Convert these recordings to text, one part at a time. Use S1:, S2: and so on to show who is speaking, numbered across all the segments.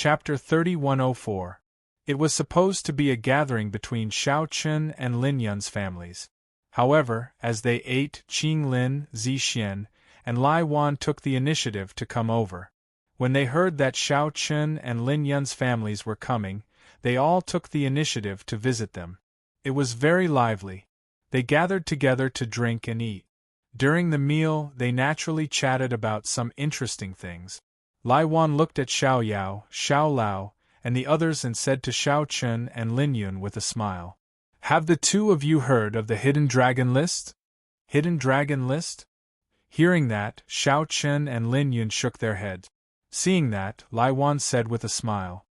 S1: Chapter 3104. It was supposed to be a gathering between Xiao Chun and Lin Yun's families. However, as they ate, Qing Lin, Zixian, and Lai Wan took the initiative to come over. When they heard that Xiao Chun and Lin Yun's families were coming, they all took the initiative to visit them. It was very lively. They gathered together to drink and eat. During the meal, they naturally chatted about some interesting things. Lai Wan looked at Xiao Yao, Xiao Lao, and the others and said to Xiao Chun and Lin Yun with a smile, "Have the two of you heard of the Hidden Dragon List?" Hidden Dragon List? Hearing that, Xiao Chun and Lin Yun shook their heads. Seeing that, Lai Wan said with a smile,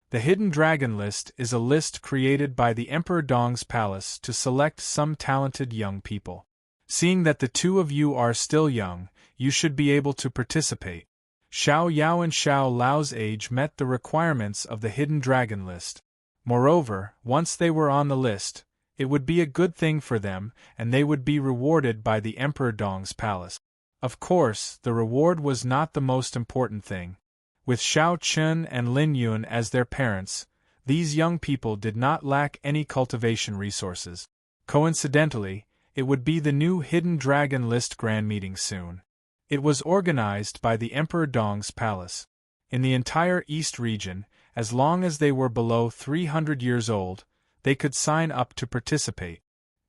S1: "The Hidden Dragon List is a list created by the Emperor Dong's palace to select some talented young people. Seeing that the two of you are still young, you should be able to participate." Xiao Yao and Xiao Lao's age met the requirements of the Hidden Dragon List. Moreover, once they were on the list, it would be a good thing for them, and they would be rewarded by the Emperor Dong's palace. Of course, the reward was not the most important thing. With Xiao Chun and Lin Yun as their parents, these young people did not lack any cultivation resources. Coincidentally, it would be the new Hidden Dragon List Grand Meeting soon. It was organized by the Emperor Dong's palace. In the entire East region, as long as they were below 300 years old, they could sign up to participate.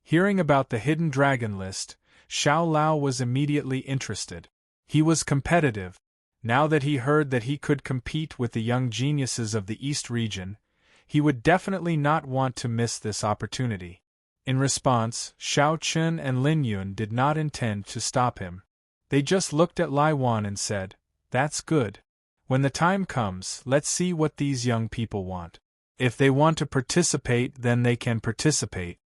S1: Hearing about the Hidden Dragon List, Xiao Lao was immediately interested. He was competitive. Now that he heard that he could compete with the young geniuses of the East region, he would definitely not want to miss this opportunity. In response, Xiao Chun and Lin Yun did not intend to stop him. They just looked at Lai Wan and said, "That's good. When the time comes, let's see what these young people want. If they want to participate, then they can participate.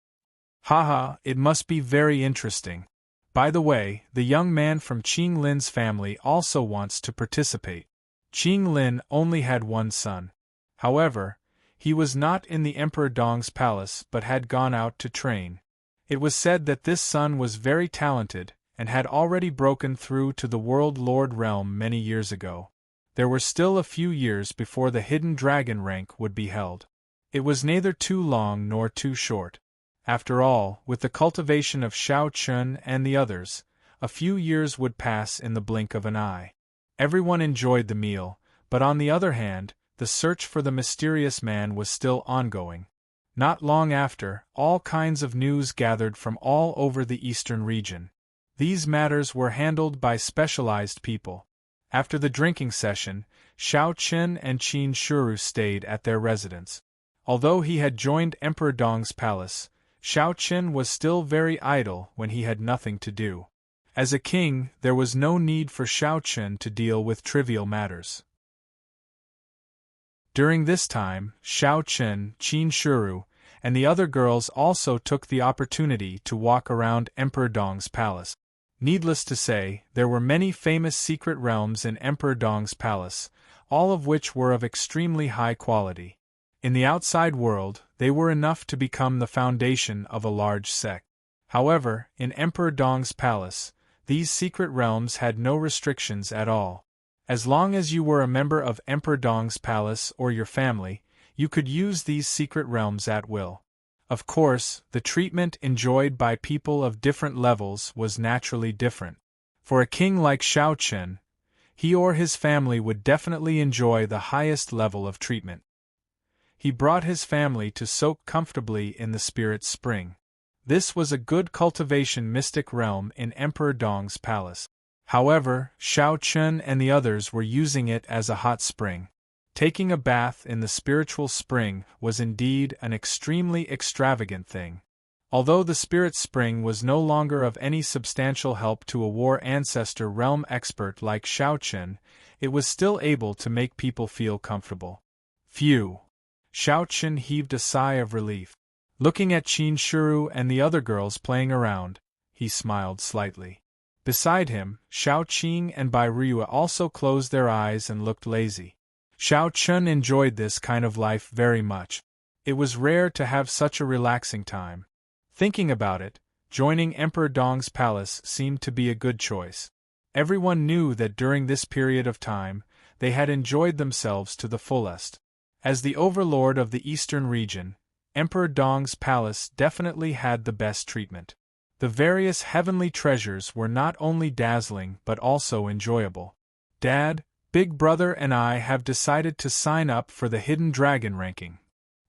S1: Haha, it must be very interesting. By the way, the young man from Qing Lin's family also wants to participate." Qing Lin only had one son. However, he was not in the Emperor Dong's palace but had gone out to train. It was said that this son was very talented, and had already broken through to the World Lord realm many years ago. There were still a few years before the Hidden Dragon rank would be held. It was neither too long nor too short. After all, with the cultivation of Xiao Chun and the others, a few years would pass in the blink of an eye. Everyone enjoyed the meal, but on the other hand, the search for the mysterious man was still ongoing. Not long after, all kinds of news gathered from all over the eastern region. These matters were handled by specialized people. After the drinking session, Xiao Chun and Qin Shuru stayed at their residence. Although he had joined Emperor Dong's palace, Xiao Chun was still very idle when he had nothing to do. As a king, there was no need for Xiao Chun to deal with trivial matters. During this time, Xiao Chun, Qin Shuru, and the other girls also took the opportunity to walk around Emperor Dong's palace. Needless to say, there were many famous secret realms in Emperor Dong's palace, all of which were of extremely high quality. In the outside world, they were enough to become the foundation of a large sect. However, in Emperor Dong's palace, these secret realms had no restrictions at all. As long as you were a member of Emperor Dong's palace or your family, you could use these secret realms at will. Of course, the treatment enjoyed by people of different levels was naturally different. For a king like Xiao Chun, he or his family would definitely enjoy the highest level of treatment. He brought his family to soak comfortably in the Spirit Spring. This was a good cultivation mystic realm in Emperor Dong's palace. However, Xiao Chun and the others were using it as a hot spring. Taking a bath in the spiritual spring was indeed an extremely extravagant thing. Although the spirit spring was no longer of any substantial help to a war ancestor realm expert like Xiao Chun, it was still able to make people feel comfortable. Phew! Xiao Chun heaved a sigh of relief. Looking at Qin Shuru and the other girls playing around, he smiled slightly. Beside him, Xiao Qing and Bai Rua also closed their eyes and looked lazy. Xiao Chun enjoyed this kind of life very much. It was rare to have such a relaxing time. Thinking about it, joining Emperor Dong's palace seemed to be a good choice. Everyone knew that during this period of time, they had enjoyed themselves to the fullest. As the overlord of the eastern region, Emperor Dong's palace definitely had the best treatment. The various heavenly treasures were not only dazzling but also enjoyable. Dad, Big Brother and I have decided to sign up for the Hidden Dragon ranking.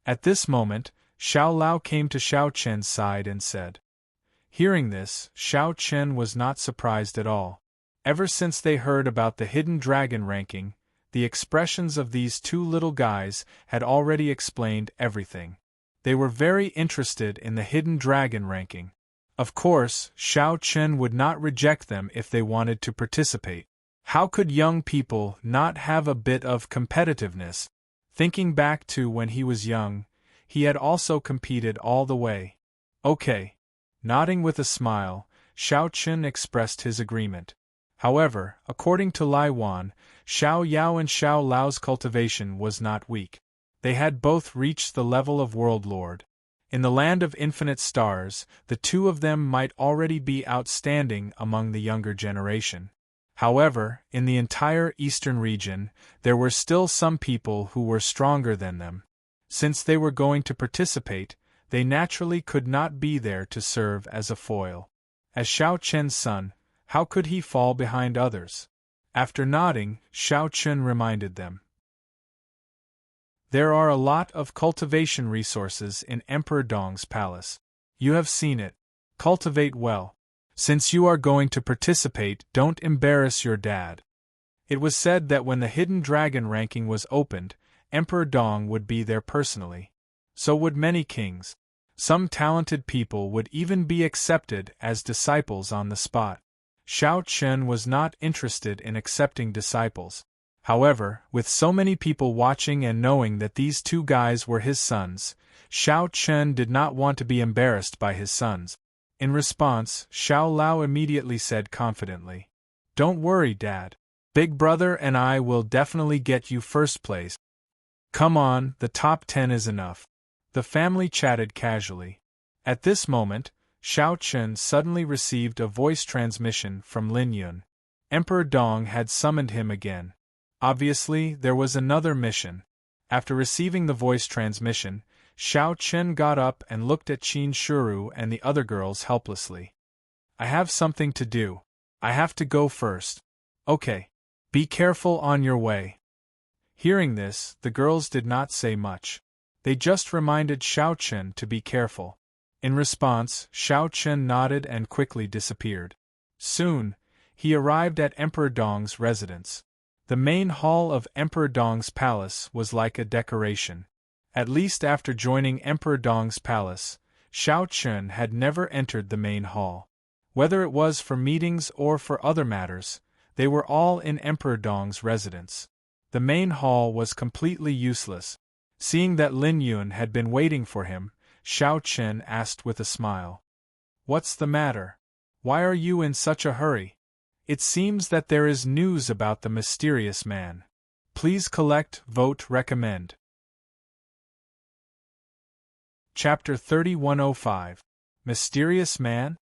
S1: At this moment, Xiao Lao came to Xiao Chen's side and said. Hearing this, Xiao Chen was not surprised at all. Ever since they heard about the Hidden Dragon ranking, the expressions of these two little guys had already explained everything. They were very interested in the Hidden Dragon ranking. Of course, Xiao Chen would not reject them if they wanted to participate. How could young people not have a bit of competitiveness? Thinking back to when he was young, he had also competed all the way. Okay. Nodding with a smile, Xiao Chen expressed his agreement. However, according to Lai Wan, Xiao Yao and Xiao Lao's cultivation was not weak. They had both reached the level of World Lord. In the land of infinite stars, the two of them might already be outstanding among the younger generation. However, in the entire eastern region, there were still some people who were stronger than them. Since they were going to participate, they naturally could not be there to serve as a foil. As Xiao Chen's son, how could he fall behind others? After nodding, Xiao Chen reminded them. There are a lot of cultivation resources in Emperor Dong's palace. You have seen it. Cultivate well. Since you are going to participate, don't embarrass your dad. It was said that when the Hidden Dragon ranking was opened, Emperor Dong would be there personally. So would many kings. Some talented people would even be accepted as disciples on the spot. Xiao Chen was not interested in accepting disciples. However, with so many people watching and knowing that these two guys were his sons, Xiao Chen did not want to be embarrassed by his sons. In response, Xiao Lao immediately said confidently, "Don't worry, Dad. Big Brother and I will definitely get you first place. Come on, the top 10 is enough." The family chatted casually. At this moment, Xiao Chen suddenly received a voice transmission from Lin Yun. Emperor Dong had summoned him again. Obviously, there was another mission. After receiving the voice transmission, Xiao Chen got up and looked at Qin Shuru and the other girls helplessly. "I have something to do. I have to go first." "Okay. Be careful on your way." Hearing this, the girls did not say much. They just reminded Xiao Chen to be careful. In response, Xiao Chen nodded and quickly disappeared. Soon, he arrived at Emperor Dong's residence. The main hall of Emperor Dong's palace was like a decoration. At least after joining Emperor Dong's palace, Xiao Chen had never entered the main hall. Whether it was for meetings or for other matters, they were all in Emperor Dong's residence. The main hall was completely useless. Seeing that Lin Yun had been waiting for him, Xiao Chen asked with a smile. "What's the matter? Why are you in such a hurry? It seems that there is news about the mysterious man. Please collect, vote, recommend." Chapter 3105. Mysterious Man?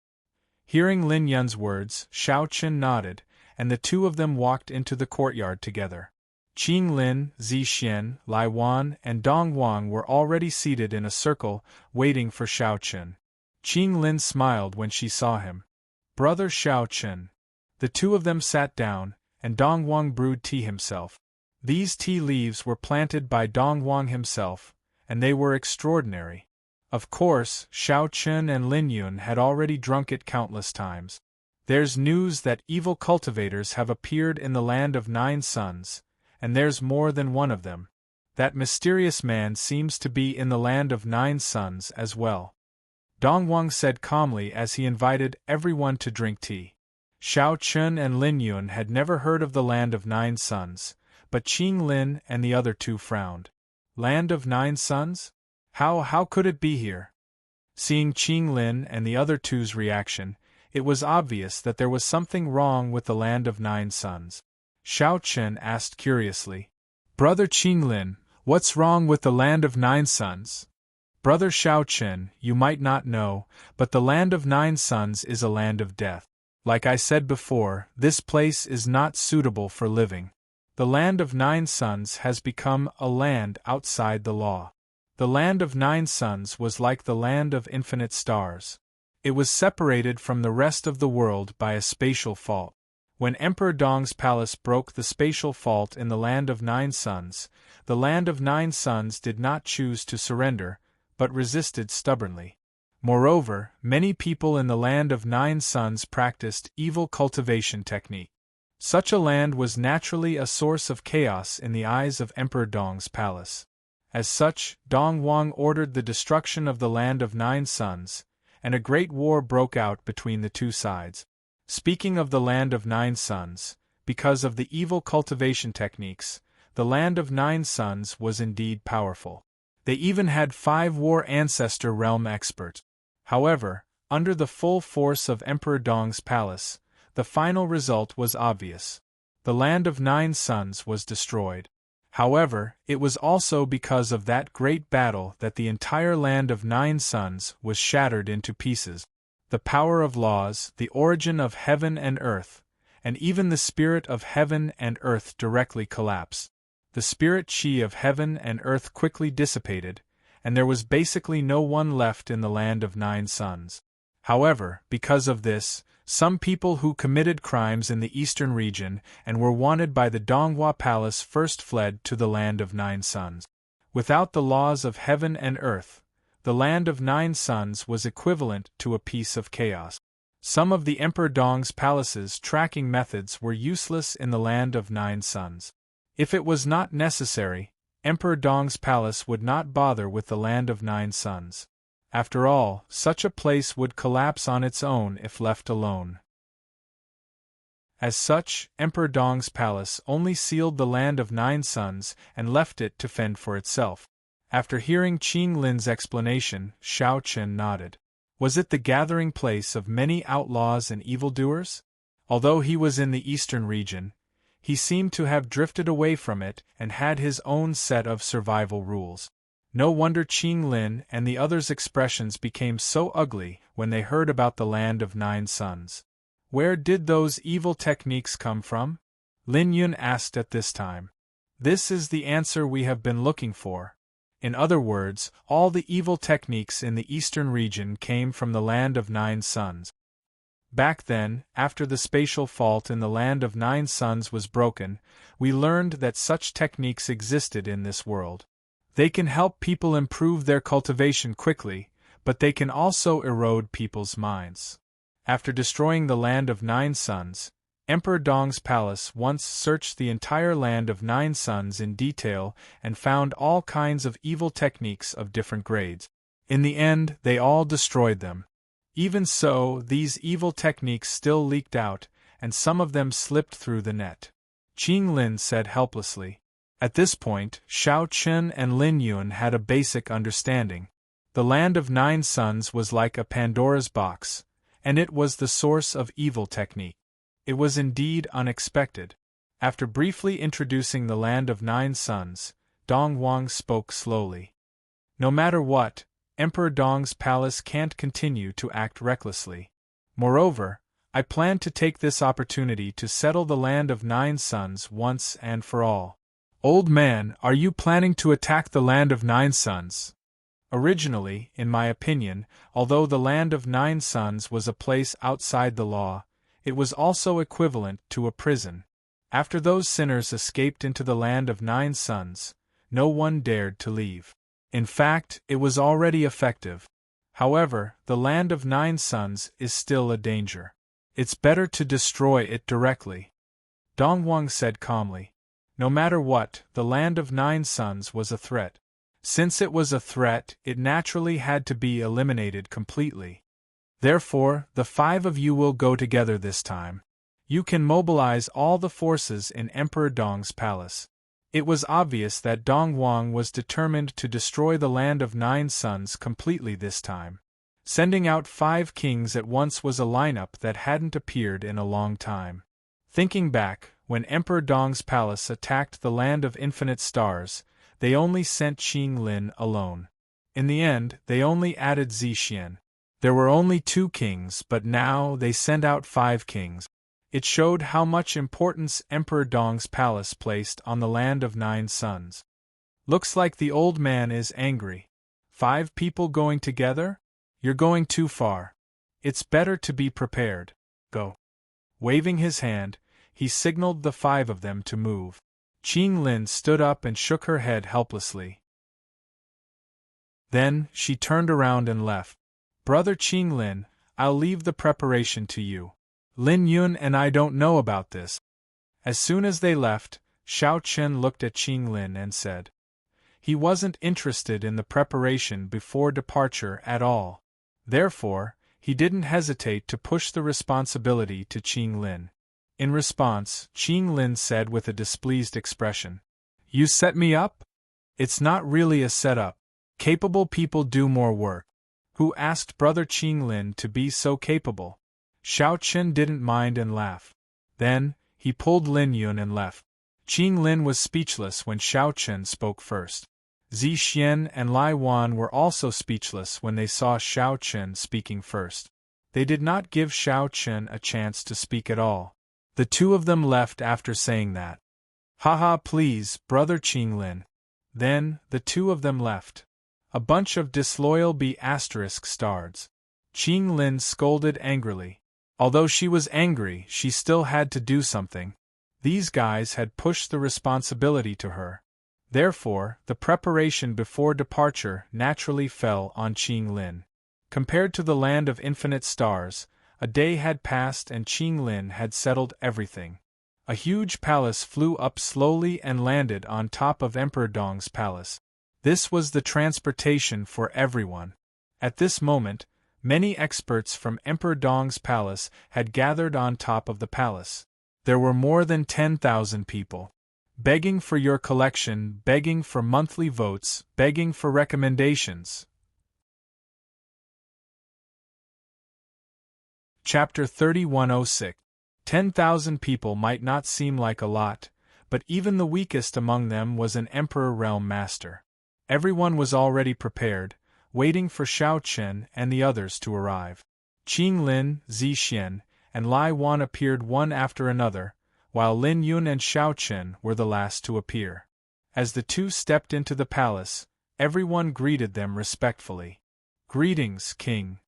S1: Hearing Lin Yun's words, Xiao Chen nodded, and the two of them walked into the courtyard together. Qing Lin, Zixian, Lai Wan, and Dong Wang were already seated in a circle, waiting for Xiao Chen. Qing Lin smiled when she saw him. "Brother Xiao Chen." The two of them sat down, and Dong Wang brewed tea himself. These tea leaves were planted by Dong Wang himself, and they were extraordinary. Of course, Xiao Chen and Lin Yun had already drunk it countless times. There's news that evil cultivators have appeared in the land of 9 suns, and there's more than one of them. That mysterious man seems to be in the land of 9 suns as well. Dong Wang said calmly as he invited everyone to drink tea. Xiao Chen and Lin Yun had never heard of the land of 9 suns, but Qing Lin and the other two frowned. Land of 9 suns? How could it be here? Seeing Qing Lin and the other two's reaction, it was obvious that there was something wrong with the land of 9 suns. Xiao Chen asked curiously, "Brother Qing Lin, what's wrong with the land of 9 suns?" "Brother Xiao Chen, you might not know, but the land of 9 suns is a land of death. Like I said before, this place is not suitable for living. The land of 9 suns has become a land outside the law. The land of 9 suns was like the land of infinite stars. It was separated from the rest of the world by a spatial fault. When Emperor Dong's palace broke the spatial fault in the land of 9 suns, the land of 9 suns did not choose to surrender, but resisted stubbornly. Moreover, many people in the land of 9 suns practiced evil cultivation technique. Such a land was naturally a source of chaos in the eyes of Emperor Dong's palace. As such, Dong Wang ordered the destruction of the land of 9 suns, and a great war broke out between the two sides. Speaking of the land of 9 suns, because of the evil cultivation techniques, the land of 9 suns was indeed powerful. They even had 5 war ancestor realm experts. However, under the full force of Emperor Dong's palace, the final result was obvious. The land of 9 suns was destroyed. However, it was also because of that great battle that the entire land of 9 suns was shattered into pieces. The power of laws, the origin of heaven and earth, and even the spirit of heaven and earth directly collapsed. The spirit chi of heaven and earth quickly dissipated, and there was basically no one left in the land of 9 suns. However, because of this, some people who committed crimes in the eastern region and were wanted by the Donghua Palace first fled to the land of 9 suns. Without the laws of heaven and earth, the land of 9 suns was equivalent to a piece of chaos. Some of the Emperor Dong's palace's tracking methods were useless in the land of 9 suns. If it was not necessary, Emperor Dong's palace would not bother with the land of 9 suns. After all, such a place would collapse on its own if left alone. As such, Emperor Dong's palace only sealed the land of 9 suns and left it to fend for itself. After hearing Qing Lin's explanation, Xiao Chen nodded. Was it the gathering place of many outlaws and evildoers? Although he was in the eastern region, he seemed to have drifted away from it and had his own set of survival rules. No wonder Qing Lin and the others' expressions became so ugly when they heard about the land of 9 suns. Where did those evil techniques come from? Lin Yun asked at this time. This is the answer we have been looking for. In other words, all the evil techniques in the eastern region came from the land of 9 suns. Back then, after the spatial fault in the land of 9 suns was broken, we learned that such techniques existed in this world. They can help people improve their cultivation quickly, but they can also erode people's minds. After destroying the land of 9 suns, Emperor Dong's palace once searched the entire land of 9 suns in detail and found all kinds of evil techniques of different grades. In the end, they all destroyed them. Even so, these evil techniques still leaked out, and some of them slipped through the net. Qing Lin said helplessly. At this point, Xiao Chen and Lin Yun had a basic understanding. The land of 9 suns was like a Pandora's box, and it was the source of evil technique. It was indeed unexpected. After briefly introducing the land of 9 suns, Dong Wang spoke slowly. No matter what, Emperor Dong's palace can't continue to act recklessly. Moreover, I plan to take this opportunity to settle the land of 9 suns once and for all. Old man, are you planning to attack the land of 9 suns? Originally, in my opinion, although the land of 9 suns was a place outside the law, it was also equivalent to a prison. After those sinners escaped into the land of 9 suns, no one dared to leave. In fact, it was already effective. However, the land of 9 suns is still a danger. It's better to destroy it directly. Dong Wang said calmly. No matter what, the land of 9 suns was a threat. Since it was a threat, it naturally had to be eliminated completely. Therefore, the 5 of you will go together this time. You can mobilize all the forces in Emperor Dong's palace. It was obvious that Dong Wang was determined to destroy the land of 9 suns completely this time. Sending out 5 kings at once was a lineup that hadn't appeared in a long time. Thinking back, when Emperor Dong's palace attacked the land of infinite stars, they only sent Qing Lin alone. In the end, they only added Zixian. There were only 2 kings, but now they sent out 5 kings. It showed how much importance Emperor Dong's palace placed on the land of 9 suns. Looks like the old man is angry. 5 people going together? You're going too far. It's better to be prepared. Go. Waving his hand, he signaled the 5 of them to move. Qing Lin stood up and shook her head helplessly. Then, she turned around and left. Brother Qing Lin, I'll leave the preparation to you. Lin Yun and I don't know about this. As soon as they left, Xiao Chen looked at Qing Lin and said. He wasn't interested in the preparation before departure at all. Therefore, he didn't hesitate to push the responsibility to Qing Lin. In response, Qing Lin said with a displeased expression, You set me up? It's not really a setup. Capable people do more work. Who asked Brother Qing Lin to be so capable? Xiao Chen didn't mind and laughed. Then, he pulled Lin Yun and left. Qing Lin was speechless when Xiao Chen spoke first. Zi Xian and Lai Wan were also speechless when they saw Xiao Chen speaking first. They did not give Xiao Chen a chance to speak at all. The 2 of them left after saying that. Haha, please, Brother Qing Lin. Then, the 2 of them left. A bunch of disloyal B******stards. Qing Lin scolded angrily. Although she was angry, she still had to do something. These guys had pushed the responsibility to her. Therefore, the preparation before departure naturally fell on Qing Lin. Compared to the land of infinite stars, a day had passed and Qing Lin had settled everything. A huge palace flew up slowly and landed on top of Emperor Dong's palace. This was the transportation for everyone. At this moment, many experts from Emperor Dong's palace had gathered on top of the palace. There were more than 10,000 people. Begging for your collection, begging for monthly votes, begging for recommendations. Chapter 3106. 10,000 people might not seem like a lot, but even the weakest among them was an Emperor Realm Master. Everyone was already prepared, waiting for Xiao Chen and the others to arrive. Qing Lin, Zi Xian, and Lai Wan appeared one after another, while Lin Yun and Xiao Chen were the last to appear. As the 2 stepped into the palace, everyone greeted them respectfully. Greetings, King.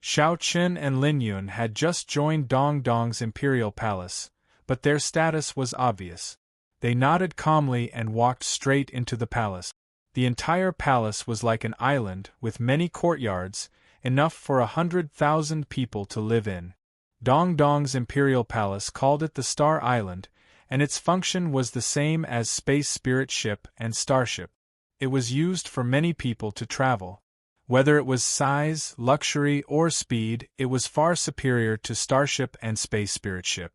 S1: Xiao Chen and Lin Yun had just joined Dong Dong's imperial palace, but their status was obvious. They nodded calmly and walked straight into the palace. The entire palace was like an island with many courtyards, enough for 100,000 people to live in. Dong Dong's imperial palace called it the Star Island, and its function was the same as Space Spirit Ship and Starship. It was used for many people to travel. Whether it was size, luxury, or speed, it was far superior to Starship and Space Spirit Ship.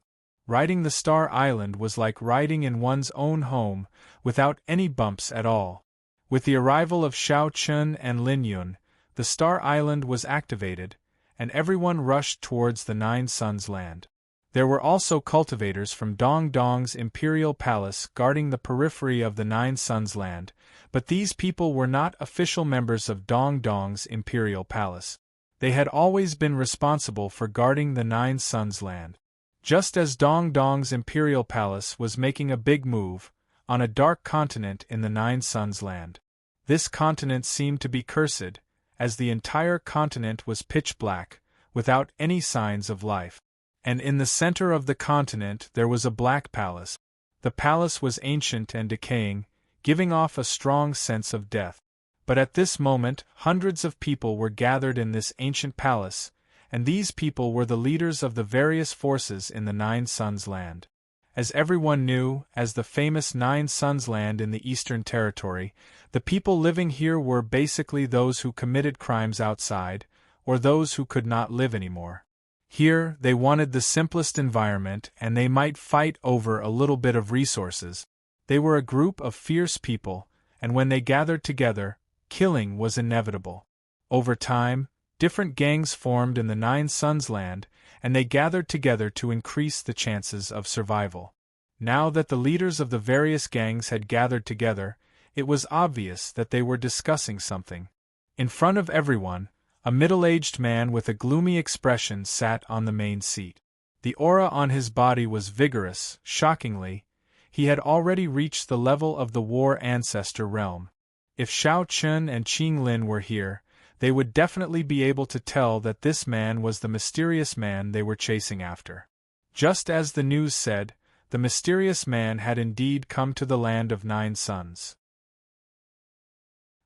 S1: Riding the Star Island was like riding in one's own home, without any bumps at all. With the arrival of Xiao Chen and Lin Yun, the Star Island was activated, and everyone rushed towards the 9 Suns land. There were also cultivators from Dong Dong's imperial palace guarding the periphery of the 9 Suns land, but these people were not official members of Dong Dong's imperial palace. They had always been responsible for guarding the 9 Suns land. Just as Dong Dong's imperial palace was making a big move, on a dark continent in the 9 Suns land. This continent seemed to be cursed, as the entire continent was pitch black, without any signs of life. And in the center of the continent there was a black palace. The palace was ancient and decaying, giving off a strong sense of death. But at this moment, hundreds of people were gathered in this ancient palace, and these people were the leaders of the various forces in the 9 Suns land. As everyone knew, as the famous 9 Suns land in the Eastern Territory, the people living here were basically those who committed crimes outside, or those who could not live anymore. Here, they wanted the simplest environment and they might fight over a little bit of resources. They were a group of fierce people, and when they gathered together, killing was inevitable. Over time, different gangs formed in the 9 Suns land, and they gathered together to increase the chances of survival. Now that the leaders of the various gangs had gathered together, it was obvious that they were discussing something. In front of everyone, a middle-aged man with a gloomy expression sat on the main seat. The aura on his body was vigorous. Shockingly, he had already reached the level of the War Ancestor realm. If Xiao Chun and Qing Lin were here, they would definitely be able to tell that this man was the mysterious man they were chasing after. Just as the news said, the mysterious man had indeed come to the land of 9 suns.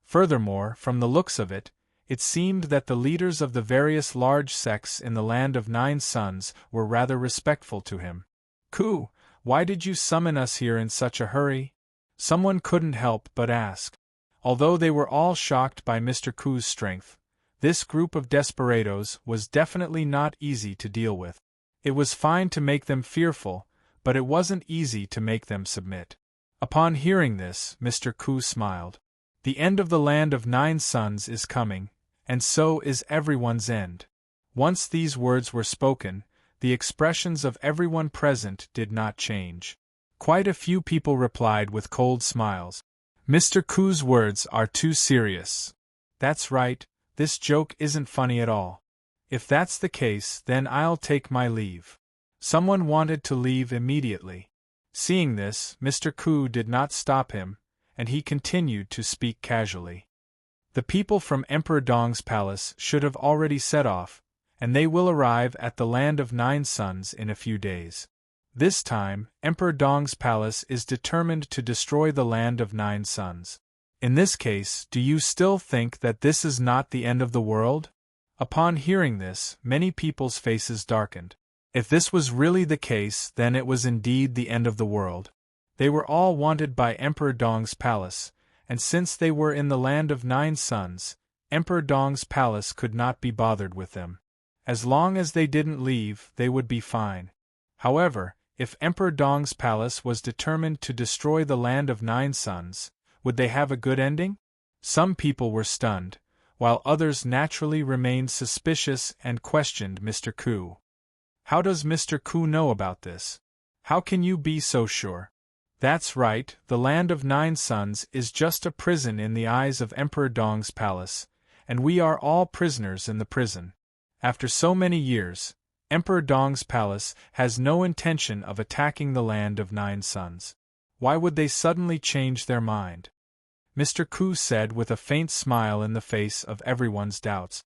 S1: Furthermore, from the looks of it, it seemed that the leaders of the various large sects in the land of 9 suns were rather respectful to him. "Ku, why did you summon us here in such a hurry?" someone couldn't help but ask. Although they were all shocked by Mr. Ku's strength, this group of desperados was definitely not easy to deal with. It was fine to make them fearful, but it wasn't easy to make them submit. Upon hearing this, Mr. Ku smiled. The end of the land of 9 suns is coming, and so is everyone's end. Once these words were spoken, the expressions of everyone present did not change. Quite a few people replied with cold smiles. Mr. Ku's words are too serious. That's right, this joke isn't funny at all. If that's the case, then I'll take my leave. Someone wanted to leave immediately. Seeing this, Mr. Ku did not stop him, and he continued to speak casually. The people from Emperor Dong's palace should have already set off, and they will arrive at the land of 9 suns in a few days. This time, Emperor Dong's palace is determined to destroy the land of 9 suns. In this case, do you still think that this is not the end of the world? Upon hearing this, many people's faces darkened. If this was really the case, then it was indeed the end of the world. They were all wanted by Emperor Dong's palace, and since they were in the land of 9 suns, Emperor Dong's palace could not be bothered with them. As long as they didn't leave, they would be fine. However, if Emperor Dong's palace was determined to destroy the land of 9 suns, would they have a good ending? Some people were stunned, while others naturally remained suspicious and questioned Mr. Ku. How does Mr. Ku know about this? How can you be so sure? That's right, the land of 9 suns is just a prison in the eyes of Emperor Dong's palace, and we are all prisoners in the prison. After so many years, Emperor Dong's palace has no intention of attacking the land of 9 suns. Why would they suddenly change their mind? Mr. Ku said with a faint smile in the face of everyone's doubts.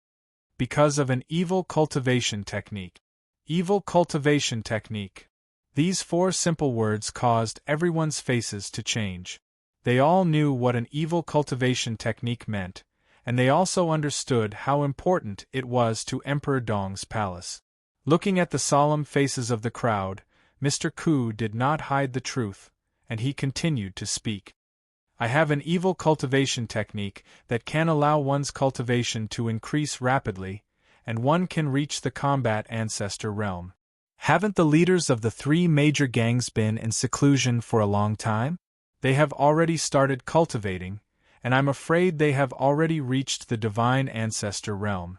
S1: Because of an evil cultivation technique. Evil cultivation technique. These 4 simple words caused everyone's faces to change. They all knew what an evil cultivation technique meant, and they also understood how important it was to Emperor Dong's palace. Looking at the solemn faces of the crowd, Mr. Ku did not hide the truth, and he continued to speak. I have an evil cultivation technique that can allow one's cultivation to increase rapidly, and one can reach the combat ancestor realm. Haven't the leaders of the 3 major gangs been in seclusion for a long time? They have already started cultivating, and I'm afraid they have already reached the divine ancestor realm.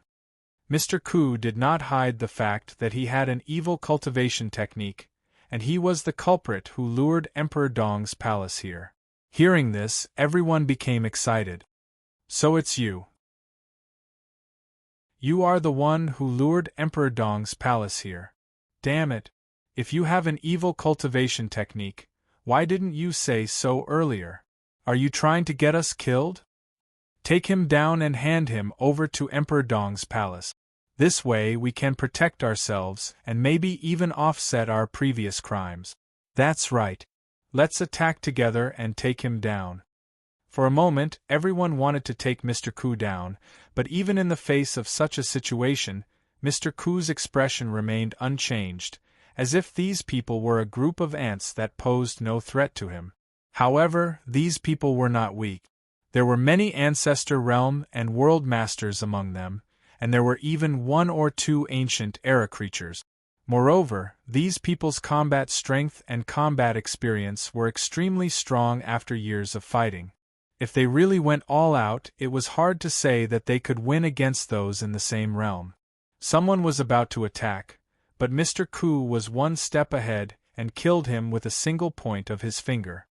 S1: Mr. Ku did not hide the fact that he had an evil cultivation technique, and he was the culprit who lured Emperor Dong's palace here. Hearing this, everyone became excited. So it's you. You are the one who lured Emperor Dong's palace here. Damn it. If you have an evil cultivation technique, why didn't you say so earlier? Are you trying to get us killed? Take him down and hand him over to Emperor Dong's palace. This way we can protect ourselves and maybe even offset our previous crimes. That's right. Let's attack together and take him down. For a moment, everyone wanted to take Mr. Ku down, but even in the face of such a situation, Mr. Ku's expression remained unchanged, as if these people were a group of ants that posed no threat to him. However, these people were not weak. There were many ancestor realm and world masters among them, and there were even 1 or 2 ancient era creatures. Moreover, these people's combat strength and combat experience were extremely strong after years of fighting. If they really went all out, it was hard to say that they could win against those in the same realm. Someone was about to attack, but Mr. Ku was 1 step ahead and killed him with a single point of his finger.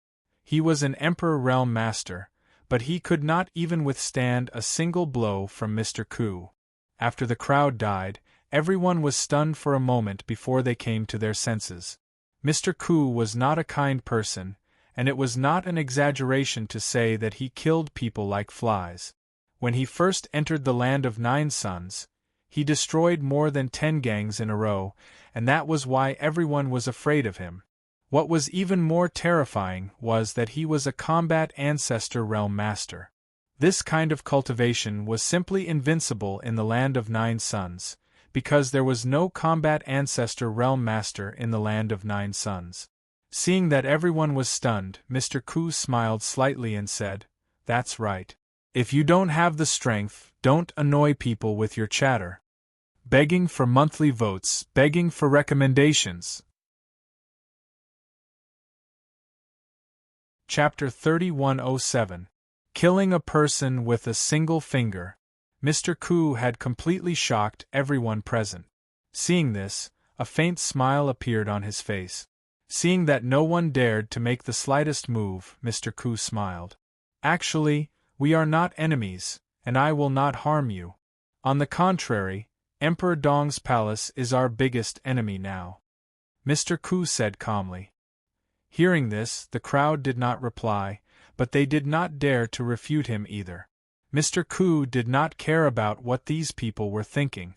S1: He was an Emperor Realm Master, but he could not even withstand a single blow from Mr. Ku. After the crowd died, everyone was stunned for a moment before they came to their senses. Mr. Ku was not a kind person, and it was not an exaggeration to say that he killed people like flies. When he first entered the land of 9 suns, he destroyed more than 10 gangs in a row, and that was why everyone was afraid of him. What was even more terrifying was that he was a combat ancestor realm master. This kind of cultivation was simply invincible in the land of 9 suns, because there was no combat ancestor realm master in the land of 9 suns. Seeing that everyone was stunned, Mr. Ku smiled slightly and said, "That's right. If you don't have the strength, don't annoy people with your chatter. Begging for monthly votes, begging for recommendations." Chapter 3107. Killing a person with a single finger. Mr. Ku had completely shocked everyone present. Seeing this, a faint smile appeared on his face. Seeing that no one dared to make the slightest move, Mr. Ku smiled. "Actually, we are not enemies, and I will not harm you. On the contrary, Emperor Dong's palace is our biggest enemy now," Mr. Ku said calmly. Hearing this, the crowd did not reply, but they did not dare to refute him either. Mr. Ku did not care about what these people were thinking.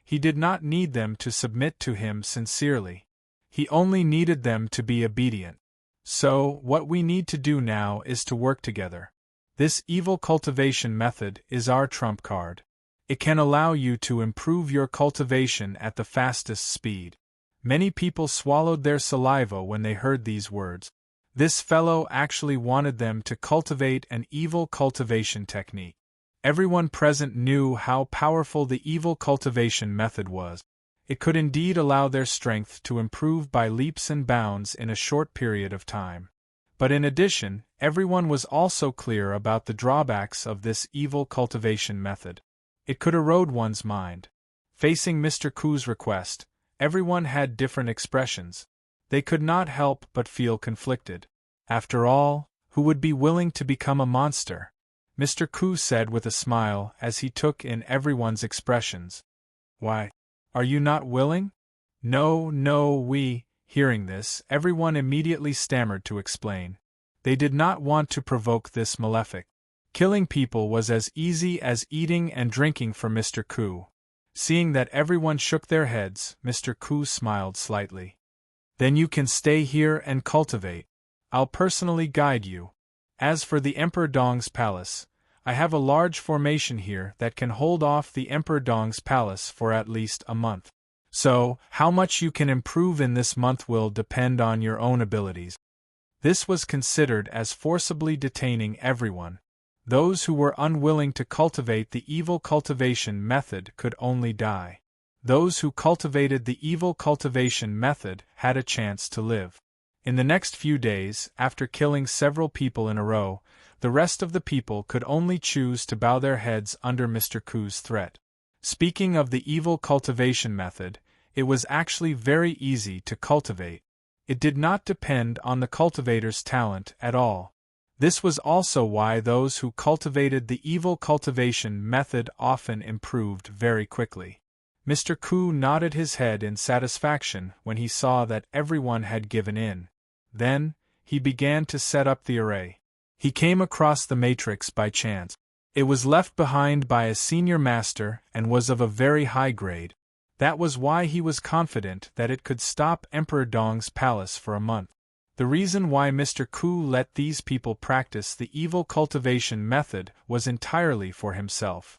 S1: He did not need them to submit to him sincerely. He only needed them to be obedient. So, what we need to do now is to work together. This evil cultivation method is our trump card. It can allow you to improve your cultivation at the fastest speed. Many people swallowed their saliva when they heard these words. This fellow actually wanted them to cultivate an evil cultivation technique. Everyone present knew how powerful the evil cultivation method was. It could indeed allow their strength to improve by leaps and bounds in a short period of time. But in addition, everyone was also clear about the drawbacks of this evil cultivation method. It could erode one's mind. Facing Mr. Ku's request, everyone had different expressions. They could not help but feel conflicted. After all, who would be willing to become a monster? Mr. Ku said with a smile as he took in everyone's expressions. "Why? Are you not willing?" No, we." Hearing this, everyone immediately stammered to explain. They did not want to provoke this malefic. Killing people was as easy as eating and drinking for Mr. Ku. Seeing that everyone shook their heads, Mr. Ku smiled slightly. "Then you can stay here and cultivate. I'll personally guide you. As for the Emperor Dong's palace, I have a large formation here that can hold off the Emperor Dong's palace for at least a month. So, how much you can improve in this month will depend on your own abilities." This was considered as forcibly detaining everyone. Those who were unwilling to cultivate the evil cultivation method could only die. Those who cultivated the evil cultivation method had a chance to live. In the next few days, after killing several people in a row, the rest of the people could only choose to bow their heads under Mr. Ku's threat. Speaking of the evil cultivation method, it was actually very easy to cultivate. It did not depend on the cultivator's talent at all. This was also why those who cultivated the evil cultivation method often improved very quickly. Mr. Ku nodded his head in satisfaction when he saw that everyone had given in. Then, he began to set up the array. He came across the matrix by chance. It was left behind by a senior master and was of a very high grade. That was why he was confident that it could stop Emperor Dong's palace for a month. The reason why Mr. Ku let these people practice the evil cultivation method was entirely for himself.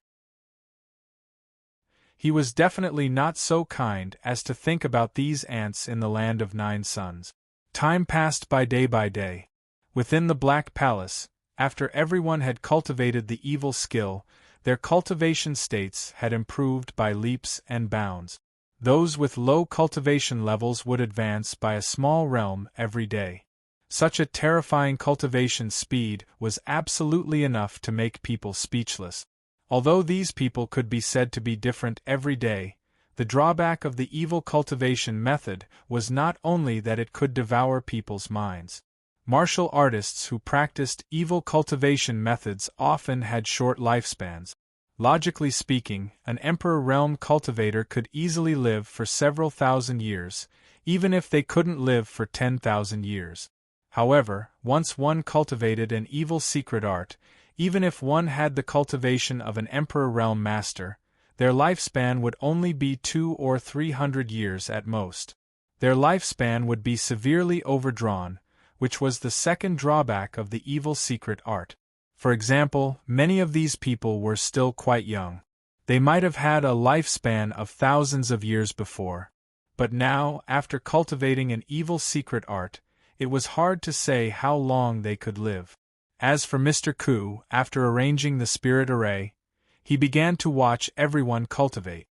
S1: He was definitely not so kind as to think about these ants in the land of 9 suns. Time passed by day. Within the Black Palace, after everyone had cultivated the evil skill, their cultivation states had improved by leaps and bounds. Those with low cultivation levels would advance by a small realm every day. Such a terrifying cultivation speed was absolutely enough to make people speechless. Although these people could be said to be different every day, the drawback of the evil cultivation method was not only that it could devour people's minds. Martial artists who practiced evil cultivation methods often had short lifespans. Logically speaking, an Emperor Realm cultivator could easily live for several thousand years, even if they couldn't live for 10,000 years. However, once one cultivated an evil secret art, even if one had the cultivation of an Emperor Realm master, their lifespan would only be 200 or 300 years at most. Their lifespan would be severely overdrawn, which was the second drawback of the evil secret art. For example, many of these people were still quite young. They might have had a lifespan of thousands of years before. But now, after cultivating an evil secret art, it was hard to say how long they could live. As for Mr. Ku, after arranging the spirit array, he began to watch everyone cultivate.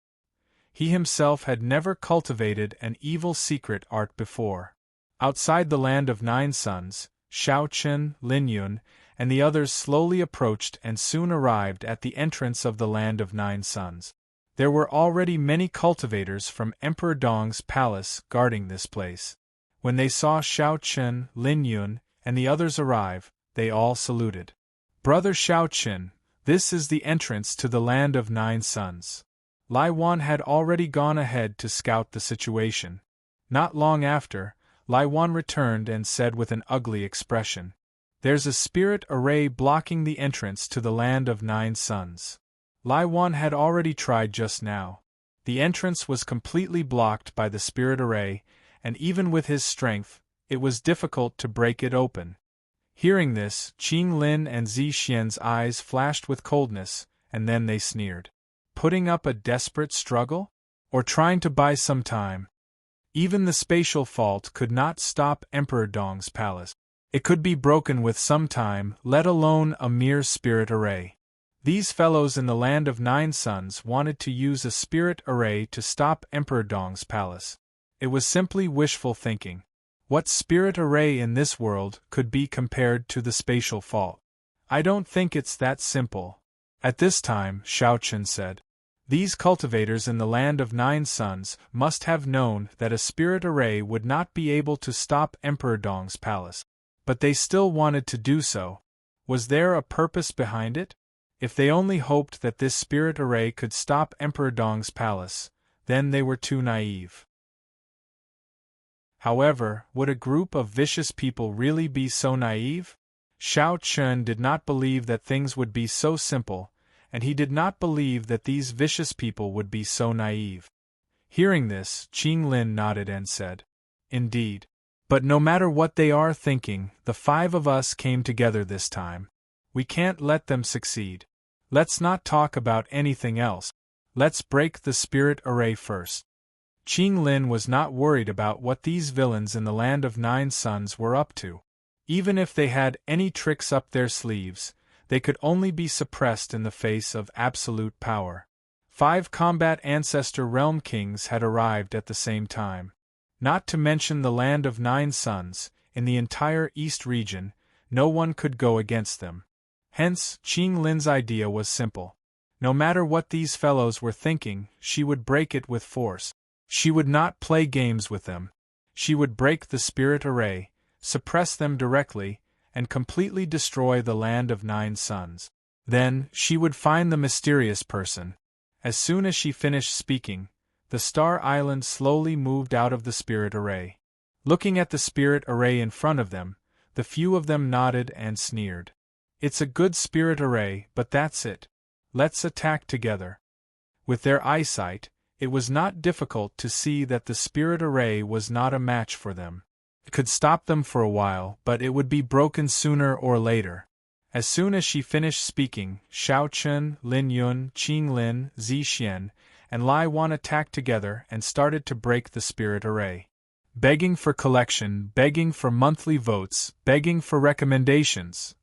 S1: He himself had never cultivated an evil secret art before. Outside the land of 9 suns, Shao Chen, Lin Yun, and the others slowly approached and soon arrived at the entrance of the land of 9 suns. There were already many cultivators from Emperor Dong's palace guarding this place. When they saw Shao Chen, Lin Yun, and the others arrive, they all saluted. "Brother Shao Chen, this is the entrance to the land of 9 suns." Lai Wan had already gone ahead to scout the situation. Not long after, Lai Wan returned and said with an ugly expression, "There's a spirit array blocking the entrance to the land of 9 suns." Lai Wan had already tried just now. The entrance was completely blocked by the spirit array, and even with his strength, it was difficult to break it open. Hearing this, Qing Lin and Zi Xian's eyes flashed with coldness, and then they sneered. Putting up a desperate struggle? Or trying to buy some time? Even the spatial fault could not stop Emperor Dong's palace. It could be broken with some time, let alone a mere spirit array. These fellows in the land of 9 suns wanted to use a spirit array to stop Emperor Dong's palace. It was simply wishful thinking. What spirit array in this world could be compared to the spatial fault? "I don't think it's that simple." At this time, Shao Chen said. These cultivators in the land of 9 suns must have known that a spirit array would not be able to stop Emperor Dong's palace. But they still wanted to do so. Was there a purpose behind it? If they only hoped that this spirit array could stop Emperor Dong's palace, then they were too naive. However, would a group of vicious people really be so naive? Shao Chen did not believe that things would be so simple, and he did not believe that these vicious people would be so naive. Hearing this, Qing Lin nodded and said, "Indeed. But no matter what they are thinking, the 5 of us came together this time. We can't let them succeed. Let's not talk about anything else. Let's break the spirit array first." Qing Lin was not worried about what these villains in the land of 9 suns were up to. Even if they had any tricks up their sleeves, they could only be suppressed in the face of absolute power. 5 combat ancestor realm kings had arrived at the same time. Not to mention the land of 9 suns, in the entire East region, no one could go against them. Hence, Qing Lin's idea was simple. No matter what these fellows were thinking, she would break it with force. She would not play games with them. She would break the spirit array, suppress them directly, and completely destroy the land of 9 suns. Then, she would find the mysterious person. As soon as she finished speaking, the Star Island slowly moved out of the spirit array. Looking at the spirit array in front of them, the few of them nodded and sneered. "It's a good spirit array, but that's it. Let's attack together." With their eyesight, it was not difficult to see that the spirit array was not a match for them. It could stop them for a while, but it would be broken sooner or later. As soon as she finished speaking, Shao Chen, Lin Yun, Qing Lin, Zi Xian, and Lai Wan attacked together and started to break the spirit array. Begging for collection, begging for monthly votes, begging for recommendations.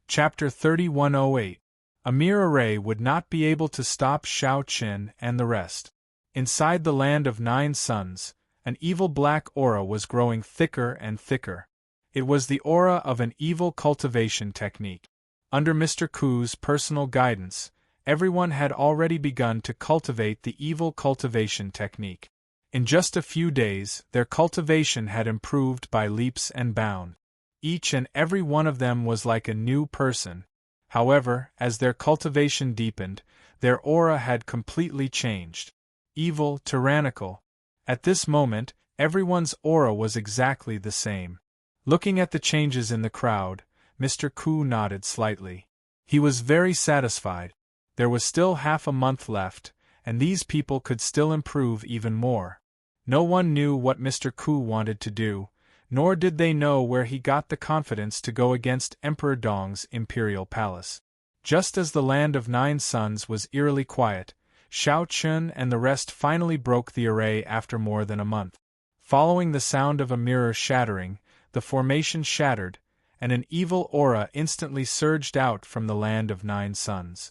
S1: Chapter 3108. A mere array would not be able to stop Shao Chen and the rest. Inside the land of 9 suns, an evil black aura was growing thicker and thicker. It was the aura of an evil cultivation technique. Under Mr. Ku's personal guidance, everyone had already begun to cultivate the evil cultivation technique. In just a few days, their cultivation had improved by leaps and bounds. Each and every one of them was like a new person. However, as their cultivation deepened, their aura had completely changed. Evil, tyrannical. At this moment, everyone's aura was exactly the same. Looking at the changes in the crowd, Mr. Ku nodded slightly. He was very satisfied. There was still half a month left, and these people could still improve even more. No one knew what Mr. Ku wanted to do, nor did they know where he got the confidence to go against Emperor Dong's imperial palace. Just as the land of 9 suns was eerily quiet, Xiao Chun and the rest finally broke the array after more than a month. Following the sound of a mirror shattering, the formation shattered, and an evil aura instantly surged out from the land of 9 suns.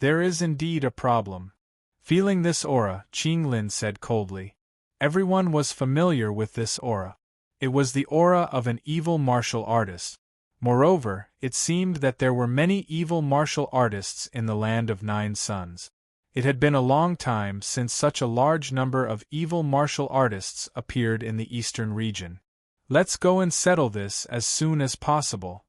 S1: There is indeed a problem. Feeling this aura, Qing Lin said coldly. Everyone was familiar with this aura. It was the aura of an evil martial artist. Moreover, it seemed that there were many evil martial artists in the land of 9 suns. It had been a long time since such a large number of evil martial artists appeared in the eastern region. Let's go and settle this as soon as possible.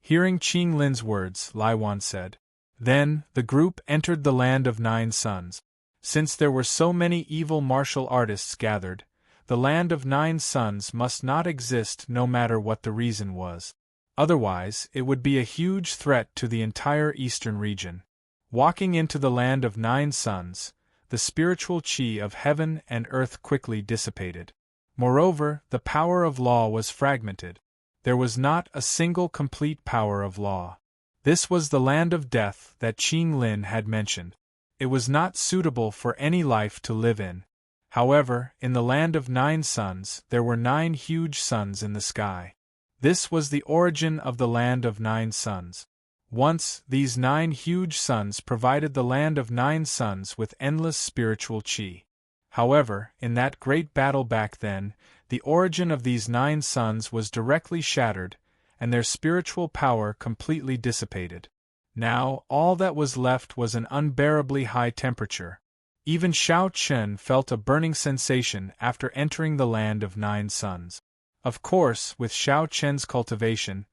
S1: Hearing Qing Lin's words, Lai Wan said. Then, the group entered the land of 9 suns. Since there were so many evil martial artists gathered, the land of 9 suns must not exist no matter what the reason was. Otherwise, it would be a huge threat to the entire eastern region. Walking into the land of 9 suns, the spiritual qi of heaven and earth quickly dissipated. Moreover, the power of law was fragmented. There was not a single complete power of law. This was the land of death that Qing Lin had mentioned. It was not suitable for any life to live in. However, in the land of 9 suns, there were 9 huge suns in the sky. This was the origin of the land of 9 suns. Once, these 9 huge suns provided the land of 9 suns with endless spiritual qi. However, in that great battle back then, the origin of these 9 suns was directly shattered, and their spiritual power completely dissipated. Now, all that was left was an unbearably high temperature. Even Xiao Chen felt a burning sensation after entering the land of 9 suns. Of course, with Xiao Chen's cultivation,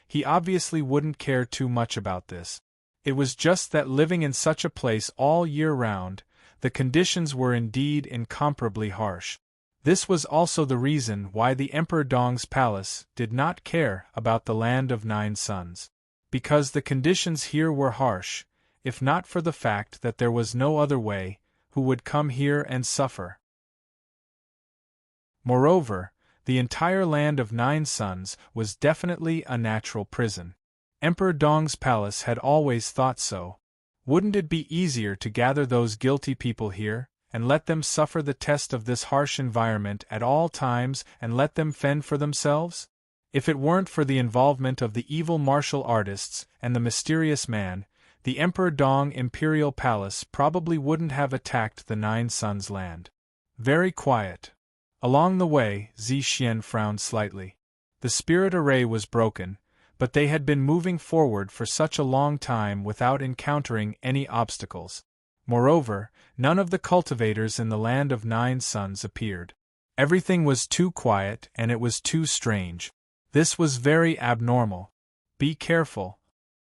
S1: he obviously wouldn't care too much about this. It was just that living in such a place all year round, the conditions were indeed incomparably harsh. This was also the reason why the Emperor Dong's palace did not care about the land of 9 suns. Because the conditions here were harsh, if not for the fact that there was no other way, who would come here and suffer? Moreover, the entire land of 9 suns was definitely a natural prison. Emperor Dong's palace had always thought so. Wouldn't it be easier to gather those guilty people here, and let them suffer the test of this harsh environment at all times and let them fend for themselves? If it weren't for the involvement of the evil martial artists and the mysterious man, the Emperor Dong Imperial Palace probably wouldn't have attacked the 9 suns land. Very quiet. Along the way, Zixian frowned slightly. The spirit array was broken, but they had been moving forward for such a long time without encountering any obstacles. Moreover, none of the cultivators in the land of 9 suns appeared. Everything was too quiet and it was too strange. This was very abnormal. Be careful.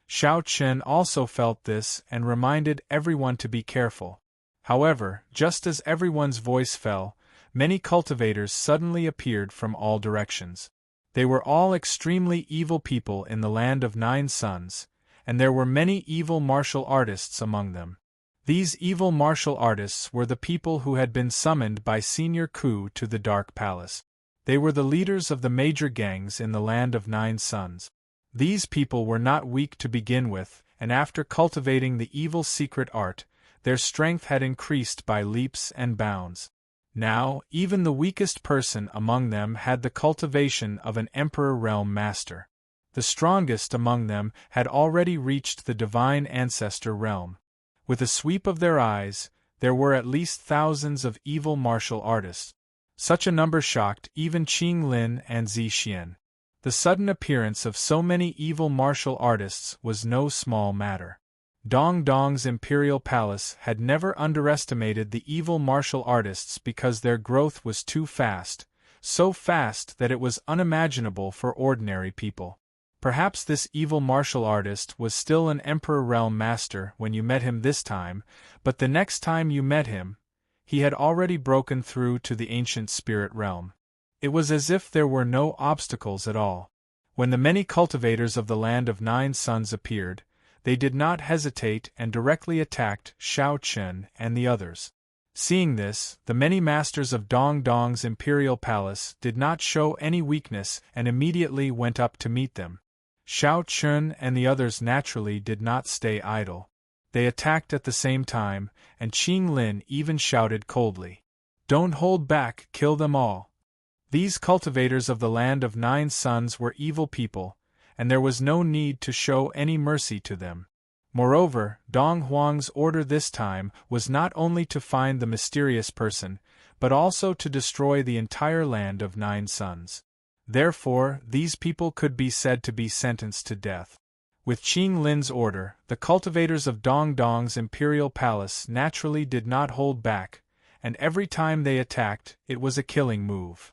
S1: Xiao Chen also felt this and reminded everyone to be careful. However, just as everyone's voice fell, many cultivators suddenly appeared from all directions. They were all extremely evil people in the land of 9 suns, and there were many evil martial artists among them. These evil martial artists were the people who had been summoned by Senior Ku to the Dark Palace. They were the leaders of the major gangs in the land of 9 suns. These people were not weak to begin with, and after cultivating the evil secret art, their strength had increased by leaps and bounds. Now, even the weakest person among them had the cultivation of an Emperor Realm Master. The strongest among them had already reached the Divine Ancestor Realm. With a sweep of their eyes, there were at least thousands of evil martial artists. Such a number shocked even Qing Lin and Zixian. The sudden appearance of so many evil martial artists was no small matter. Dong Dong's imperial palace had never underestimated the evil martial artists because their growth was too fast, so fast that it was unimaginable for ordinary people. Perhaps this evil martial artist was still an Emperor Realm Master when you met him this time, but the next time you met him, he had already broken through to the ancient spirit realm. It was as if there were no obstacles at all. When the many cultivators of the Land of Nine Suns appeared, they did not hesitate and directly attacked Shao Chen and the others. Seeing this, the many masters of Dong Dong's imperial palace did not show any weakness and immediately went up to meet them. Shao Chen and the others naturally did not stay idle. They attacked at the same time, and Qing Lin even shouted coldly, "Don't hold back, kill them all." These cultivators of the Land of Nine Suns were evil people, and there was no need to show any mercy to them. Moreover, Dong Huang's order this time was not only to find the mysterious person, but also to destroy the entire Land of Nine Suns. Therefore, these people could be said to be sentenced to death. With Qing Lin's order, the cultivators of Dong Dong's imperial palace naturally did not hold back, and every time they attacked, it was a killing move.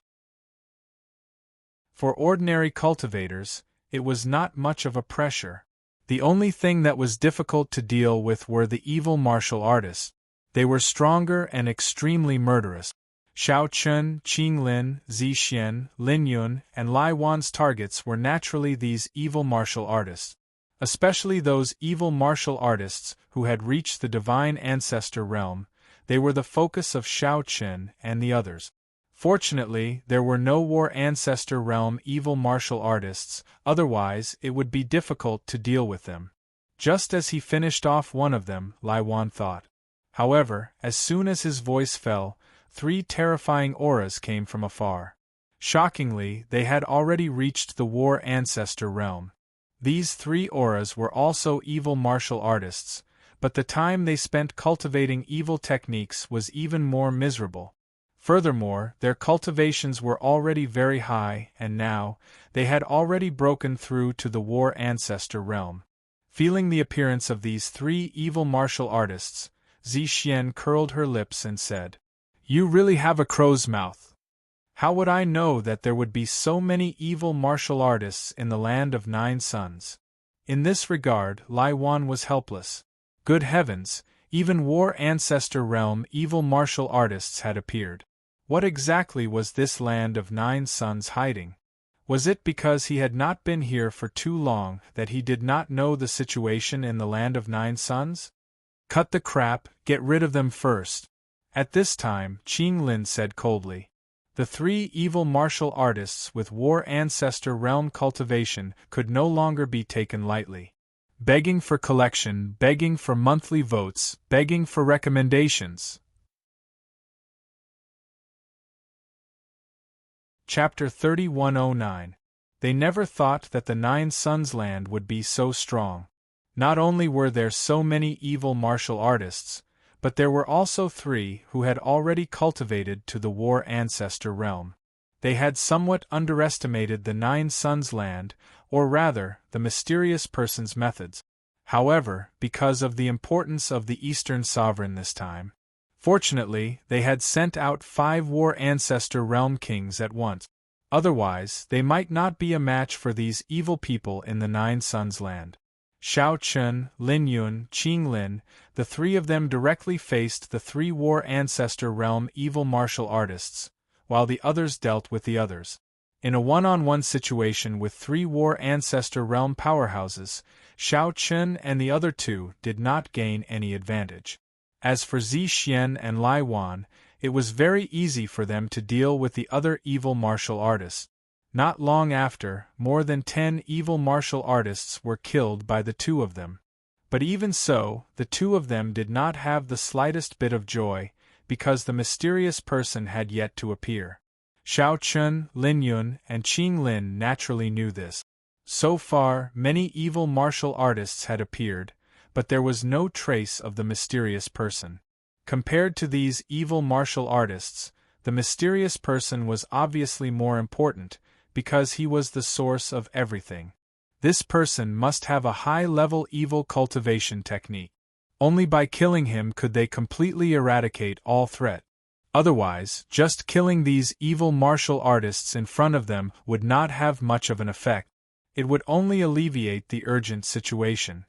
S1: For ordinary cultivators, it was not much of a pressure. The only thing that was difficult to deal with were the evil martial artists. They were stronger and extremely murderous. Shao Chen, Qing Lin, Zixian, Lin Yun, and Lai Wan's targets were naturally these evil martial artists. Especially those evil martial artists who had reached the divine ancestor realm, they were the focus of Shao Chen and the others. Fortunately, there were no war ancestor realm evil martial artists, otherwise it would be difficult to deal with them. Just as he finished off one of them, Lai Wan thought. However, as soon as his voice fell, 3 terrifying auras came from afar. Shockingly, they had already reached the war ancestor realm. These 3 auras were also evil martial artists, but the time they spent cultivating evil techniques was even more miserable. Furthermore, their cultivations were already very high, and now, they had already broken through to the war ancestor realm. Feeling the appearance of these 3 evil martial artists, Zixian curled her lips and said, "You really have a crow's mouth. How would I know that there would be so many evil martial artists in the Land of Nine Suns?" In this regard, Lai Wan was helpless. Good heavens, even war ancestor realm evil martial artists had appeared. What exactly was this Land of Nine Suns hiding? Was it because he had not been here for too long that he did not know the situation in the Land of Nine Suns? Cut the crap, get rid of them first. At this time, Qing Lin said coldly. The 3 evil martial artists with war ancestor realm cultivation could no longer be taken lightly. Begging for collection, begging for monthly votes, begging for recommendations. Chapter 3109. They never thought that the Nine Suns land would be so strong. Not only were there so many evil martial artists, but there were also 3 who had already cultivated to the war ancestor realm. They had somewhat underestimated the Nine Suns land, or rather, the mysterious person's methods. However, because of the importance of the Eastern Sovereign this time, fortunately, they had sent out 5 war ancestor realm kings at once. Otherwise, they might not be a match for these evil people in the Nine Suns land. Shao Chen, Lin Yun, Qing Lin, the 3 of them directly faced the 3 war ancestor realm evil martial artists, while the others dealt with the others. In a one-on-one situation with 3 war ancestor realm powerhouses, Shao Chen and the other 2 did not gain any advantage. As for Zixian and Lai Wan, it was very easy for them to deal with the other evil martial artists. Not long after, more than 10 evil martial artists were killed by the 2 of them. But even so, the 2 of them did not have the slightest bit of joy, because the mysterious person had yet to appear. Shao Chen, Lin Yun, and Qing Lin naturally knew this. So far, many evil martial artists had appeared, but there was no trace of the mysterious person. Compared to these evil martial artists, the mysterious person was obviously more important, because he was the source of everything. This person must have a high-level evil cultivation technique. Only by killing him could they completely eradicate all threat. Otherwise, just killing these evil martial artists in front of them would not have much of an effect. It would only alleviate the urgent situation.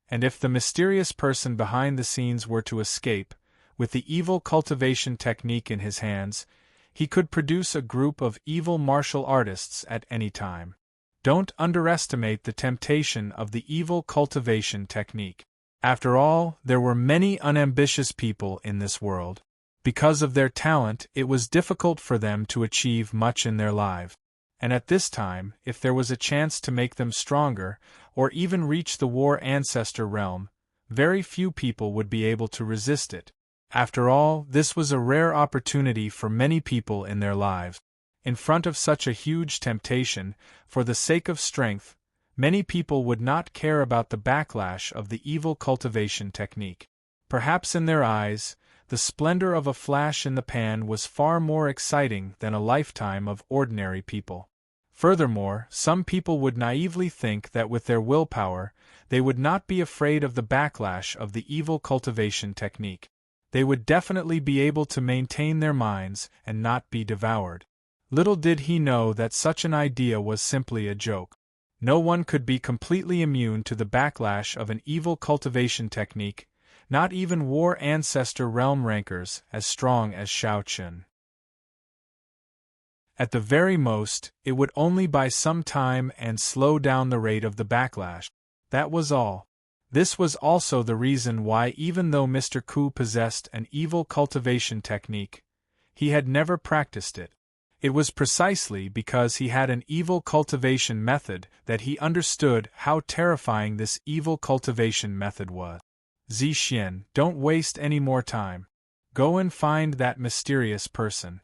S1: And if the mysterious person behind the scenes were to escape, with the evil cultivation technique in his hands, he could produce a group of evil martial artists at any time. Don't underestimate the temptation of the evil cultivation technique. After all, there were many unambitious people in this world. Because of their talent, it was difficult for them to achieve much in their lives. And at this time, if there was a chance to make them stronger, or even reach the war ancestor realm, very few people would be able to resist it. After all, this was a rare opportunity for many people in their lives. In front of such a huge temptation, for the sake of strength, many people would not care about the backlash of the evil cultivation technique. Perhaps in their eyes, the splendor of a flash in the pan was far more exciting than a lifetime of ordinary people. Furthermore, some people would naively think that with their willpower, they would not be afraid of the backlash of the evil cultivation technique. They would definitely be able to maintain their minds and not be devoured. Little did he know that such an idea was simply a joke. No one could be completely immune to the backlash of an evil cultivation technique, not even war ancestor realm rankers as strong as Shao Chun. At the very most, it would only buy some time and slow down the rate of the backlash. That was all. This was also the reason why, even though Mr. Ku possessed an evil cultivation technique, he had never practiced it. It was precisely because he had an evil cultivation method that he understood how terrifying this evil cultivation method was. Zixin, don't waste any more time. Go and find that mysterious person.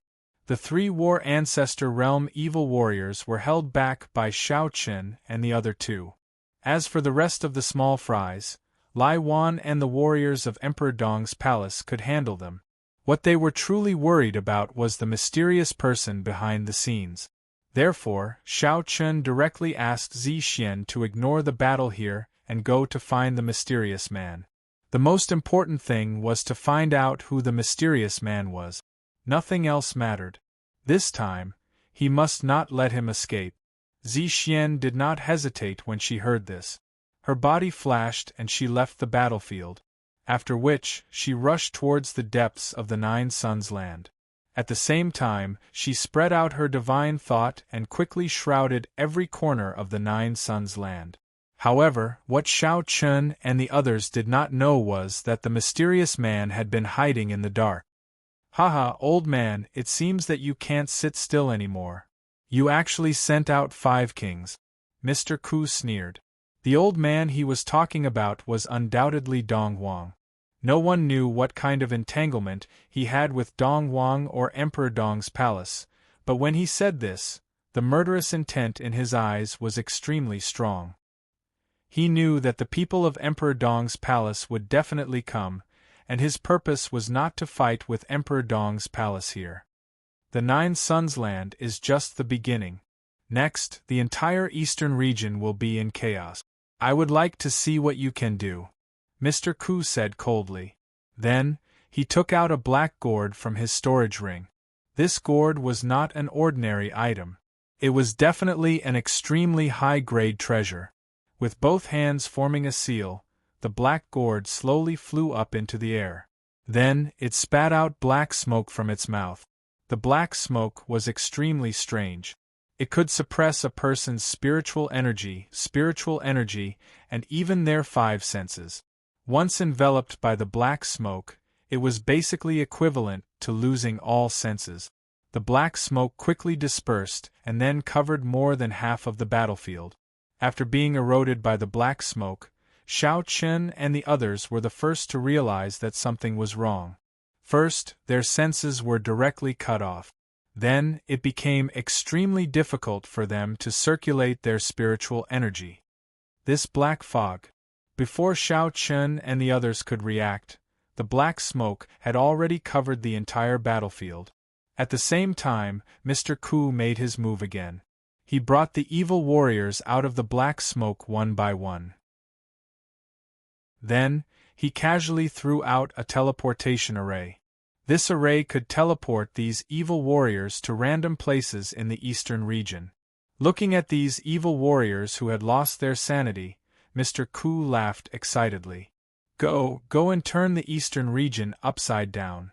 S1: The 3 war ancestor realm evil warriors were held back by Shao Chun and the other 2. As for the rest of the small fries, Lai Wan and the warriors of Emperor Dong's palace could handle them. What they were truly worried about was the mysterious person behind the scenes. Therefore, Shao Chun directly asked Zixin to ignore the battle here and go to find the mysterious man. The most important thing was to find out who the mysterious man was. Nothing else mattered. This time, he must not let him escape. Zixin did not hesitate when she heard this. Her body flashed and she left the battlefield, after which she rushed towards the depths of the 9 Suns land. At the same time, she spread out her divine thought and quickly shrouded every corner of the 9 Suns land. However, what Shao Chun and the others did not know was that the mysterious man had been hiding in the dark. Haha, old man, it seems that you can't sit still anymore. You actually sent out 5 kings. Mr. Ku sneered. The old man he was talking about was undoubtedly Dong Huang. No one knew what kind of entanglement he had with Dong Huang or Emperor Dong's palace, but when he said this, the murderous intent in his eyes was extremely strong. He knew that the people of Emperor Dong's palace would definitely come, and his purpose was not to fight with Emperor Dong's palace here. The 9 Suns land is just the beginning. Next, the entire eastern region will be in chaos. I would like to see what you can do, Mr. Ku said coldly. Then, he took out a black gourd from his storage ring. This gourd was not an ordinary item. It was definitely an extremely high-grade treasure. With both hands forming a seal, the black gourd slowly flew up into the air. Then, it spat out black smoke from its mouth. The black smoke was extremely strange. It could suppress a person's spiritual energy, and even their 5 senses. Once enveloped by the black smoke, it was basically equivalent to losing all senses. The black smoke quickly dispersed and then covered more than half of the battlefield. After being eroded by the black smoke, Shao Chun and the others were the first to realize that something was wrong. First, their senses were directly cut off. Then, it became extremely difficult for them to circulate their spiritual energy. This black fog. Before Shao Chun and the others could react, the black smoke had already covered the entire battlefield. At the same time, Mr. Ku made his move again. He brought the evil warriors out of the black smoke one by one. Then, he casually threw out a teleportation array. This array could teleport these evil warriors to random places in the eastern region. Looking at these evil warriors who had lost their sanity, Mr. Ku laughed excitedly. Go and turn the eastern region upside down.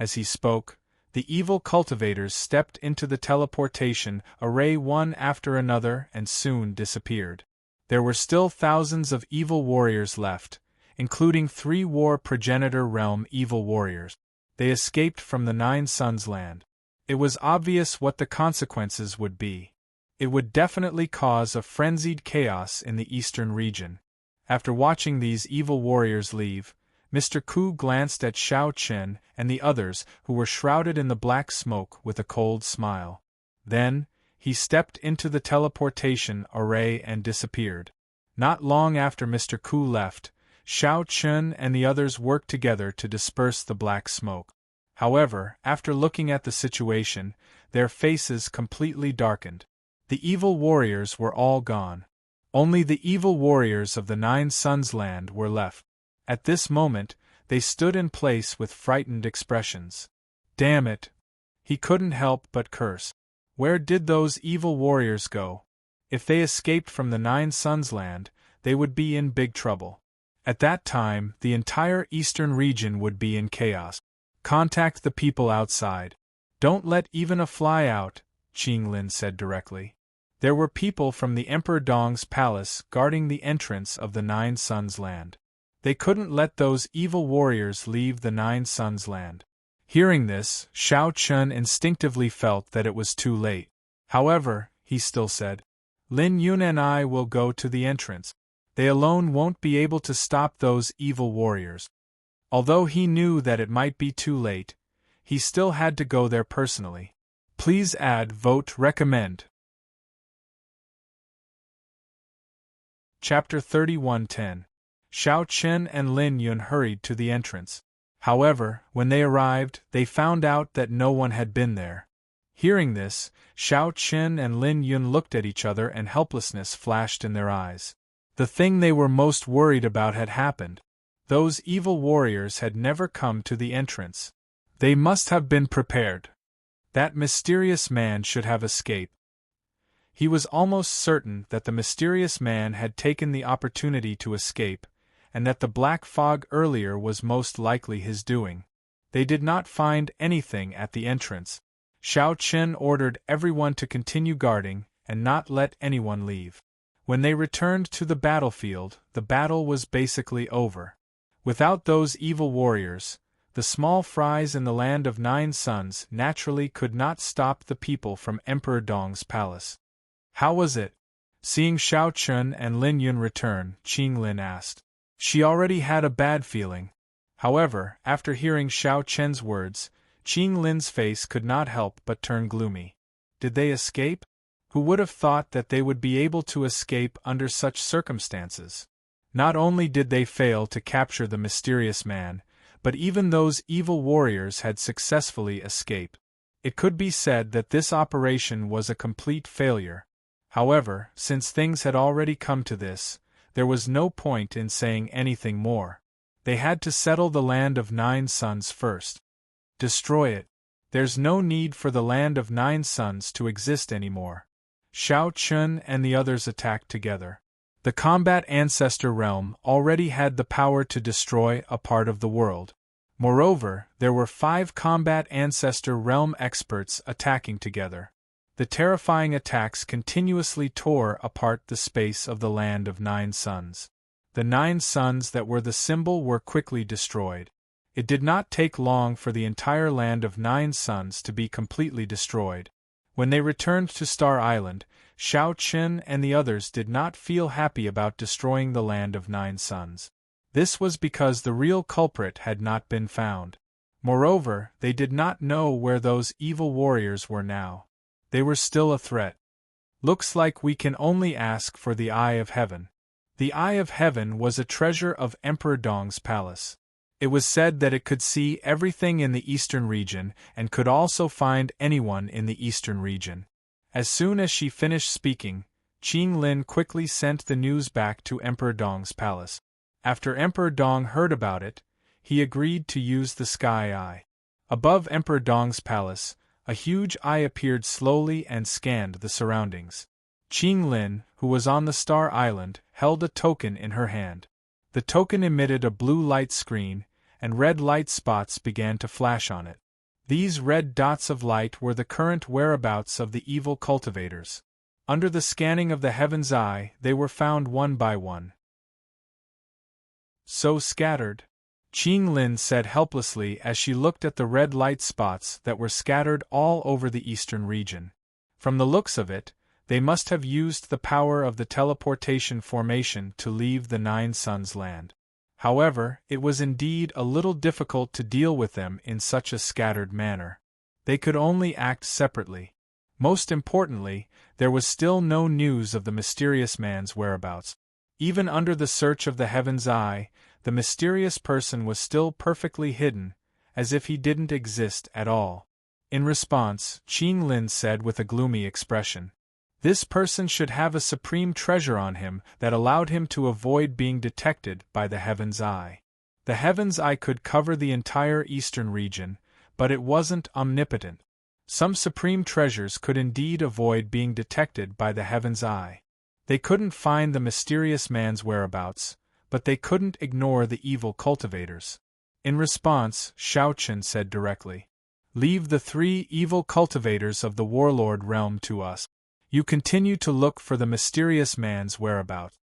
S1: As he spoke, the evil cultivators stepped into the teleportation array one after another and soon disappeared. There were still thousands of evil warriors left, including 3 war progenitor realm evil warriors. They escaped from the Nine Suns land. It was obvious what the consequences would be. It would definitely cause a frenzied chaos in the eastern region. After watching these evil warriors leave, Mr. Ku glanced at Xiao Chen and the others who were shrouded in the black smoke with a cold smile. Then, he stepped into the teleportation array and disappeared. Not long after Mr. Ku left, Xiao Chen and the others worked together to disperse the black smoke. However, after looking at the situation, their faces completely darkened. The evil warriors were all gone. Only the evil warriors of the Nine Suns land were left. At this moment, they stood in place with frightened expressions. Damn it! He couldn't help but curse. Where did those evil warriors go? If they escaped from the Nine Suns land, they would be in big trouble. At that time, the entire eastern region would be in chaos. Contact the people outside. Don't let even a fly out, Qing Lin said directly. There were people from the Emperor Dong's palace guarding the entrance of the Nine Suns land. They couldn't let those evil warriors leave the Nine Suns land. Hearing this, Xiao Chen instinctively felt that it was too late. However, he still said, Lin Yun and I will go to the entrance. They alone won't be able to stop those evil warriors. Although he knew that it might be too late, he still had to go there personally. Please add vote recommend. Chapter 31:10. Xiao Chen and Lin Yun hurried to the entrance. However, when they arrived, they found out that no one had been there. Hearing this, Xiao Chen and Lin Yun looked at each other and helplessness flashed in their eyes. The thing they were most worried about had happened. Those evil warriors had never come to the entrance. They must have been prepared. That mysterious man should have escaped. He was almost certain that the mysterious man had taken the opportunity to escape, and that the black fog earlier was most likely his doing. They did not find anything at the entrance. Xiao Chen ordered everyone to continue guarding and not let anyone leave. When they returned to the battlefield, the battle was basically over. Without those evil warriors, the small fries in the land of Nine Suns naturally could not stop the people from Emperor Dong's palace. How was it? Seeing Xiao Chen and Lin Yun return, Qing Lin asked. She already had a bad feeling. However, after hearing Xiao Chen's words, Qing Lin's face could not help but turn gloomy. Did they escape? Who would have thought that they would be able to escape under such circumstances? Not only did they fail to capture the mysterious man, but even those evil warriors had successfully escaped. It could be said that this operation was a complete failure. However, since things had already come to this, there was no point in saying anything more. They had to settle the land of Nine Suns first. Destroy it. There's no need for the land of Nine Suns to exist anymore. Xiao Chen and the others attacked together. The combat ancestor realm already had the power to destroy a part of the world. Moreover, there were 5 combat ancestor realm experts attacking together. The terrifying attacks continuously tore apart the space of the land of Nine Suns. The 9 suns that were the symbol were quickly destroyed. It did not take long for the entire land of Nine Suns to be completely destroyed. When they returned to Star Island, Xiao Chen and the others did not feel happy about destroying the land of Nine Suns. This was because the real culprit had not been found. Moreover, they did not know where those evil warriors were now. They were still a threat. Looks like we can only ask for the Eye of Heaven. The Eye of Heaven was a treasure of Emperor Dong's palace. It was said that it could see everything in the eastern region and could also find anyone in the eastern region. As soon as she finished speaking, Qing Lin quickly sent the news back to Emperor Dong's palace. After Emperor Dong heard about it, he agreed to use the Sky Eye. Above Emperor Dong's palace, a huge eye appeared slowly and scanned the surroundings. Qing Lin, who was on the Star Island, held a token in her hand. The token emitted a blue light screen, and red light spots began to flash on it. These red dots of light were the current whereabouts of the evil cultivators. Under the scanning of the Heaven's Eye, they were found one by one. So scattered, Qing Lin said helplessly as she looked at the red light spots that were scattered all over the eastern region. From the looks of it, they must have used the power of the teleportation formation to leave the Nine Suns land. However, it was indeed a little difficult to deal with them in such a scattered manner. They could only act separately. Most importantly, there was still no news of the mysterious man's whereabouts. Even under the search of the Heaven's Eye, the mysterious person was still perfectly hidden, as if he didn't exist at all. In response, Qing Lin said with a gloomy expression, "This person should have a supreme treasure on him that allowed him to avoid being detected by the Heaven's Eye." The Heaven's Eye could cover the entire eastern region, but it wasn't omnipotent. Some supreme treasures could indeed avoid being detected by the Heaven's Eye. They couldn't find the mysterious man's whereabouts, but they couldn't ignore the evil cultivators. In response, Xiaochen said directly, "Leave the 3 evil cultivators of the warlord realm to us. You continue to look for the mysterious man's whereabouts."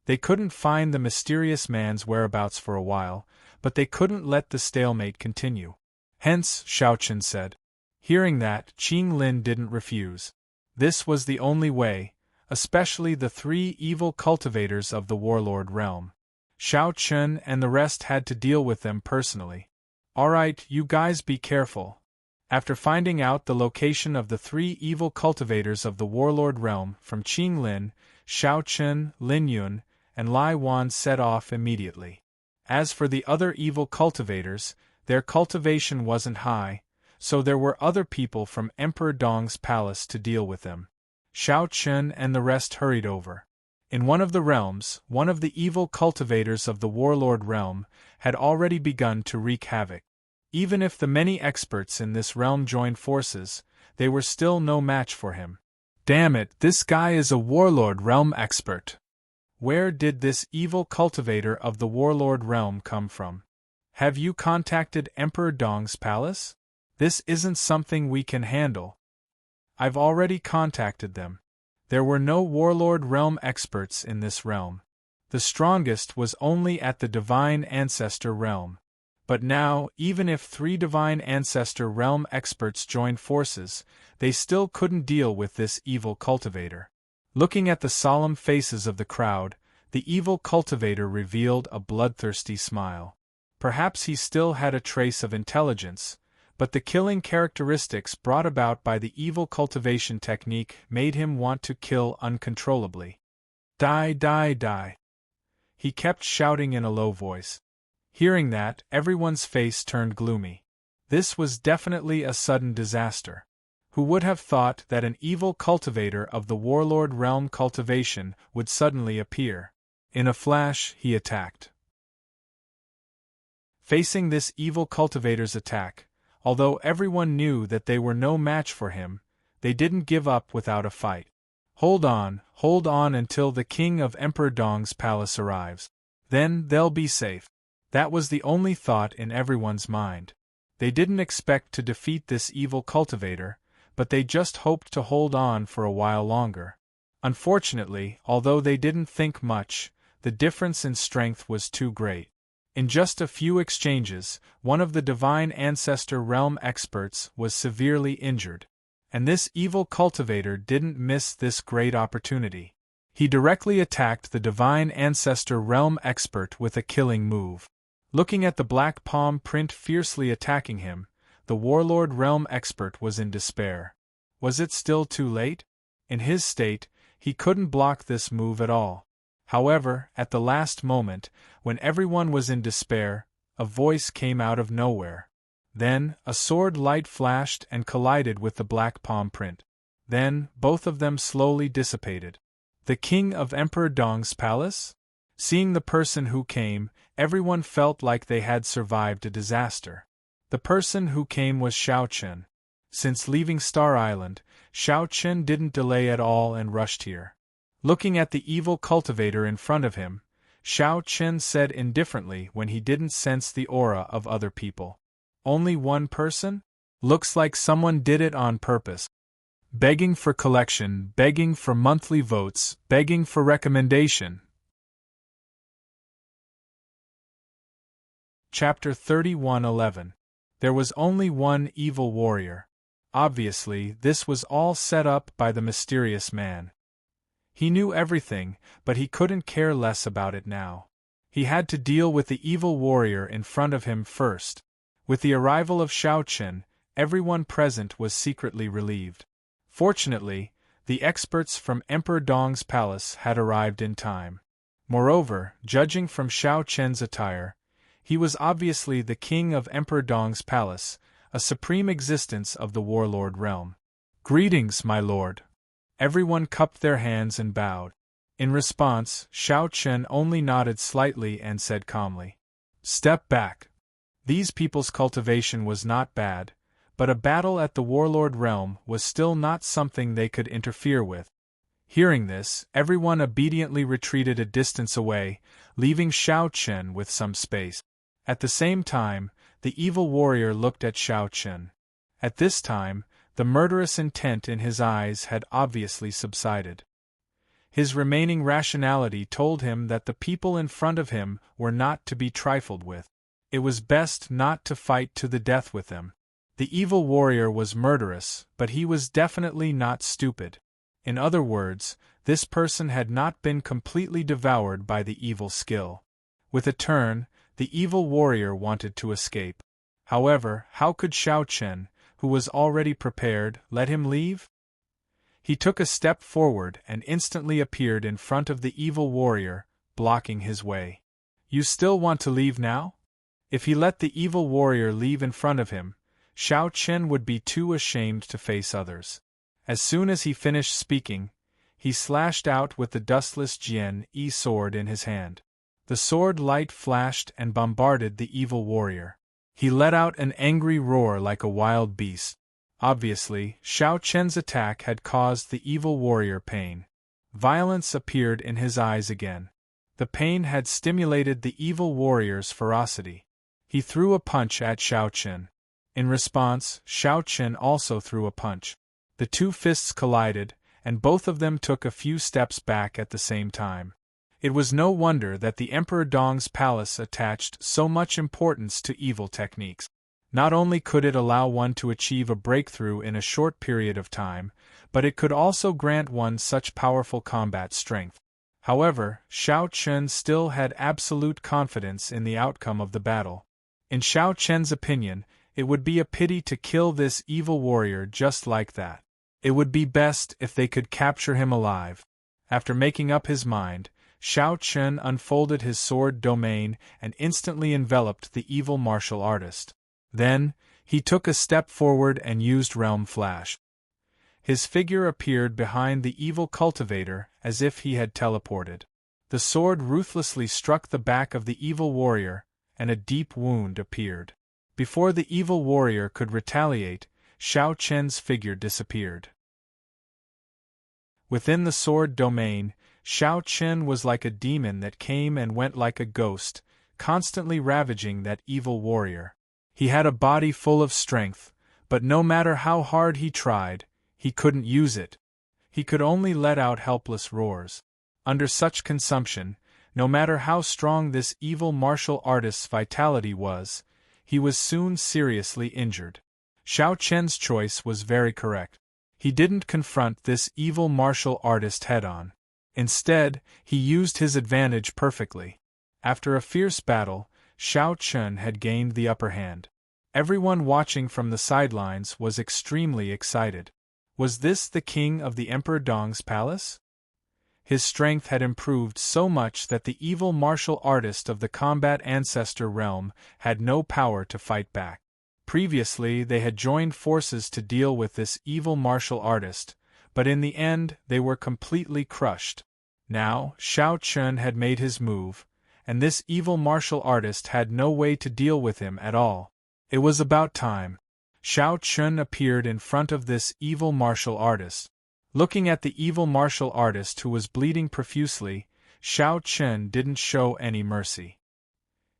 S1: They couldn't find the mysterious man's whereabouts for a while, but they couldn't let the stalemate continue. Hence, Xiaochen said. Hearing that, Qing Lin didn't refuse. This was the only way, especially the 3 evil cultivators of the warlord realm. Xiao Chun and the rest had to deal with them personally. "Alright, you guys be careful." After finding out the location of the 3 evil cultivators of the warlord realm from Qing Lin, Xiao Chun, Lin Yun, and Lai Wan set off immediately. As for the other evil cultivators, their cultivation wasn't high, so there were other people from Emperor Dong's palace to deal with them. Xiao Chun and the rest hurried over. In one of the realms, one of the evil cultivators of the warlord realm had already begun to wreak havoc. Even if the many experts in this realm joined forces, they were still no match for him. Damn it, this guy is a warlord realm expert. Where did this evil cultivator of the warlord realm come from? Have you contacted Emperor Dong's palace? This isn't something we can handle. I've already contacted them. There were no warlord realm experts in this realm. The strongest was only at the divine ancestor realm. But now, even if 3 divine ancestor realm experts joined forces, they still couldn't deal with this evil cultivator. Looking at the solemn faces of the crowd, the evil cultivator revealed a bloodthirsty smile. Perhaps he still had a trace of intelligence, but the killing characteristics brought about by the evil cultivation technique made him want to kill uncontrollably. Die, die, die. He kept shouting in a low voice. Hearing that, everyone's face turned gloomy. This was definitely a sudden disaster. Who would have thought that an evil cultivator of the warlord realm cultivation would suddenly appear? In a flash, he attacked. Facing this evil cultivator's attack, although everyone knew that they were no match for him, they didn't give up without a fight. Hold on until the king of Emperor Dong's palace arrives. Then they'll be safe. That was the only thought in everyone's mind. They didn't expect to defeat this evil cultivator, but they just hoped to hold on for a while longer. Unfortunately, although they didn't think much, the difference in strength was too great. In just a few exchanges, one of the divine ancestor realm experts was severely injured. And this evil cultivator didn't miss this great opportunity. He directly attacked the divine ancestor realm expert with a killing move. Looking at the black palm print fiercely attacking him, the warlord realm expert was in despair. Was it still too late? In his state, he couldn't block this move at all. However, at the last moment, when everyone was in despair, a voice came out of nowhere. Then, a sword light flashed and collided with the black palm print. Then, both of them slowly dissipated. The king of Emperor Dong's palace? Seeing the person who came, everyone felt like they had survived a disaster. The person who came was Xiao Chen. Since leaving Star Island, Xiao Chen didn't delay at all and rushed here. Looking at the evil cultivator in front of him, Xiao Chen said indifferently when he didn't sense the aura of other people. Only one person? Looks like someone did it on purpose. Begging for collection, begging for monthly votes, begging for recommendation. Chapter 31:11. There was only one evil warrior. Obviously, this was all set up by the mysterious man. He knew everything, but he couldn't care less about it now. He had to deal with the evil warrior in front of him first. With the arrival of Xiao Chen, everyone present was secretly relieved. Fortunately, the experts from Emperor Dong's palace had arrived in time. Moreover, judging from Xiao Chen's attire, he was obviously the king of Emperor Dong's palace, a supreme existence of the warlord realm. "Greetings, my lord." Everyone cupped their hands and bowed. In response, Xiao Chen only nodded slightly and said calmly, "Step back." These people's cultivation was not bad, but a battle at the warlord realm was still not something they could interfere with. Hearing this, everyone obediently retreated a distance away, leaving Xiao Chen with some space. At the same time, the evil warrior looked at Xiao Chen. At this time, the murderous intent in his eyes had obviously subsided. His remaining rationality told him that the people in front of him were not to be trifled with. It was best not to fight to the death with them. The evil warrior was murderous, but he was definitely not stupid. In other words, this person had not been completely devoured by the evil skill. With a turn, the evil warrior wanted to escape. However, how could Xiao Chen, who was already prepared, let him leave? He took a step forward and instantly appeared in front of the evil warrior, blocking his way. "You still want to leave now?" If he let the evil warrior leave in front of him, Xiao Chen would be too ashamed to face others. As soon as he finished speaking, he slashed out with the dustless Jian-E sword in his hand. The sword light flashed and bombarded the evil warrior. He let out an angry roar like a wild beast. Obviously, Xiao Chen's attack had caused the evil warrior pain. Violence appeared in his eyes again. The pain had stimulated the evil warrior's ferocity. He threw a punch at Xiao Chen. In response, Xiao Chen also threw a punch. The two fists collided, and both of them took a few steps back at the same time. It was no wonder that the Emperor Dong's palace attached so much importance to evil techniques. Not only could it allow one to achieve a breakthrough in a short period of time, but it could also grant one such powerful combat strength. However, Xiao Chen still had absolute confidence in the outcome of the battle. In Xiao Chen's opinion, it would be a pity to kill this evil warrior just like that. It would be best if they could capture him alive. After making up his mind, Xiao Chen unfolded his sword domain and instantly enveloped the evil martial artist. Then, he took a step forward and used Realm Flash. His figure appeared behind the evil cultivator as if he had teleported. The sword ruthlessly struck the back of the evil warrior, and a deep wound appeared. Before the evil warrior could retaliate, Xiao Chen's figure disappeared. Within the sword domain, Xiao Chen was like a demon that came and went like a ghost, constantly ravaging that evil warrior. He had a body full of strength, but no matter how hard he tried, he couldn't use it. He could only let out helpless roars. Under such consumption, no matter how strong this evil martial artist's vitality was, he was soon seriously injured. Xiao Chen's choice was very correct. He didn't confront this evil martial artist head-on. Instead, he used his advantage perfectly. After a fierce battle, Xiao Chen had gained the upper hand. Everyone watching from the sidelines was extremely excited. Was this the king of the Emperor Dong's palace? His strength had improved so much that the evil martial artist of the combat ancestor realm had no power to fight back. Previously, they had joined forces to deal with this evil martial artist, but in the end they were completely crushed. Now, Xiao Chen had made his move, and this evil martial artist had no way to deal with him at all. It was about time. Xiao Chun appeared in front of this evil martial artist. Looking at the evil martial artist who was bleeding profusely, Xiao Chun didn't show any mercy.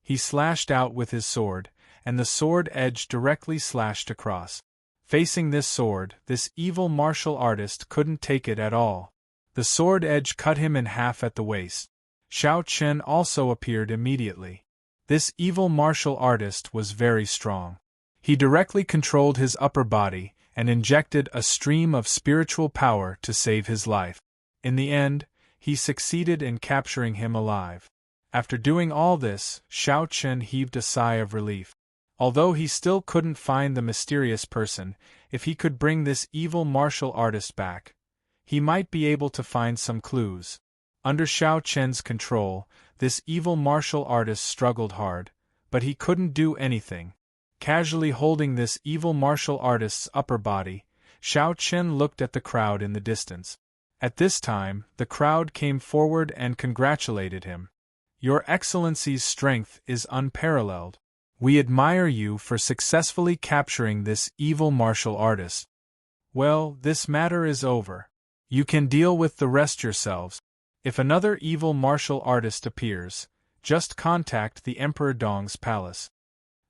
S1: He slashed out with his sword, and the sword edge directly slashed across. Facing this sword, this evil martial artist couldn't take it at all. The sword edge cut him in half at the waist. Xiao Chun also appeared immediately. This evil martial artist was very strong. He directly controlled his upper body and injected a stream of spiritual power to save his life. In the end, he succeeded in capturing him alive. After doing all this, Xiao Chun heaved a sigh of relief. Although he still couldn't find the mysterious person, if he could bring this evil martial artist back, he might be able to find some clues. Under Xiao Chun's control, this evil martial artist struggled hard, but he couldn't do anything. Casually holding this evil martial artist's upper body, Xiao Chun looked at the crowd in the distance. At this time, the crowd came forward and congratulated him. "Your Excellency's strength is unparalleled. We admire you for successfully capturing this evil martial artist. Well, this matter is over. You can deal with the rest yourselves. If another evil martial artist appears, just contact the Emperor Dong's palace."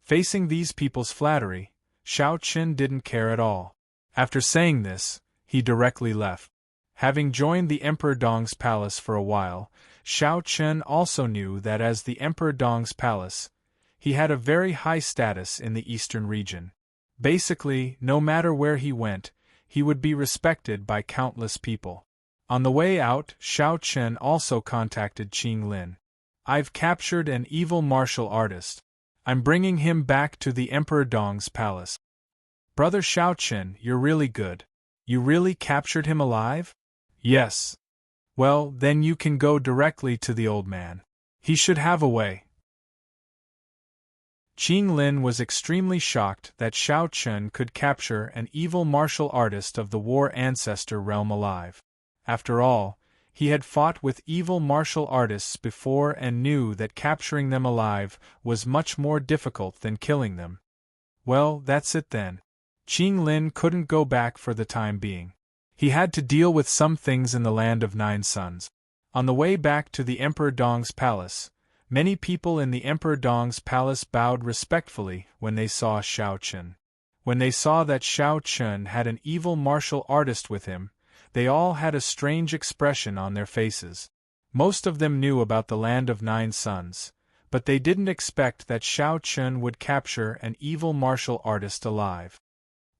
S1: Facing these people's flattery, Xiao Chun didn't care at all. After saying this, he directly left. Having joined the Emperor Dong's palace for a while, Xiao Chun also knew that as the Emperor Dong's palace, he had a very high status in the eastern region. Basically, no matter where he went, he would be respected by countless people. On the way out, Xiao Chun also contacted Qing Lin. "I've captured an evil martial artist. I'm bringing him back to the Emperor Dong's palace." "Brother Xiao Chun, you're really good. You really captured him alive?" "Yes." "Well, then you can go directly to the old man. He should have a way." Qing Lin was extremely shocked that Xiao Chun could capture an evil martial artist of the war ancestor realm alive. After all, he had fought with evil martial artists before and knew that capturing them alive was much more difficult than killing them. Well, that's it then. Qing Lin couldn't go back for the time being. He had to deal with some things in the land of Nine Suns. On the way back to the Emperor Dong's palace, many people in the Emperor Dong's palace bowed respectfully when they saw Xiao Chun. When they saw that Xiao Chun had an evil martial artist with him, they all had a strange expression on their faces. Most of them knew about the land of Nine Suns, but they didn't expect that Xiao Chun would capture an evil martial artist alive.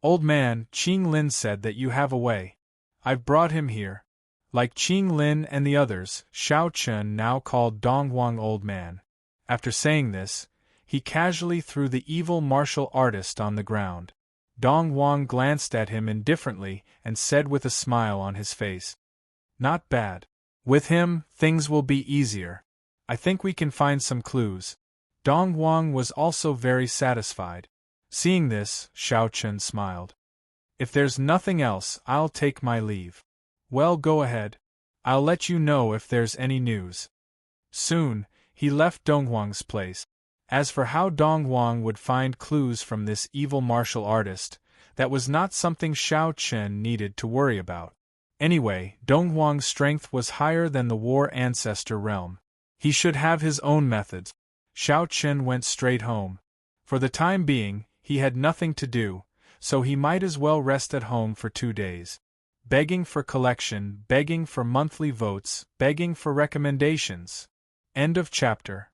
S1: "Old man," Qing Lin said, "that you have a way. I've brought him here." Like Qing Lin and the others, Xiao Chun now called Donghuang old man. After saying this, he casually threw the evil martial artist on the ground. Donghuang glanced at him indifferently and said with a smile on his face, "Not bad. With him, things will be easier. I think we can find some clues." Donghuang was also very satisfied. Seeing this, Xiao Chun smiled. "If there's nothing else, I'll take my leave." "Well, go ahead. I'll let you know if there's any news." Soon, he left Donghuang's place. As for how Donghuang would find clues from this evil martial artist, that was not something Xiao Chun needed to worry about. Anyway, Donghuang's strength was higher than the war ancestor realm. He should have his own methods. Xiao Chun went straight home. For the time being, he had nothing to do, so he might as well rest at home for 2 days. Begging for collection, begging for monthly votes, begging for recommendations. End of chapter.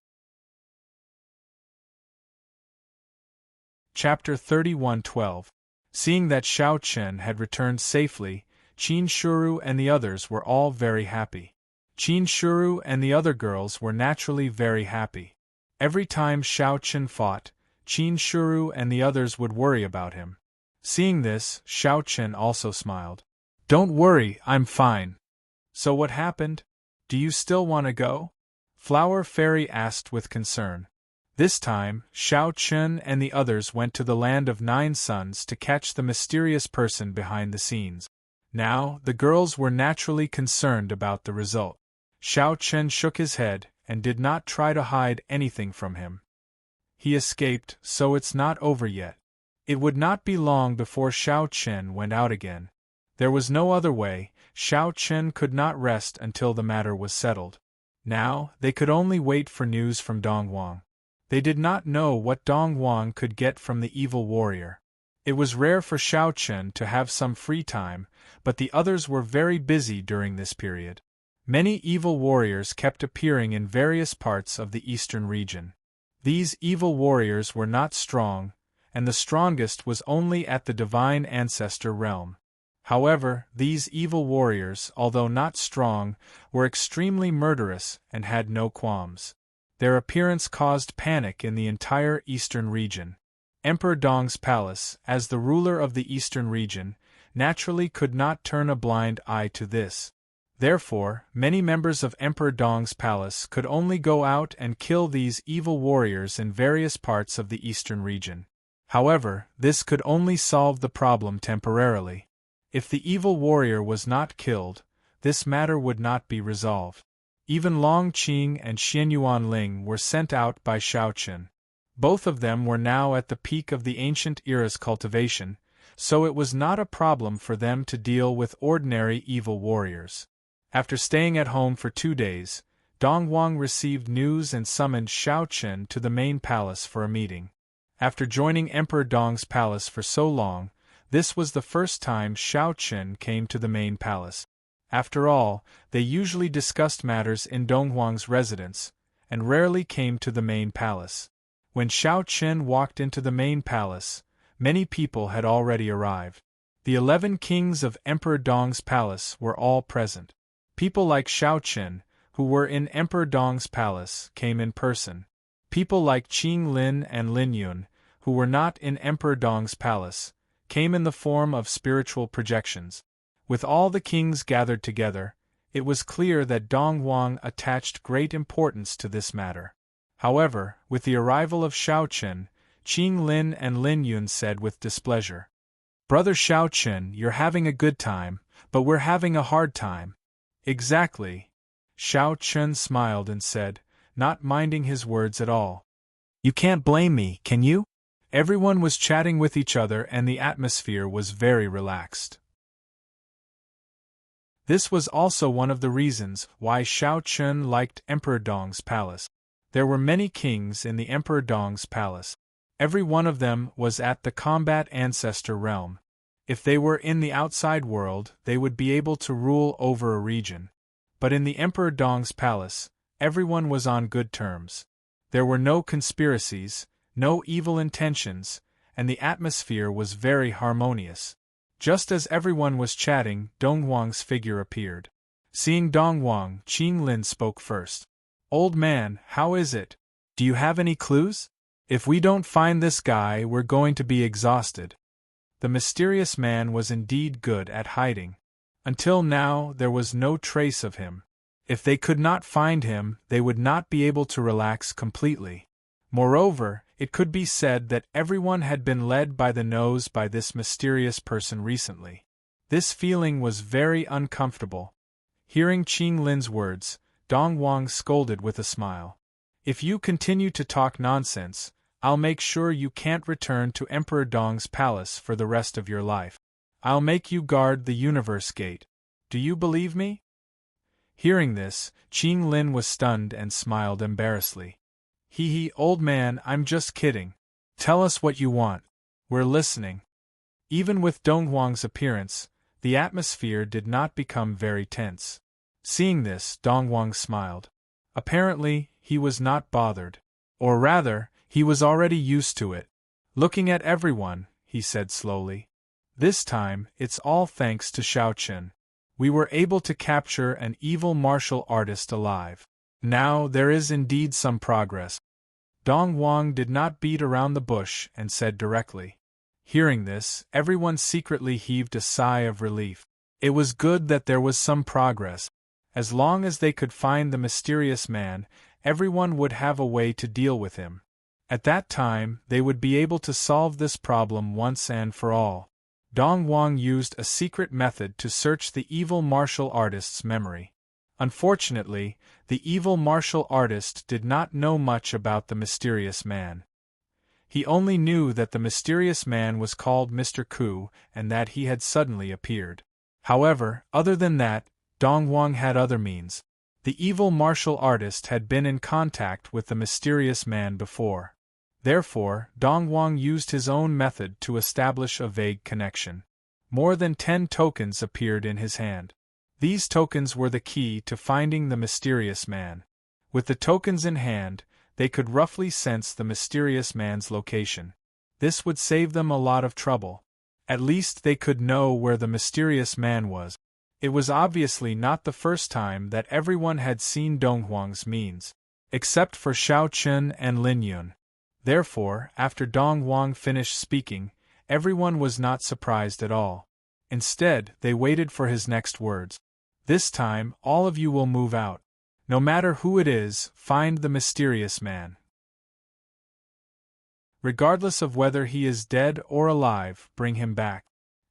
S1: Chapter 31:12. Seeing that Xiao Chun had returned safely, Qin Shuru and the others were all very happy. Qin Shuru and the other girls were naturally very happy. Every time Xiao Chun fought, Qin Shuru and the others would worry about him. Seeing this, Xiao Chun also smiled. "Don't worry, I'm fine." "So what happened? Do you still want to go?" Flower Fairy asked with concern. This time, Xiao Chun and the others went to the land of Nine Suns to catch the mysterious person behind the scenes. Now, the girls were naturally concerned about the result. Xiao Chun shook his head and did not try to hide anything from him. He escaped, so it's not over yet. It would not be long before Xiao Chen went out again. There was no other way, Xiao Chen could not rest until the matter was settled. Now, they could only wait for news from Dong Huang. They did not know what Dong Huang could get from the evil warrior. It was rare for Xiao Chen to have some free time, but the others were very busy during this period. Many evil warriors kept appearing in various parts of the eastern region. These evil warriors were not strong, and the strongest was only at the divine ancestor realm. However, these evil warriors, although not strong, were extremely murderous and had no qualms. Their appearance caused panic in the entire eastern region. Emperor Dong's palace, as the ruler of the eastern region, naturally could not turn a blind eye to this. Therefore, many members of Emperor Dong's palace could only go out and kill these evil warriors in various parts of the eastern region. However, this could only solve the problem temporarily. If the evil warrior was not killed, this matter would not be resolved. Even Long Qing and Xianyuan Ling were sent out by Xiao Chen. Both of them were now at the peak of the ancient era's cultivation, so it was not a problem for them to deal with ordinary evil warriors. After staying at home for 2 days, Dong Huang received news and summoned Xiao Chen to the main palace for a meeting. After joining Emperor Dong's palace for so long, this was the first time Xiao Chen came to the main palace. After all, they usually discussed matters in Dong Huang's residence, and rarely came to the main palace. When Xiao Chen walked into the main palace, many people had already arrived. The 11 kings of Emperor Dong's palace were all present. People like Xiao Chen, who were in Emperor Dong's palace, came in person. People like Qing Lin and Lin Yun, who were not in Emperor Dong's palace, came in the form of spiritual projections. With all the kings gathered together, it was clear that Dong Huang attached great importance to this matter. However, with the arrival of Xiao Chen, Qing Lin and Lin Yun said with displeasure, "Brother Xiao Chen, you're having a good time, but we're having a hard time." "Exactly." Xiao Chen smiled and said, not minding his words at all. "You can't blame me, can you?" Everyone was chatting with each other and the atmosphere was very relaxed. This was also one of the reasons why Xiao Chen liked Emperor Dong's palace. There were many kings in the Emperor Dong's palace. Every one of them was at the combat ancestor realm. If they were in the outside world, they would be able to rule over a region. But in the Emperor Dong's palace, everyone was on good terms. There were no conspiracies, no evil intentions, and the atmosphere was very harmonious. Just as everyone was chatting, Dong Huang's figure appeared. Seeing Dong Huang, Qing Lin spoke first. "Old man, how is it? Do you have any clues? If we don't find this guy, we're going to be exhausted." The mysterious man was indeed good at hiding. Until now, there was no trace of him. If they could not find him, they would not be able to relax completely. Moreover, it could be said that everyone had been led by the nose by this mysterious person recently. This feeling was very uncomfortable. Hearing Qing Lin's words, Dong Huang scolded with a smile. "If you continue to talk nonsense, I'll make sure you can't return to Emperor Dong's palace for the rest of your life. I'll make you guard the universe gate. Do you believe me?" Hearing this, Qing Lin was stunned and smiled embarrassedly. "Hee, old man, I'm just kidding. Tell us what you want. We're listening." Even with Dong Huang's appearance, the atmosphere did not become very tense. Seeing this, Dong Huang smiled. Apparently, he was not bothered. Or rather, he was already used to it. "Looking at everyone," he said slowly. "This time, it's all thanks to Xiao Chen. We were able to capture an evil martial artist alive. Now there is indeed some progress." Dong Huang did not beat around the bush and said directly. Hearing this, everyone secretly heaved a sigh of relief. It was good that there was some progress. As long as they could find the mysterious man, everyone would have a way to deal with him. At that time, they would be able to solve this problem once and for all. Dong Huang used a secret method to search the evil martial artist's memory. Unfortunately, the evil martial artist did not know much about the mysterious man. He only knew that the mysterious man was called Mr. Ku and that he had suddenly appeared. However, other than that, Dongwang had other means. The evil martial artist had been in contact with the mysterious man before. Therefore, Dongwang used his own method to establish a vague connection. More than 10 tokens appeared in his hand. These tokens were the key to finding the mysterious man. With the tokens in hand, they could roughly sense the mysterious man's location. This would save them a lot of trouble. At least they could know where the mysterious man was. It was obviously not the first time that everyone had seen Dongwang's means, except for Xiao Chen and Lin Yun. Therefore, after Dongwang finished speaking, everyone was not surprised at all. Instead, they waited for his next words. This time, all of you will move out. No matter who it is, find the mysterious man. Regardless of whether he is dead or alive, bring him back.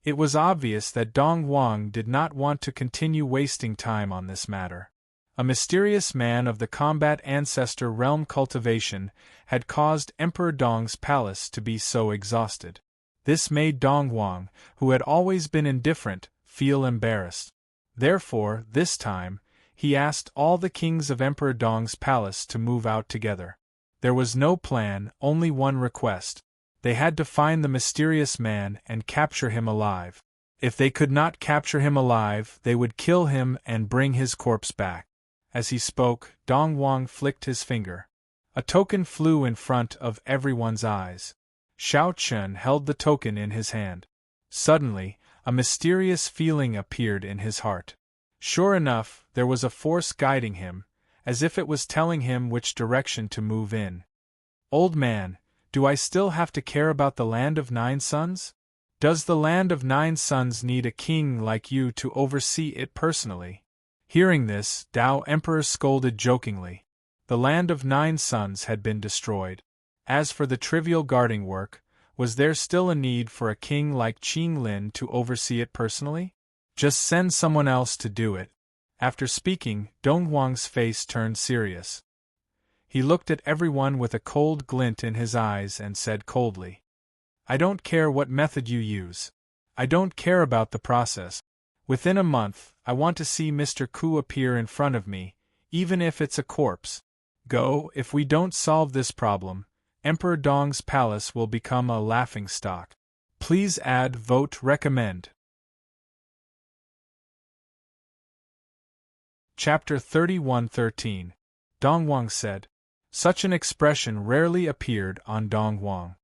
S1: It was obvious that Dongwang did not want to continue wasting time on this matter. A mysterious man of the combat ancestor realm cultivation had caused Emperor Dong's palace to be so exhausted. This made Dongwang, who had always been indifferent, feel embarrassed. Therefore, this time, he asked all the kings of Emperor Dong's palace to move out together. There was no plan, only one request. They had to find the mysterious man and capture him alive. If they could not capture him alive, they would kill him and bring his corpse back. As he spoke, Dongwang flicked his finger. A token flew in front of everyone's eyes. Xiao Chen held the token in his hand. Suddenly, a mysterious feeling appeared in his heart. Sure enough, there was a force guiding him, as if it was telling him which direction to move in. Old man, do I still have to care about the land of 9 suns? Does the land of 9 suns need a king like you to oversee it personally? Hearing this, Dao Emperor scolded jokingly. The land of 9 suns had been destroyed. As for the trivial guarding work, was there still a need for a king like Qing Lin to oversee it personally? Just send someone else to do it. After speaking, Dongwang's face turned serious. He looked at everyone with a cold glint in his eyes and said coldly, I don't care what method you use. I don't care about the process. Within a month, I want to see Mr. Ku appear in front of me, even if it's a corpse. Go, if we don't solve this problem, Emperor Dong's palace will become a laughingstock. Please add vote recommend. Chapter 31:13. Dongwang said. Such an expression rarely appeared on Dongwang.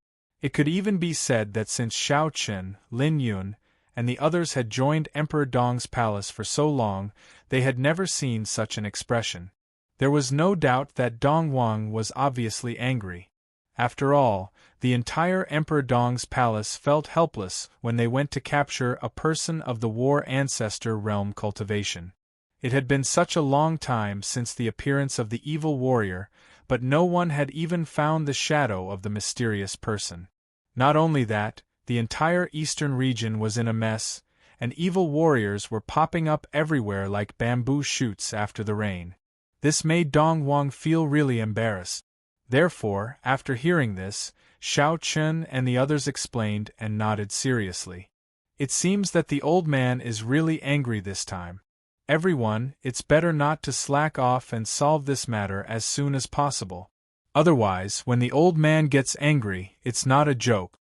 S1: It could even be said that since Xiao Chen, Lin Yun, and the others had joined Emperor Dong's palace for so long, they had never seen such an expression. There was no doubt that Dongwang was obviously angry. After all, the entire Emperor Dong's palace felt helpless when they went to capture a person of the war ancestor realm cultivation. It had been such a long time since the appearance of the evil warrior, but no one had even found the shadow of the mysterious person. Not only that, the entire eastern region was in a mess, and evil warriors were popping up everywhere like bamboo shoots after the rain. This made Dongwang feel really embarrassed. Therefore, after hearing this, Xiao Chen and the others explained and nodded seriously. It seems that the old man is really angry this time. Everyone, it's better not to slack off and solve this matter as soon as possible. Otherwise, when the old man gets angry, it's not a joke.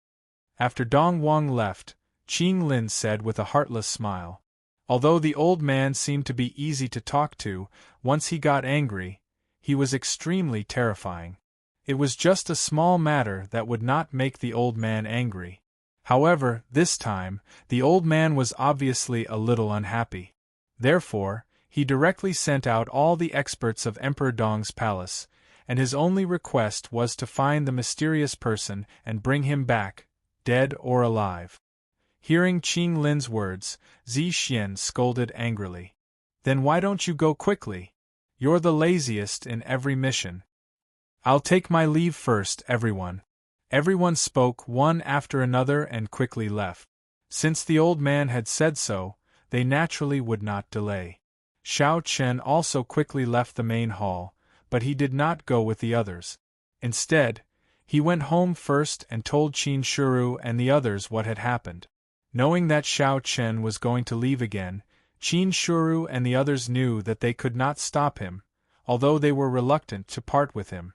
S1: After Dongwang left, Qing Lin said with a heartless smile. Although the old man seemed to be easy to talk to, once he got angry, he was extremely terrifying. It was just a small matter that would not make the old man angry. However, this time, the old man was obviously a little unhappy. Therefore, he directly sent out all the experts of Emperor Dong's palace, and his only request was to find the mysterious person and bring him back, dead or alive. Hearing Qing Lin's words, Zi Xian scolded angrily. Then why don't you go quickly? You're the laziest in every mission. I'll take my leave first, everyone. Everyone spoke one after another and quickly left. Since the old man had said so, they naturally would not delay. Xiao Chen also quickly left the main hall, but he did not go with the others. Instead, He went home first and told Qin Shuru and the others what had happened. Knowing that Xiao Chen was going to leave again, Qin Shuru and the others knew that they could not stop him, although they were reluctant to part with him.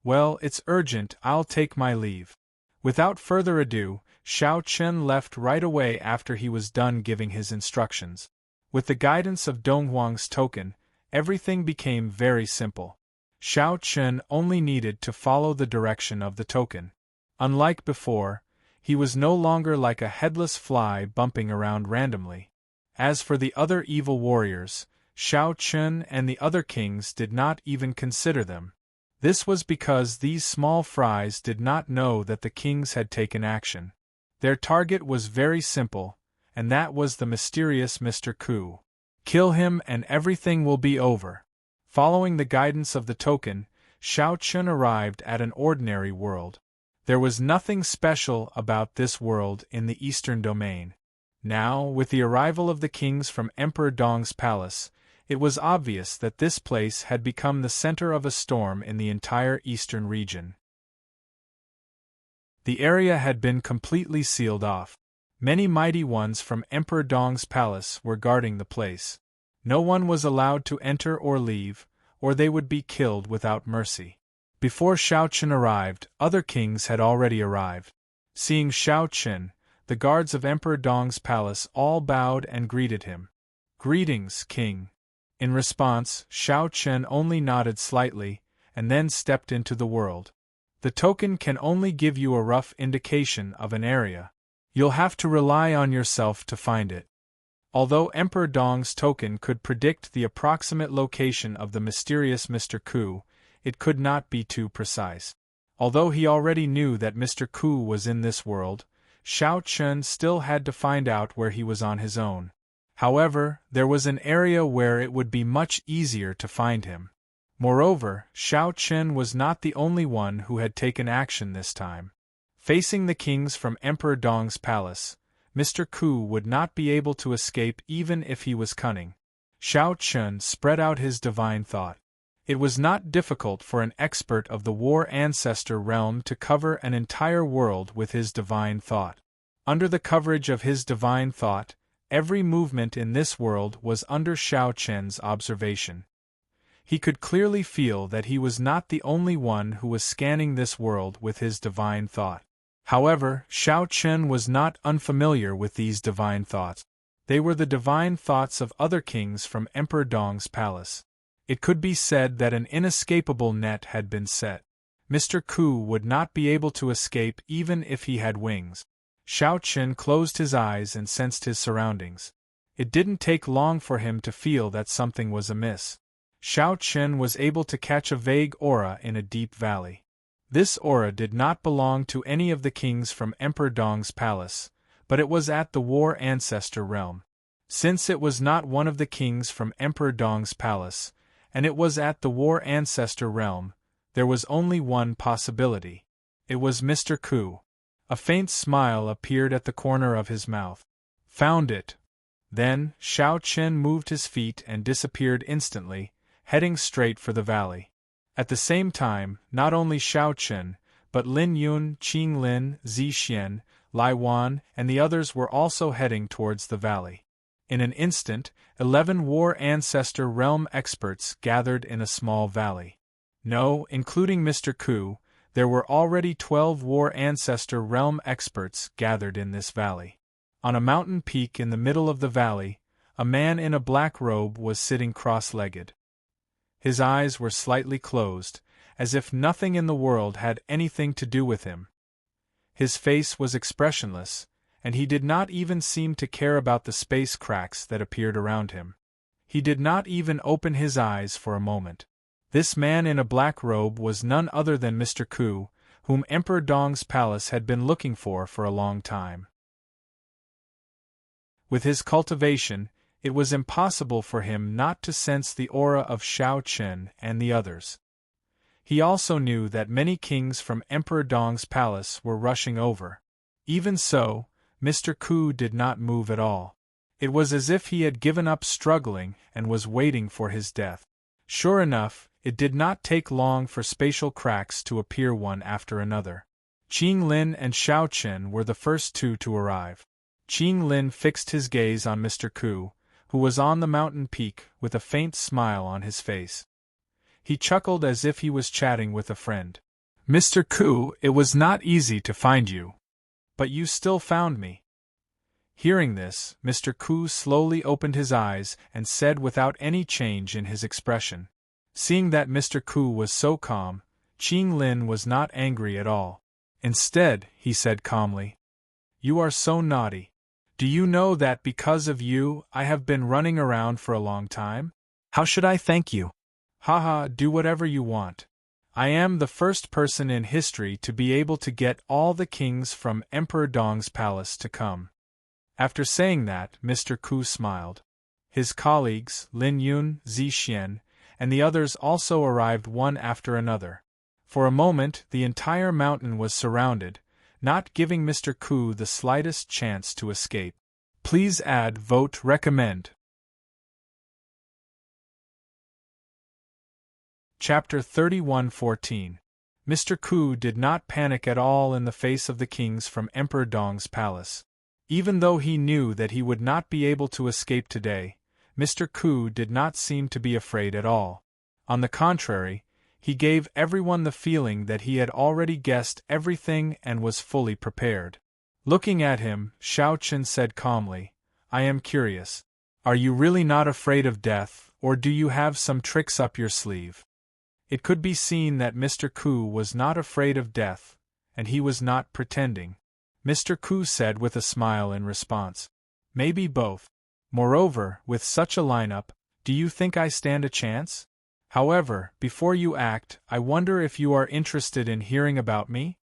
S1: Well, it's urgent, I'll take my leave. Without further ado, Xiao Chen left right away after he was done giving his instructions. With the guidance of Donghuang's token, everything became very simple. Xiao Chen only needed to follow the direction of the token. Unlike before, he was no longer like a headless fly bumping around randomly. As for the other evil warriors, Xiao Chen and the other kings did not even consider them. This was because these small fries did not know that the kings had taken action. Their target was very simple, and that was the mysterious Mr. Ku. Kill him and everything will be over. Following the guidance of the token, Xiao Chen arrived at an ordinary world. There was nothing special about this world in the Eastern Domain. Now, with the arrival of the kings from Emperor Dong's palace, it was obvious that this place had become the center of a storm in the entire eastern region. The area had been completely sealed off. Many mighty ones from Emperor Dong's palace were guarding the place. No one was allowed to enter or leave, or they would be killed without mercy. Before Xiao Chen arrived, other kings had already arrived. Seeing Xiao Chen, the guards of Emperor Dong's palace all bowed and greeted him. "Greetings, king." In response, Xiao Chen only nodded slightly, and then stepped into the world. The token can only give you a rough indication of an area. You'll have to rely on yourself to find it. Although Emperor Dong's token could predict the approximate location of the mysterious Mr. Ku, it could not be too precise. Although he already knew that Mr. Ku was in this world, Xiao Chen still had to find out where he was on his own. However, there was an area where it would be much easier to find him. Moreover, Xiao Chen was not the only one who had taken action this time. Facing the kings from Emperor Dong's palace, Mr. Ku would not be able to escape even if he was cunning. Xiao Chen spread out his divine thought. It was not difficult for an expert of the War Ancestor realm to cover an entire world with his divine thought. Under the coverage of his divine thought, every movement in this world was under Xiao Chen's observation. He could clearly feel that he was not the only one who was scanning this world with his divine thought. However, Xiao Chen was not unfamiliar with these divine thoughts. They were the divine thoughts of other kings from Emperor Dong's palace. It could be said that an inescapable net had been set. Mr. Ku would not be able to escape even if he had wings. Xiao Chen closed his eyes and sensed his surroundings. It didn't take long for him to feel that something was amiss. Xiao Chen was able to catch a vague aura in a deep valley. This aura did not belong to any of the kings from Emperor Dong's palace, but it was at the War Ancestor realm. Since it was not one of the kings from Emperor Dong's palace, and it was at the War Ancestor realm, there was only one possibility. It was Mr. Ku. A faint smile appeared at the corner of his mouth. Found it. Then, Xiao Chen moved his feet and disappeared instantly, heading straight for the valley. At the same time, not only Xiao Chen, but Lin Yun, Qing Lin, Zi Xian, Lai Wan, and the others were also heading towards the valley. In an instant, 11 War Ancestor realm experts gathered in a small valley. No, including Mr. Ku, there were already 12 War Ancestor realm experts gathered in this valley. On a mountain peak in the middle of the valley, a man in a black robe was sitting cross-legged. His eyes were slightly closed, as if nothing in the world had anything to do with him. His face was expressionless, and he did not even seem to care about the space cracks that appeared around him. He did not even open his eyes for a moment. This man in a black robe was none other than Mr. Ku, whom Emperor Dong's palace had been looking for a long time. With his cultivation, it was impossible for him not to sense the aura of Xiao Chen and the others. He also knew that many kings from Emperor Dong's palace were rushing over. Even so, Mr. Ku did not move at all. It was as if he had given up struggling and was waiting for his death. Sure enough, It did not take long for spatial cracks to appear one after another. Qing Lin and Xiao Chen were the first two to arrive. Qing Lin fixed his gaze on Mr. Ku, who was on the mountain peak with a faint smile on his face. He chuckled as if he was chatting with a friend. "Mr. Ku, it was not easy to find you. But you still found me." Hearing this, Mr. Ku slowly opened his eyes and said without any change in his expression. Seeing that Mr. Ku was so calm, Qing Lin was not angry at all. Instead, he said calmly, "You are so naughty. Do you know that because of you, I have been running around for a long time? How should I thank you?" "Haha, do whatever you want. I am the first person in history to be able to get all the kings from Emperor Dong's palace to come." After saying that, Mr. Ku smiled. His colleagues, Lin Yun, Zixian, and the others also arrived one after another. For a moment, the entire mountain was surrounded, not giving Mr. Ku the slightest chance to escape. Please add vote recommend. Chapter 31:14. Mr. Ku did not panic at all in the face of the kings from Emperor Dong's palace. Even though he knew that he would not be able to escape today, Mr. Ku did not seem to be afraid at all. On the contrary, he gave everyone the feeling that he had already guessed everything and was fully prepared. Looking at him, Xiao Chen said calmly, "I am curious. Are you really not afraid of death, or do you have some tricks up your sleeve?" It could be seen that Mr. Ku was not afraid of death, and he was not pretending. Mr. Ku said with a smile in response, "Maybe both. Moreover, with such a lineup, do you think I stand a chance? However, before you act, I wonder if you are interested in hearing about me?"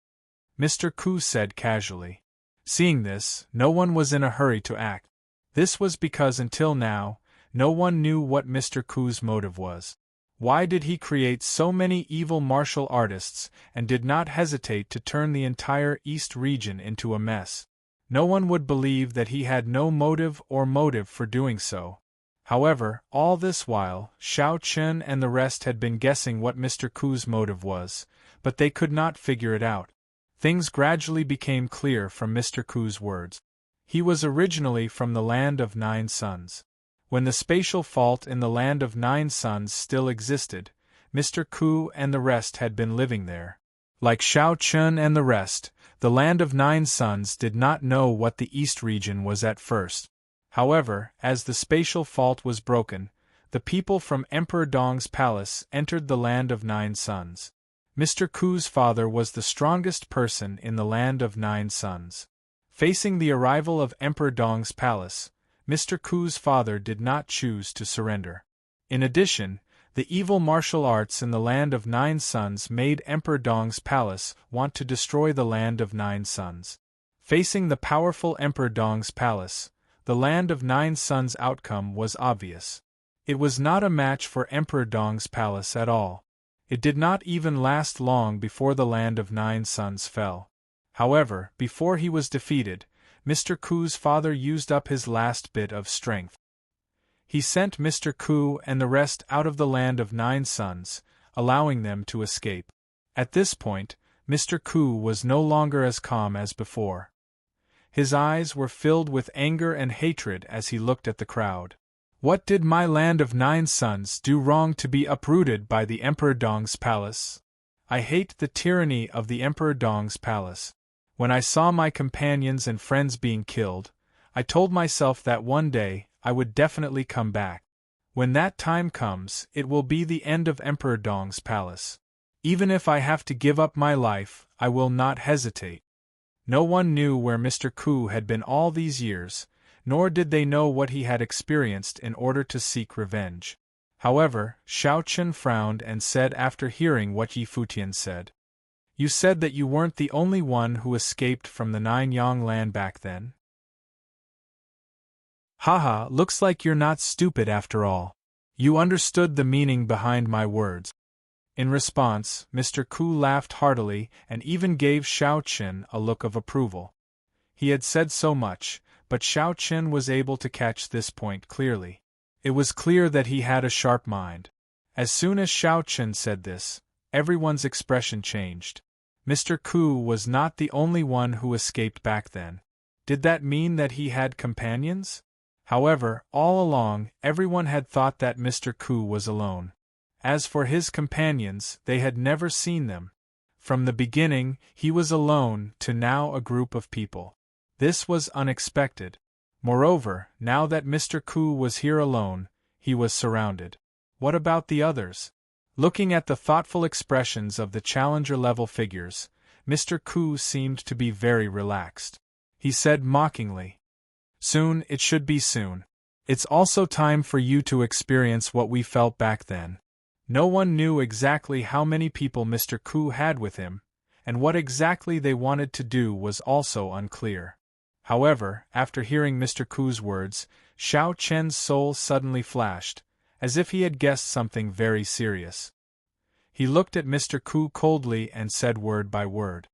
S1: Mr. Ku said casually. Seeing this, no one was in a hurry to act. This was because until now, no one knew what Mr. Ku's motive was. Why did he create so many evil martial artists and did not hesitate to turn the entire East region into a mess? No one would believe that he had no motive for doing so. However, all this while, Xiao Chen and the rest had been guessing what Mr. Ku's motive was, but they could not figure it out. Things gradually became clear from Mr. Ku's words. He was originally from the Land of Nine Suns. When the spatial fault in the Land of Nine Suns still existed, Mr. Ku and the rest had been living there. Like Xiao Chen and the rest, the Land of Nine Suns did not know what the East region was at first. However, as the spatial fault was broken, the people from Emperor Dong's palace entered the Land of Nine Suns. Mr. Ku's father was the strongest person in the Land of Nine Suns. Facing the arrival of Emperor Dong's palace, Mr. Ku's father did not choose to surrender. In addition, the evil martial arts in the Land of Nine Suns made Emperor Dong's palace want to destroy the Land of Nine Suns. Facing the powerful Emperor Dong's palace, the Land of Nine Suns' outcome was obvious. It was not a match for Emperor Dong's palace at all. It did not even last long before the Land of Nine Suns fell. However, before he was defeated, Mr. Ku's father used up his last bit of strength. He sent Mr. Ku and the rest out of the Land of Nine Suns, allowing them to escape. At this point, Mr. Ku was no longer as calm as before. His eyes were filled with anger and hatred as he looked at the crowd. What did my Land of Nine Suns do wrong to be uprooted by the Emperor Dong's palace? I hate the tyranny of the Emperor Dong's palace. When I saw my companions and friends being killed, I told myself that one day I would definitely come back. When that time comes, it will be the end of Emperor Dong's palace. Even if I have to give up my life, I will not hesitate. No one knew where Mr. Ku had been all these years, nor did they know what he had experienced in order to seek revenge. However, Xiao Chen frowned and said after hearing what Yi Futian said, "You said that you weren't the only one who escaped from the Nine-Yang land back then?" "Haha, looks like you're not stupid after all. You understood the meaning behind my words." In response, Mr. Ku laughed heartily and even gave Xiao Chen a look of approval. He had said so much, but Xiao Chen was able to catch this point clearly. It was clear that he had a sharp mind. As soon as Xiao Chen said this, everyone's expression changed. Mr. Ku was not the only one who escaped back then. Did that mean that he had companions? However, all along, everyone had thought that Mr. Ku was alone. As for his companions, they had never seen them. From the beginning, he was alone, to now a group of people. This was unexpected. Moreover, now that Mr. Ku was here alone, he was surrounded. What about the others? Looking at the thoughtful expressions of the challenger-level figures, Mr. Ku seemed to be very relaxed. He said mockingly, "Soon, it should be soon. It's also time for you to experience what we felt back then." No one knew exactly how many people Mr. Ku had with him, and what exactly they wanted to do was also unclear. However, after hearing Mr. Ku's words, Xiao Chen's soul suddenly flashed, as if he had guessed something very serious. He looked at Mr. Ku coldly and said word by word,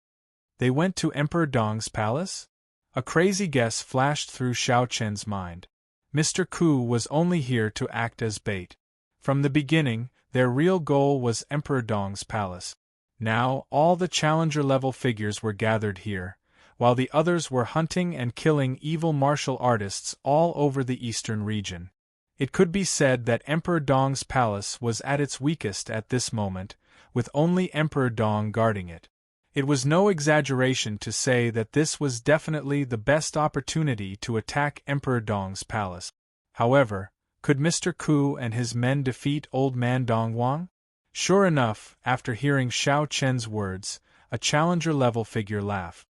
S1: "They went to Emperor Dong's palace?" A crazy guess flashed through Xiao Chen's mind. Mr. Ku was only here to act as bait. From the beginning, their real goal was Emperor Dong's palace. Now, all the challenger-level figures were gathered here, while the others were hunting and killing evil martial artists all over the eastern region. It could be said that Emperor Dong's palace was at its weakest at this moment, with only Emperor Dong guarding it. It was no exaggeration to say that this was definitely the best opportunity to attack Emperor Dong's palace. However, could Mr. Ku and his men defeat Old Man Dongwang? Sure enough, after hearing Xiao Chen's words, a challenger-level figure laughed.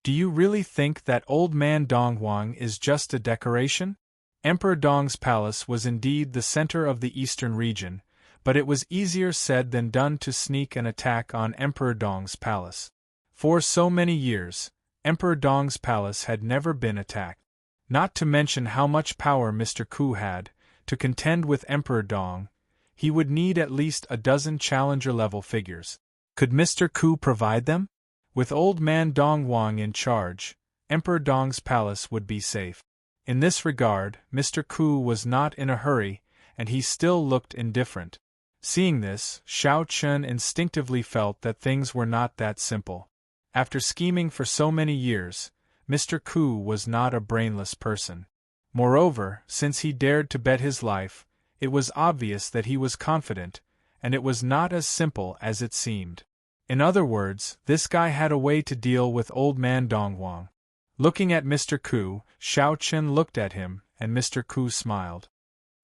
S1: "Do you really think that Old Man Dongwang is just a decoration?" Emperor Dong's palace was indeed the center of the eastern region, but it was easier said than done to sneak an attack on Emperor Dong's palace. For so many years, Emperor Dong's palace had never been attacked. Not to mention how much power Mr. Ku had, to contend with Emperor Dong, he would need at least a dozen challenger-level figures. Could Mr. Ku provide them? With Old Man Dongwang in charge, Emperor Dong's palace would be safe. In this regard, Mr. Ku was not in a hurry, and he still looked indifferent. Seeing this, Xiao Chen instinctively felt that things were not that simple. After scheming for so many years, Mr. Ku was not a brainless person. Moreover, since he dared to bet his life, it was obvious that he was confident, and it was not as simple as it seemed. In other words, this guy had a way to deal with Old Man Dongwang. Looking at Mr. Ku, Xiao Chen looked at him, and Mr. Ku smiled.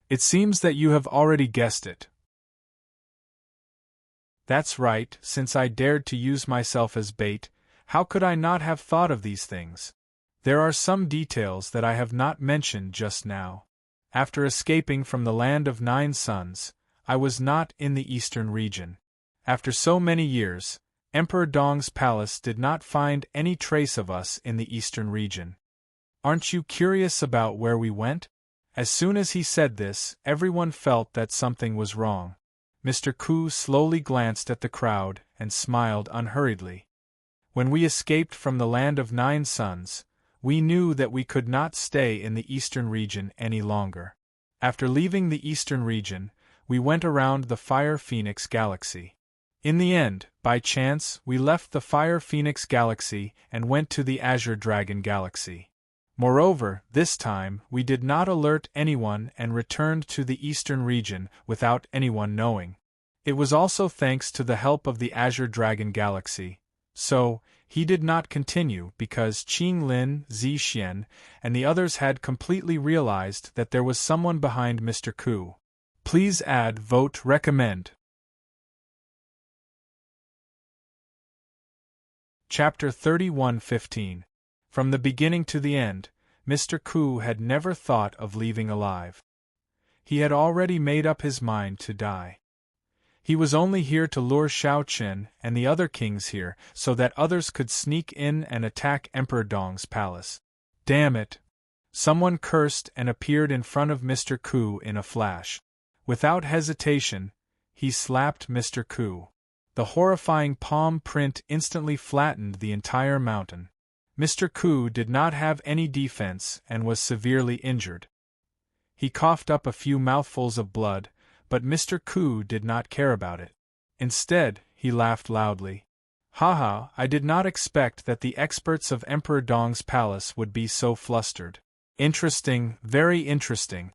S1: "It seems that you have already guessed it." "That's right, since I dared to use myself as bait, how could I not have thought of these things? There are some details that I have not mentioned just now. After escaping from the Land of Nine Suns, I was not in the eastern region. After so many years, Emperor Dong's palace did not find any trace of us in the eastern region. Aren't you curious about where we went?" As soon as he said this, everyone felt that something was wrong. Mr. Ku slowly glanced at the crowd and smiled unhurriedly. "When we escaped from the Land of Nine Suns, we knew that we could not stay in the eastern region any longer. After leaving the eastern region, we went around the Fire Phoenix Galaxy. In the end, by chance, we left the Fire Phoenix Galaxy and went to the Azure Dragon Galaxy. Moreover, this time, we did not alert anyone and returned to the eastern region without anyone knowing. It was also thanks to the help of the Azure Dragon Galaxy. So, he did not continue because Qing Lin, Zixian, and the others had completely realized that there was someone behind Mr. Ku. Please add vote recommend. Chapter 31:15. From the beginning to the end, Mr. Ku had never thought of leaving alive. He had already made up his mind to die. He was only here to lure Xiao Chen and the other kings here so that others could sneak in and attack Emperor Dong's palace. Damn it! Someone cursed and appeared in front of Mr. Ku in a flash. Without hesitation, he slapped Mr. Ku. The horrifying palm print instantly flattened the entire mountain. Mr. Ku did not have any defense and was severely injured. He coughed up a few mouthfuls of blood, but Mr. Ku did not care about it. Instead, he laughed loudly. Haha, I did not expect that the experts of Emperor Dong's palace would be so flustered. Interesting, very interesting.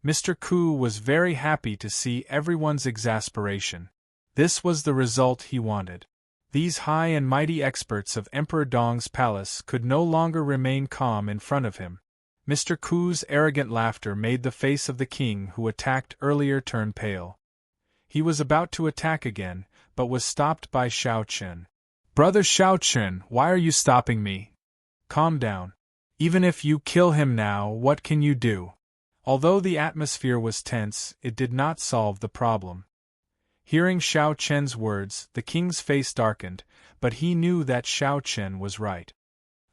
S1: Mr. Ku was very happy to see everyone's exasperation. This was the result he wanted. These high and mighty experts of Emperor Dong's palace could no longer remain calm in front of him. Mr. Ku's arrogant laughter made the face of the king who attacked earlier turn pale. He was about to attack again, but was stopped by Xiao Chen. Brother Xiao Chen, why are you stopping me? Calm down. Even if you kill him now, what can you do? Although the atmosphere was tense, it did not solve the problem. Hearing Xiao Chen's words, the king's face darkened, but he knew that Xiao Chen was right.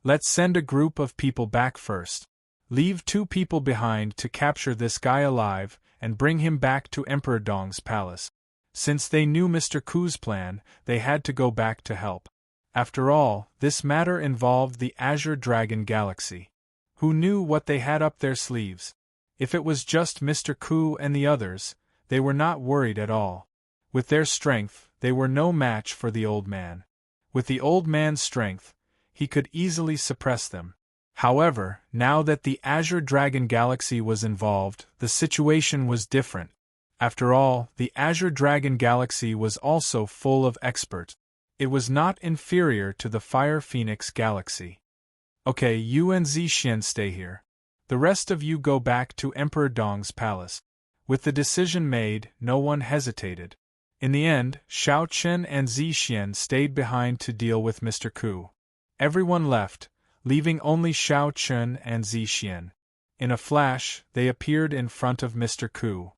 S1: Let's send a group of people back first. Leave 2 people behind to capture this guy alive and bring him back to Emperor Dong's palace. Since they knew Mr. Ku's plan, they had to go back to help. After all, this matter involved the Azure Dragon Galaxy. Who knew what they had up their sleeves? If it was just Mr. Ku and the others, they were not worried at all. With their strength, they were no match for the old man. With the old man's strength, he could easily suppress them. However, now that the Azure Dragon Galaxy was involved, the situation was different. After all, the Azure Dragon Galaxy was also full of experts. It was not inferior to the Fire Phoenix Galaxy. Okay, you and Zixien stay here. The rest of you go back to Emperor Dong's palace. With the decision made, no one hesitated. In the end, Xiao Chen and Zixien stayed behind to deal with Mr. Ku. Everyone left, leaving only Xiao Chen and Zixien. In a flash, they appeared in front of Mr. Ku.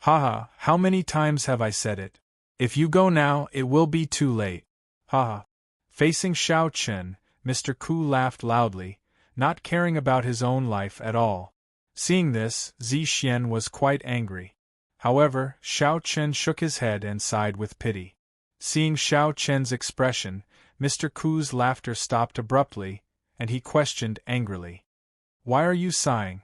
S1: Haha, how many times have I said it? If you go now, it will be too late. Haha. Facing Xiao Chen, Mr. Ku laughed loudly, not caring about his own life at all. Seeing this, Zixien was quite angry. However, Xiao Chen shook his head and sighed with pity. Seeing Xiao Chen's expression, Mr. Ku's laughter stopped abruptly, and he questioned angrily. Why are you sighing?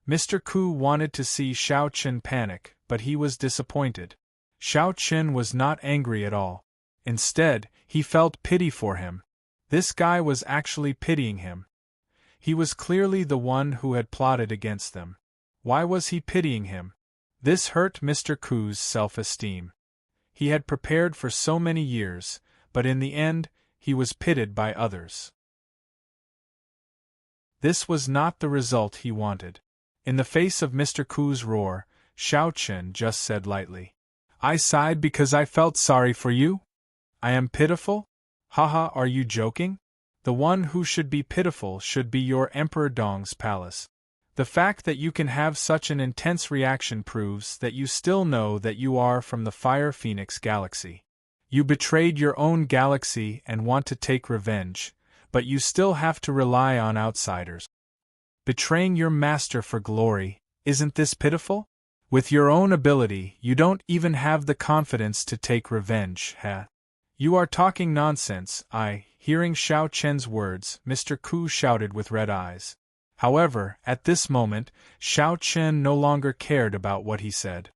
S1: Mr. Ku wanted to see Xiao Chen panic, but he was disappointed. Xiao Chen was not angry at all. Instead, he felt pity for him. This guy was actually pitying him. He was clearly the one who had plotted against them. Why was he pitying him? This hurt Mr. Ku's self-esteem. He had prepared for so many years, but in the end, he was pitied by others. This was not the result he wanted. In the face of Mr. Ku's roar, Xiao Chen just said lightly, I sighed because I felt sorry for you? I am pitiful? Haha, are you joking? The one who should be pitiful should be your Emperor Dong's palace. The fact that you can have such an intense reaction proves that you still know that you are from the Fire Phoenix Galaxy. You betrayed your own galaxy and want to take revenge, but you still have to rely on outsiders. Betraying your master for glory, isn't this pitiful? With your own ability, you don't even have the confidence to take revenge, huh? You are talking nonsense. Hearing Xiao Chen's words, Mr. Ku shouted with red eyes. However, at this moment, Xiao Chen no longer cared about what he said.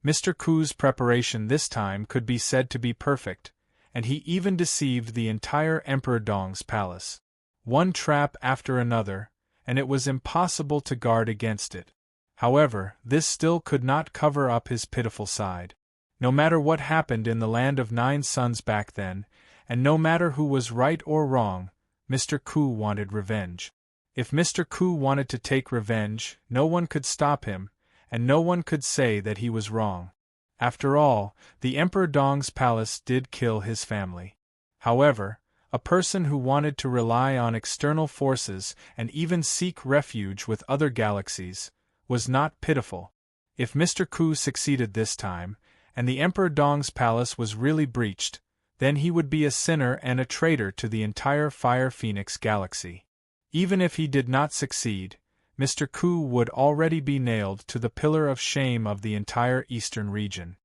S1: Mr. Ku's preparation this time could be said to be perfect, and he even deceived the entire Emperor Dong's palace. One trap after another, and it was impossible to guard against it. However, this still could not cover up his pitiful side. No matter what happened in the Land of Nine Suns back then, and no matter who was right or wrong, Mr. Ku wanted revenge. If Mr. Ku wanted to take revenge, no one could stop him, and no one could say that he was wrong. After all, the Emperor Dong's palace did kill his family. However, a person who wanted to rely on external forces and even seek refuge with other galaxies was not pitiful. If Mr. Ku succeeded this time, and the Emperor Dong's palace was really breached, then he would be a sinner and a traitor to the entire Fire Phoenix Galaxy. Even if he did not succeed, Mr. Ku would already be nailed to the pillar of shame of the entire eastern region.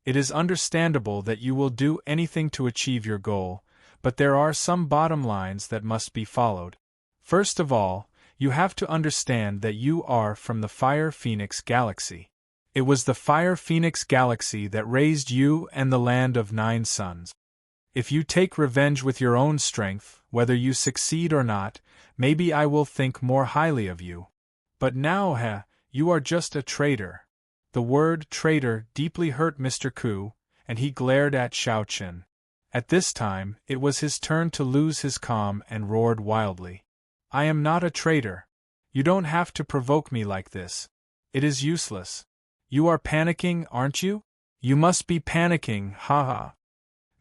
S1: It is understandable that you will do anything to achieve your goal, but there are some bottom lines that must be followed. First of all, you have to understand that you are from the Fire Phoenix Galaxy. It was the Fire Phoenix Galaxy that raised you and the land of 9 suns. If you take revenge with your own strength, whether you succeed or not, maybe I will think more highly of you. But now, you are just a traitor. The word traitor deeply hurt Mr. Ku, and he glared at Xiao Chen. At this time, it was his turn to lose his calm and roared wildly. I am not a traitor. You don't have to provoke me like this. It is useless. You are panicking, aren't you? You must be panicking, haha.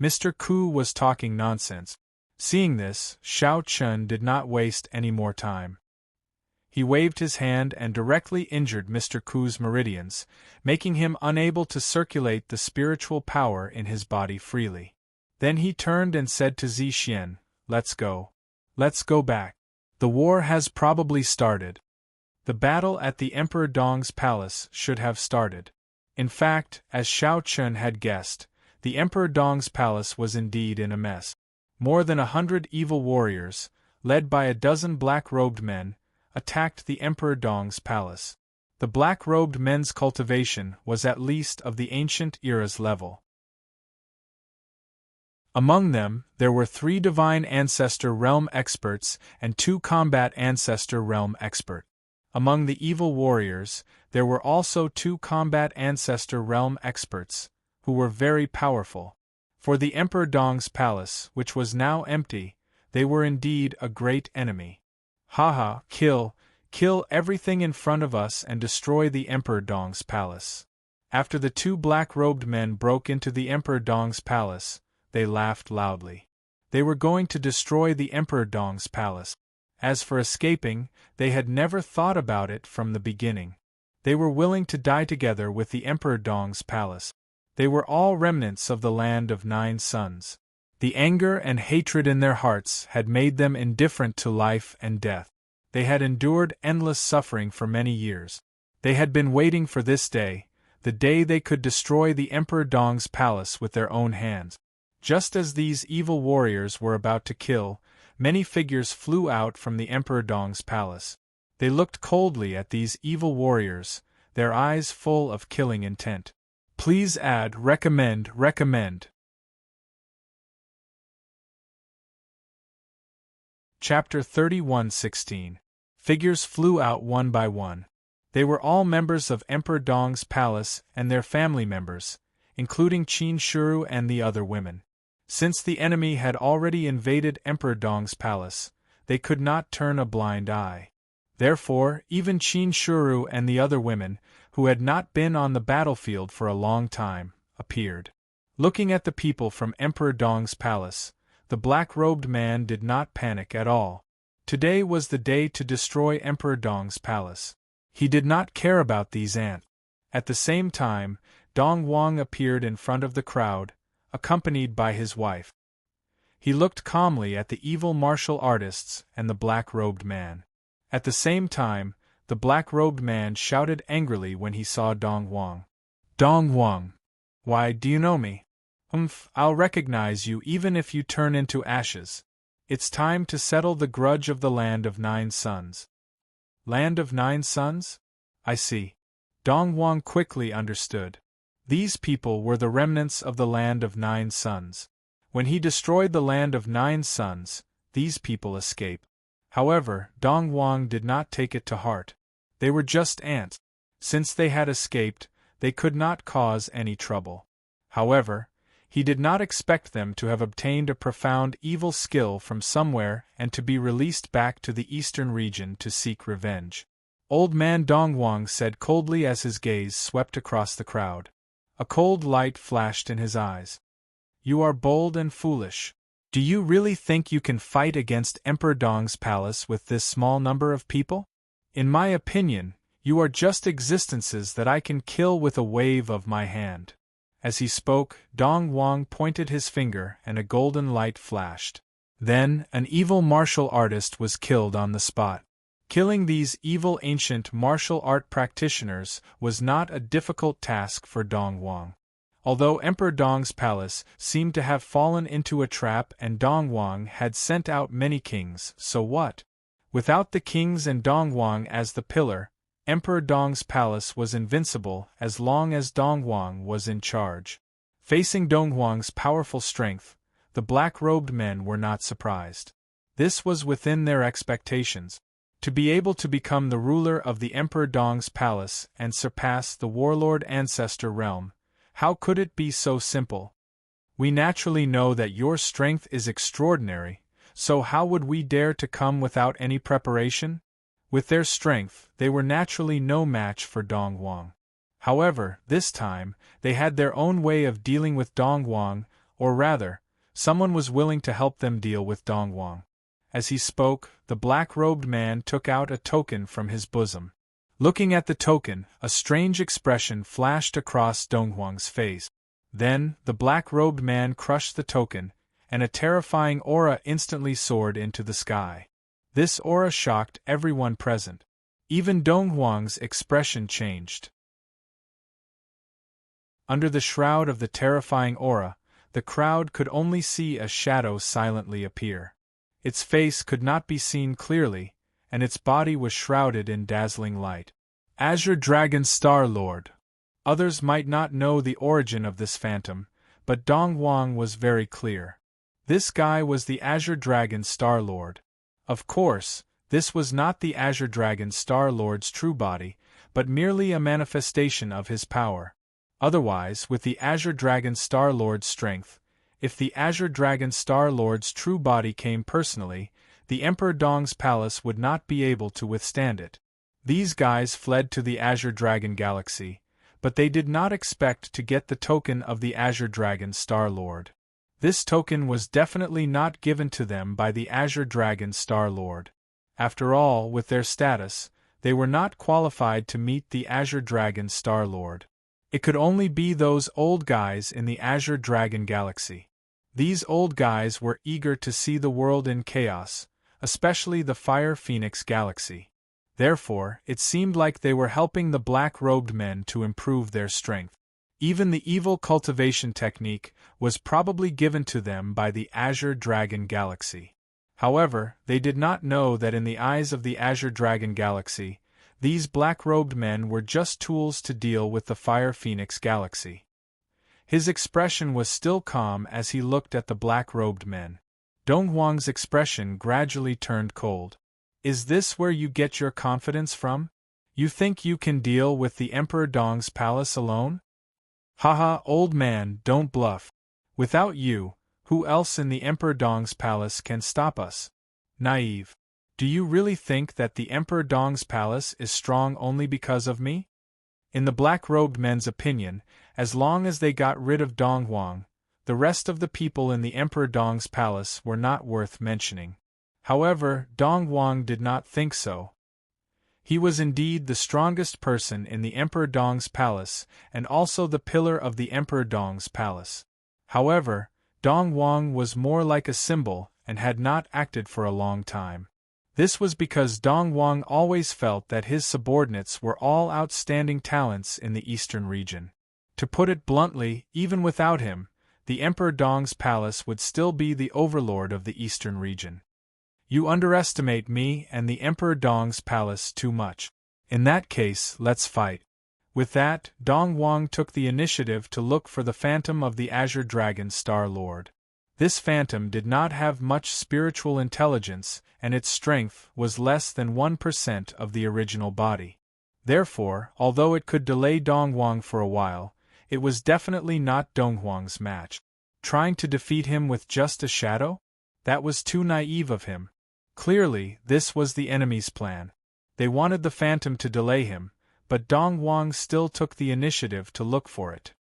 S1: Mr. Ku was talking nonsense. Seeing this, Xiao Chen did not waste any more time. He waved his hand and directly injured Mr. Ku's meridians, making him unable to circulate the spiritual power in his body freely. Then he turned and said to Zixien, Let's go. Let's go back. The war has probably started. The battle at the Emperor Dong's palace should have started. In fact, as Xiao Chen had guessed, the Emperor Dong's palace was indeed in a mess. More than 100 evil warriors, led by a dozen black-robed men, attacked the Emperor Dong's palace. The black-robed men's cultivation was at least of the ancient era's level. Among them, there were 3 Divine Ancestor Realm experts and 2 Combat Ancestor Realm experts. Among the evil warriors, there were also 2 Combat Ancestor Realm experts, who were very powerful. For the Emperor Dong's palace, which was now empty, they were indeed a great enemy. Haha, kill everything in front of us and destroy the Emperor Dong's palace. After the 2 black-robed men broke into the Emperor Dong's palace, they laughed loudly. They were going to destroy the Emperor Dong's palace. As for escaping, they had never thought about it from the beginning. They were willing to die together with the Emperor Dong's palace. They were all remnants of the land of 9 suns. The anger and hatred in their hearts had made them indifferent to life and death. They had endured endless suffering for many years. They had been waiting for this day, the day they could destroy the Emperor Dong's palace with their own hands. Just as these evil warriors were about to kill, many figures flew out from the Emperor Dong's palace. They looked coldly at these evil warriors, their eyes full of killing intent. Please add recommend. Chapter 31:16. Figures flew out one by one. They were all members of Emperor Dong's palace and their family members, including Qin Shuru and the other women. Since the enemy had already invaded Emperor Dong's palace, they could not turn a blind eye. Therefore, even Qin Shuru and the other women, who had not been on the battlefield for a long time, appeared. Looking at the people from Emperor Dong's palace, the black-robed man did not panic at all. Today was the day to destroy Emperor Dong's palace. He did not care about these ants. At the same time, Dong Wang appeared in front of the crowd, accompanied by his wife. He looked calmly at the evil martial artists and the black-robed man. At the same time, the black-robed man shouted angrily when he saw Dong Wang. Dong Wang! Why, do you know me? I'll recognize you even if you turn into ashes. It's time to settle the grudge of the Land of 9 Suns. Land of 9 Suns? I see. Dong Wang quickly understood. These people were the remnants of the Land of 9 Suns. When he destroyed the Land of 9 Suns, these people escaped. However, Dong Wang did not take it to heart. They were just ants. Since they had escaped, they could not cause any trouble. However, he did not expect them to have obtained a profound evil skill from somewhere and to be released back to the eastern region to seek revenge. Old man Dong Wang said coldly as his gaze swept across the crowd. A cold light flashed in his eyes. You are bold and foolish. Do you really think you can fight against Emperor Dong's palace with this small number of people? In my opinion, you are just existences that I can kill with a wave of my hand. As he spoke, Dong Wang pointed his finger and a golden light flashed. Then, an evil martial artist was killed on the spot. Killing these evil ancient martial art practitioners was not a difficult task for Dong Wang. Although Emperor Dong's palace seemed to have fallen into a trap and Dong Wang had sent out many kings, so what? Without the kings and Dong Wang as the pillar, Emperor Dong's palace was invincible as long as Dong Huang was in charge. Facing Dong Huang's powerful strength, the black-robed men were not surprised. This was within their expectations. To be able to become the ruler of the Emperor Dong's palace and surpass the warlord ancestor realm, how could it be so simple? We naturally know that your strength is extraordinary, so how would we dare to come without any preparation? With their strength, they were naturally no match for Dong Huang. However, this time, they had their own way of dealing with Dong Huang, or rather, someone was willing to help them deal with Dong Huang. As he spoke, the black-robed man took out a token from his bosom. Looking at the token, a strange expression flashed across Dong Huang's face. Then, the black-robed man crushed the token, and a terrifying aura instantly soared into the sky. This aura shocked everyone present. Even Dong Huang's expression changed. Under the shroud of the terrifying aura, the crowd could only see a shadow silently appear. Its face could not be seen clearly, and its body was shrouded in dazzling light. Azure Dragon Star Lord. Others might not know the origin of this phantom, but Dong Huang was very clear. This guy was the Azure Dragon Star Lord. Of course, this was not the Azure Dragon Star Lord's true body, but merely a manifestation of his power. Otherwise, with the Azure Dragon Star Lord's strength, if the Azure Dragon Star Lord's true body came personally, the Emperor Dong's palace would not be able to withstand it. These guys fled to the Azure Dragon Galaxy, but they did not expect to get the token of the Azure Dragon Star Lord. This token was definitely not given to them by the Azure Dragon Star Lord. After all, with their status, they were not qualified to meet the Azure Dragon Star Lord. It could only be those old guys in the Azure Dragon Galaxy. These old guys were eager to see the world in chaos, especially the Fire Phoenix Galaxy. Therefore, it seemed like they were helping the black-robed men to improve their strength. Even the evil cultivation technique was probably given to them by the Azure Dragon Galaxy. However, they did not know that in the eyes of the Azure Dragon Galaxy, these black-robed men were just tools to deal with the Fire Phoenix Galaxy. His expression was still calm as he looked at the black-robed men. Dong Huang's expression gradually turned cold. Is this where you get your confidence from? You think you can deal with the Emperor Dong's palace alone? Haha, old man, don't bluff. Without you, who else in the Emperor Dong's palace can stop us? Naive. Do you really think that the Emperor Dong's palace is strong only because of me? In the black-robed men's opinion, as long as they got rid of Dong Huang, the rest of the people in the Emperor Dong's palace were not worth mentioning. However, Dong Huang did not think so. He was indeed the strongest person in the Emperor Dong's palace and also the pillar of the Emperor Dong's palace. However, Dong Huang was more like a symbol and had not acted for a long time. This was because Dong Huang always felt that his subordinates were all outstanding talents in the eastern region. To put it bluntly, even without him, the Emperor Dong's palace would still be the overlord of the eastern region. You underestimate me and the Emperor Dong's palace too much. In that case, let's fight. With that, Dong Huang took the initiative to look for the phantom of the Azure Dragon Star Lord. This phantom did not have much spiritual intelligence, and its strength was less than 1% of the original body. Therefore, although it could delay Dong Huang for a while, it was definitely not Dong Huang's match. Trying to defeat him with just a shadow? That was too naive of him. Clearly, this was the enemy's plan. They wanted the phantom to delay him, but Dong Huang still took the initiative to look for it.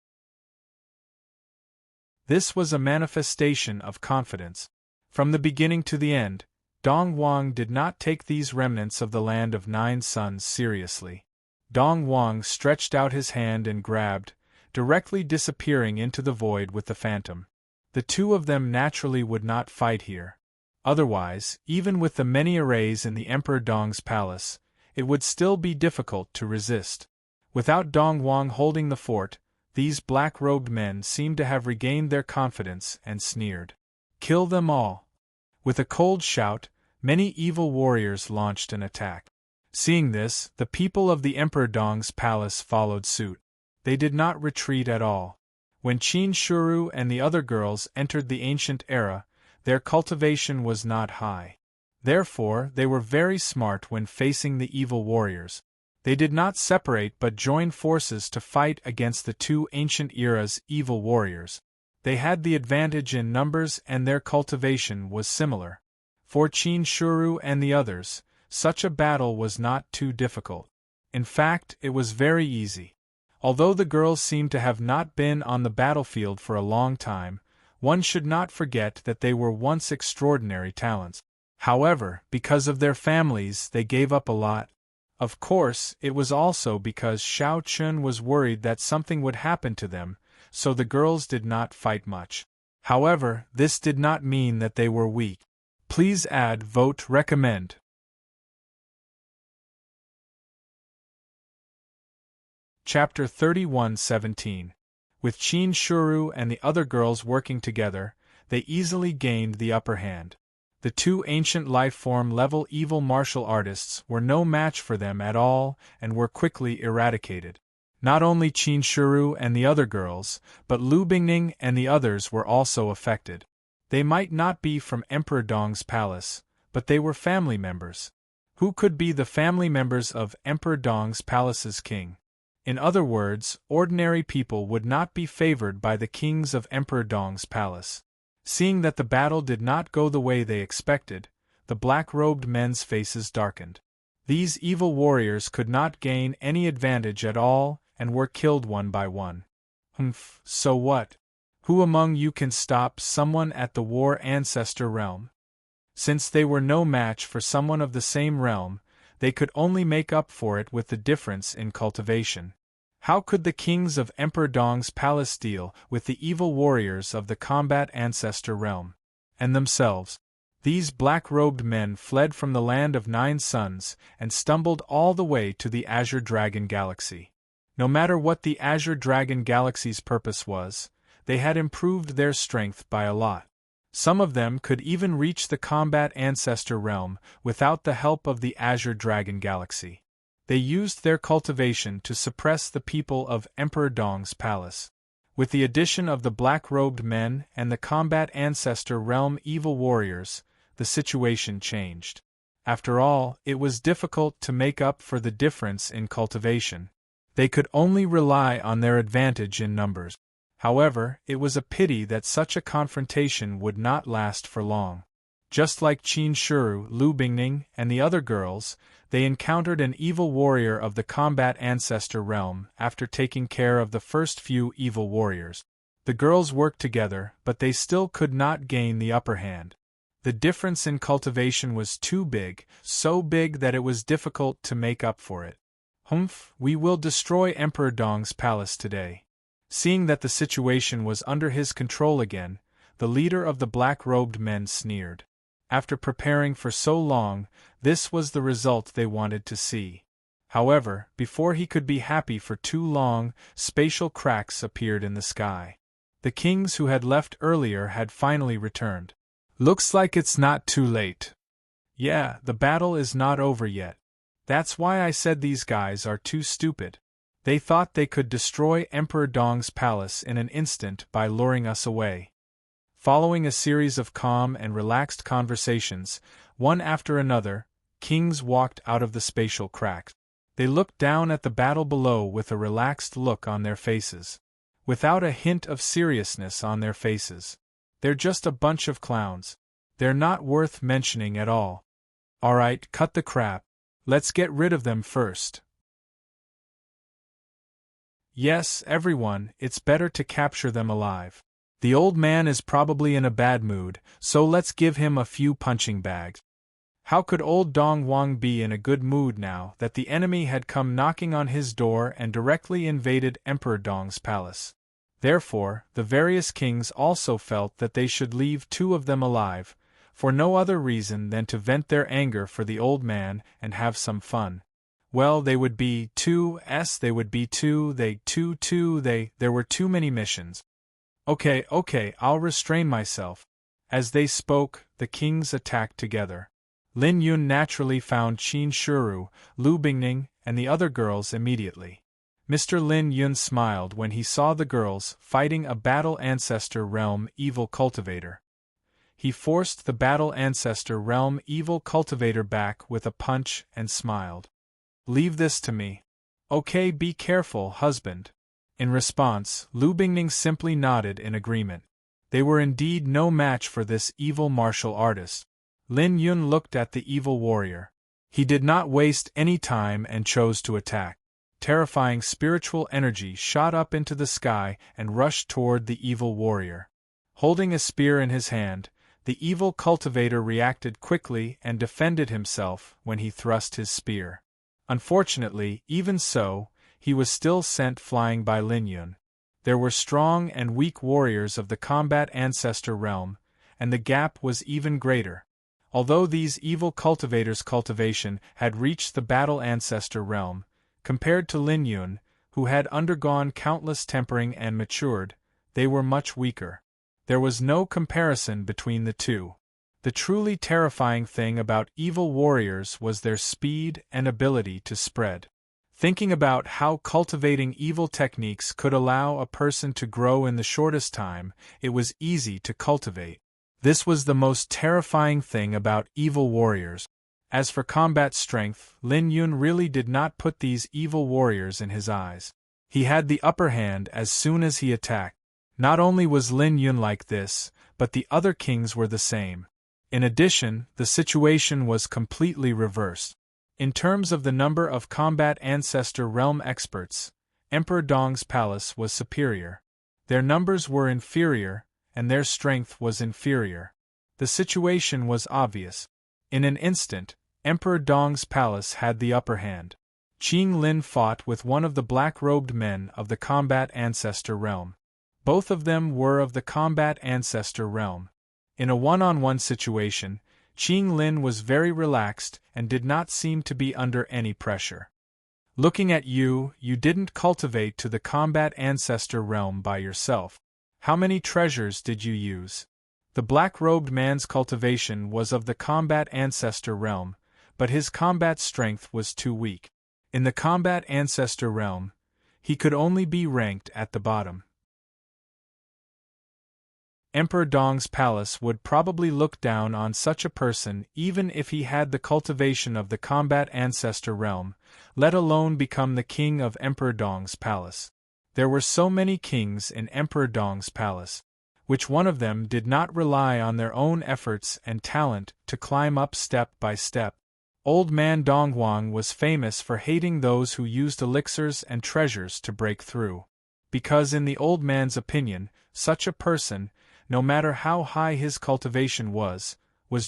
S1: This was a manifestation of confidence. From the beginning to the end, Dong Huang did not take these remnants of the Land of Nine Suns seriously. Dong Huang stretched out his hand and grabbed, directly disappearing into the void with the phantom. The two of them naturally would not fight here. Otherwise, even with the many arrays in the Emperor Dong's palace, it would still be difficult to resist. Without Dong Huang holding the fort, these black-robed men seemed to have regained their confidence and sneered. Kill them all! With a cold shout, many evil warriors launched an attack. Seeing this, the people of the Emperor Dong's palace followed suit. They did not retreat at all. When Qin Shuru and the other girls entered the ancient era, their cultivation was not high. Therefore, they were very smart when facing the evil warriors. They did not separate but joined forces to fight against the two ancient era's evil warriors. They had the advantage in numbers and their cultivation was similar. For Qin Shuru and the others, such a battle was not too difficult. In fact, it was very easy. Although the girls seemed to have not been on the battlefield for a long time, one should not forget that they were once extraordinary talents. However, because of their families, they gave up a lot. Of course, it was also because Xiao Chun was worried that something would happen to them, so the girls did not fight much. However, this did not mean that they were weak. Please add vote recommend. Chapter 31:17. With Qin Shuru and the other girls working together, they easily gained the upper hand. The two ancient life-form level evil martial artists were no match for them at all and were quickly eradicated. Not only Qin Shuru and the other girls, but Lu Bingning and the others were also affected. They might not be from Emperor Dong's palace, but they were family members. Who could be the family members of Emperor Dong's palace's king? In other words, ordinary people would not be favored by the kings of Emperor Dong's palace. Seeing that the battle did not go the way they expected, the black-robed men's faces darkened. These evil warriors could not gain any advantage at all and were killed one by one. So what? Who among you can stop someone at the War Ancestor realm? Since they were no match for someone of the same realm, they could only make up for it with the difference in cultivation. How could the kings of Emperor Dong's palace deal with the evil warriors of the Combat Ancestor realm? And themselves? These black-robed men fled from the land of Nine Suns and stumbled all the way to the Azure Dragon Galaxy. No matter what the Azure Dragon Galaxy's purpose was, they had improved their strength by a lot. Some of them could even reach the Combat Ancestor realm without the help of the Azure Dragon Galaxy. They used their cultivation to suppress the people of Emperor Dong's palace. With the addition of the black-robed men and the Combat Ancestor realm evil warriors, the situation changed. After all, it was difficult to make up for the difference in cultivation. They could only rely on their advantage in numbers. However, it was a pity that such a confrontation would not last for long. Just like Qin Shuru, Lu Bingning, and the other girls, they encountered an evil warrior of the Combat Ancestor realm after taking care of the first few evil warriors. The girls worked together, but they still could not gain the upper hand. The difference in cultivation was too big, so big that it was difficult to make up for it. We will destroy Emperor Dong's palace today. Seeing that the situation was under his control again, the leader of the black-robed men sneered. After preparing for so long, this was the result they wanted to see. However, before he could be happy for too long, spatial cracks appeared in the sky. The kings who had left earlier had finally returned. Looks like it's not too late. Yeah, the battle is not over yet. That's why I said these guys are too stupid. They thought they could destroy Emperor Dong's palace in an instant by luring us away. Following a series of calm and relaxed conversations, one after another, kings walked out of the spatial crack. They looked down at the battle below with a relaxed look on their faces. Without a hint of seriousness on their faces. They're just a bunch of clowns. They're not worth mentioning at all. Alright, cut the crap. Let's get rid of them first. Yes, everyone, it's better to capture them alive. The old man is probably in a bad mood, so let's give him a few punching bags. How could old Dong Wang be in a good mood now that the enemy had come knocking on his door and directly invaded Emperor Dong's palace? Therefore, the various kings also felt that they should leave two of them alive, for no other reason than to vent their anger for the old man and have some fun. Well, they would be there were too many missions. Okay, I'll restrain myself. As they spoke, the kings attacked together. Lin Yun naturally found Qin Shuru, Lu Bingning, and the other girls immediately. Mr. Lin Yun smiled when he saw the girls fighting a Battle Ancestor Realm Evil Cultivator. He forced the Battle Ancestor Realm Evil Cultivator back with a punch and smiled. "Leave this to me." "Okay, be careful, husband." In response, Lu Bingning simply nodded in agreement. They were indeed no match for this evil martial artist. Lin Yun looked at the evil warrior. He did not waste any time and chose to attack. Terrifying spiritual energy shot up into the sky and rushed toward the evil warrior. Holding a spear in his hand, the evil cultivator reacted quickly and defended himself when he thrust his spear. Unfortunately, even so, he was still sent flying by Lin Yun. There were strong and weak warriors of the Combat Ancestor Realm, and the gap was even greater. Although these evil cultivators' cultivation had reached the Battle Ancestor Realm, compared to Lin Yun, who had undergone countless tempering and matured, they were much weaker. There was no comparison between the two. The truly terrifying thing about evil warriors was their speed and ability to spread. Thinking about how cultivating evil techniques could allow a person to grow in the shortest time, it was easy to cultivate. This was the most terrifying thing about evil warriors. As for combat strength, Lin Yun really did not put these evil warriors in his eyes. He had the upper hand as soon as he attacked. Not only was Lin Yun like this, but the other kings were the same. In addition, the situation was completely reversed. In terms of the number of Combat Ancestor Realm experts, Emperor Dong's palace was superior. Their numbers were inferior, and their strength was inferior. The situation was obvious. In an instant, Emperor Dong's palace had the upper hand. Qing Lin fought with one of the black-robed men of the Combat Ancestor Realm. Both of them were of the Combat Ancestor Realm. In a one-on-one situation, Qing Lin was very relaxed and did not seem to be under any pressure. "Looking at you, you didn't cultivate to the Combat Ancestor Realm by yourself. How many treasures did you use?" The black-robed man's cultivation was of the Combat Ancestor Realm, but his combat strength was too weak. In the Combat Ancestor Realm, he could only be ranked at the bottom. Emperor Dong's palace would probably look down on such a person even if he had the cultivation of the Combat Ancestor Realm, let alone become the king of Emperor Dong's palace. There were so many kings in Emperor Dong's palace. Which one of them did not rely on their own efforts and talent to climb up step by step? Old man Donghuang was famous for hating those who used elixirs and treasures to break through. Because in the old man's opinion, such a person, no matter how high his cultivation was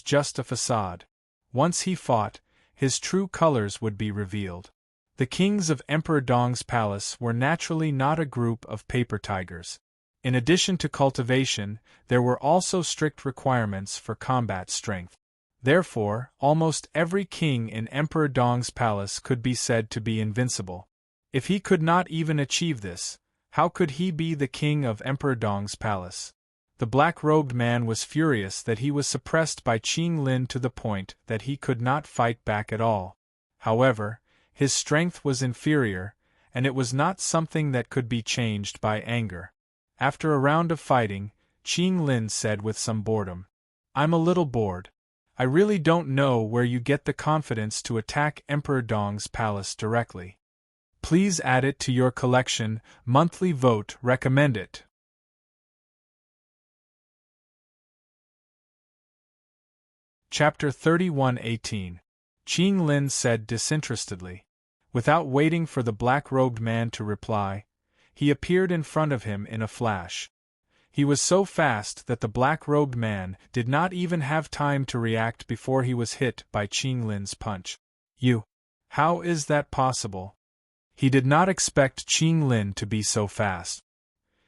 S1: just a facade. Once he fought, his true colors would be revealed. The kings of Emperor Dong's palace were naturally not a group of paper tigers. In addition to cultivation, there were also strict requirements for combat strength. Therefore, almost every king in Emperor Dong's palace could be said to be invincible. If he could not even achieve this, how could he be the king of Emperor Dong's palace? The black-robed man was furious that he was suppressed by Qing Lin to the point that he could not fight back at all. However, his strength was inferior, and it was not something that could be changed by anger. After a round of fighting, Qing Lin said with some boredom, "I'm a little bored. I really don't know where you get the confidence to attack Emperor Dong's palace directly. Please add it to your collection, monthly vote recommend it." Chapter 31:18. Qing Lin said disinterestedly. Without waiting for the black-robed man to reply, he appeared in front of him in a flash. He was so fast that the black-robed man did not even have time to react before he was hit by Qing Lin's punch. "You? How is that possible?" He did not expect Qing Lin to be so fast.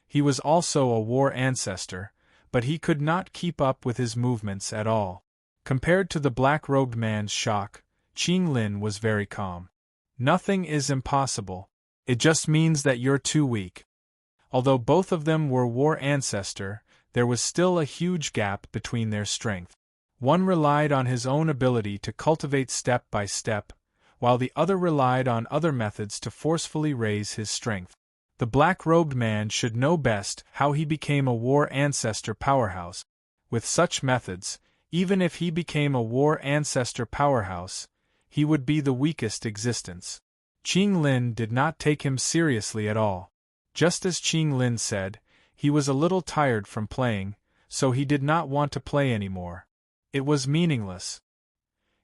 S1: He was also a war ancestor, but he could not keep up with his movements at all. Compared to the black-robed man's shock, Qing Lin was very calm. "Nothing is impossible. It just means that you're too weak." Although both of them were war ancestor, there was still a huge gap between their strength. One relied on his own ability to cultivate step by step, while the other relied on other methods to forcefully raise his strength. The black-robed man should know best how he became a war ancestor powerhouse. With such methods, even if he became a war ancestor powerhouse, he would be the weakest existence. Qing Lin did not take him seriously at all. Just as Qing Lin said, he was a little tired from playing, so he did not want to play anymore. It was meaningless.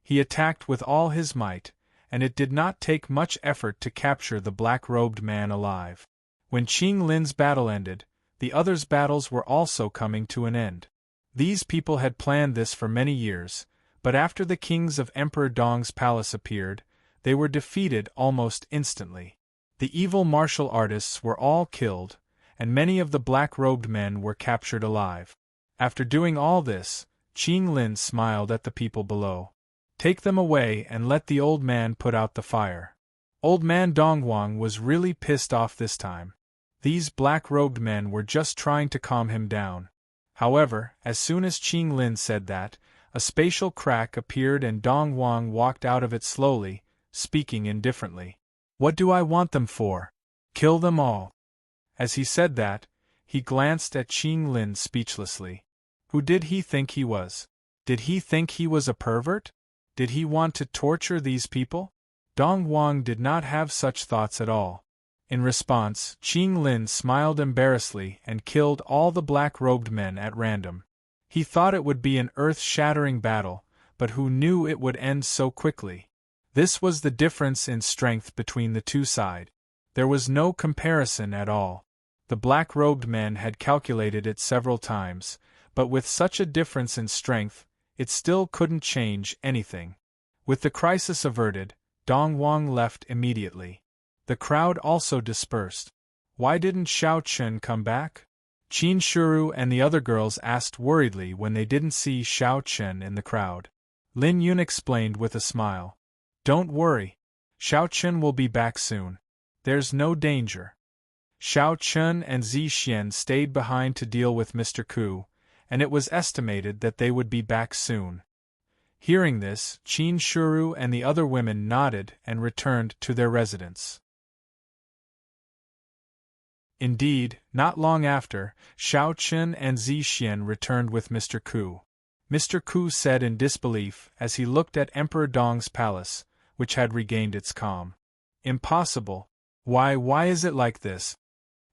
S1: He attacked with all his might, and it did not take much effort to capture the black-robed man alive. When Qing Lin's battle ended, the others' battles were also coming to an end. These people had planned this for many years, but after the kings of Emperor Dong's palace appeared, they were defeated almost instantly. The evil martial artists were all killed, and many of the black-robed men were captured alive. After doing all this, Qing Lin smiled at the people below. "Take them away and let the old man put out the fire." Old man Dongwang was really pissed off this time. These black-robed men were just trying to calm him down. However, as soon as Qing Lin said that, a spatial crack appeared and Dongwang walked out of it slowly, speaking indifferently. "What do I want them for? Kill them all." As he said that, he glanced at Qing Lin speechlessly. Who did he think he was? Did he think he was a pervert? Did he want to torture these people? Dongwang did not have such thoughts at all. In response, Qing Lin smiled embarrassedly and killed all the black-robed men at random. He thought it would be an earth-shattering battle, but who knew it would end so quickly? This was the difference in strength between the two sides. There was no comparison at all. The black-robed men had calculated it several times, but with such a difference in strength, it still couldn't change anything. With the crisis averted, Dongwang left immediately. The crowd also dispersed. Why didn't Xiao Chen come back? Qin Shuru and the other girls asked worriedly when they didn't see Xiao Chen in the crowd. Lin Yun explained with a smile. "Don't worry. Xiao Chen will be back soon. There's no danger." Xiao Chen and Zi Xian stayed behind to deal with Mr. Ku, and it was estimated that they would be back soon. Hearing this, Qin Shuru and the other women nodded and returned to their residence. Indeed, not long after, Xiao Chen and Zi Xian returned with Mr. Ku. Mr. Ku said in disbelief as he looked at Emperor Dong's palace, which had regained its calm. "Impossible. Why is it like this?"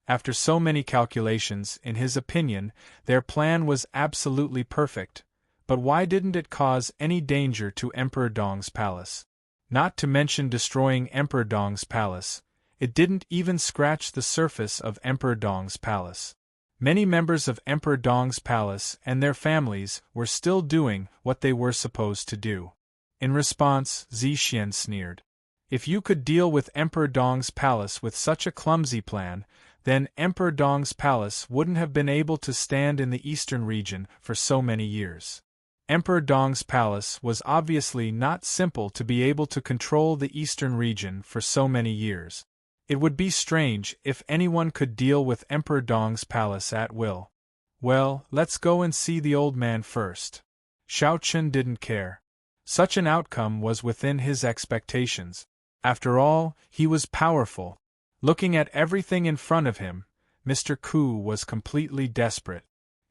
S1: After so many calculations, in his opinion, their plan was absolutely perfect, but why didn't it cause any danger to Emperor Dong's palace? Not to mention destroying Emperor Dong's palace, it didn't even scratch the surface of Emperor Dong's palace. Many members of Emperor Dong's palace and their families were still doing what they were supposed to do. In response, Zi Xian sneered. "If you could deal with Emperor Dong's palace with such a clumsy plan, then Emperor Dong's palace wouldn't have been able to stand in the eastern region for so many years." Emperor Dong's palace was obviously not simple to be able to control the eastern region for so many years. It would be strange if anyone could deal with Emperor Dong's palace at will. "Well, let's go and see the old man first." Xiao Chen didn't care. Such an outcome was within his expectations. After all, he was powerful. Looking at everything in front of him, Mr. Ku was completely desperate.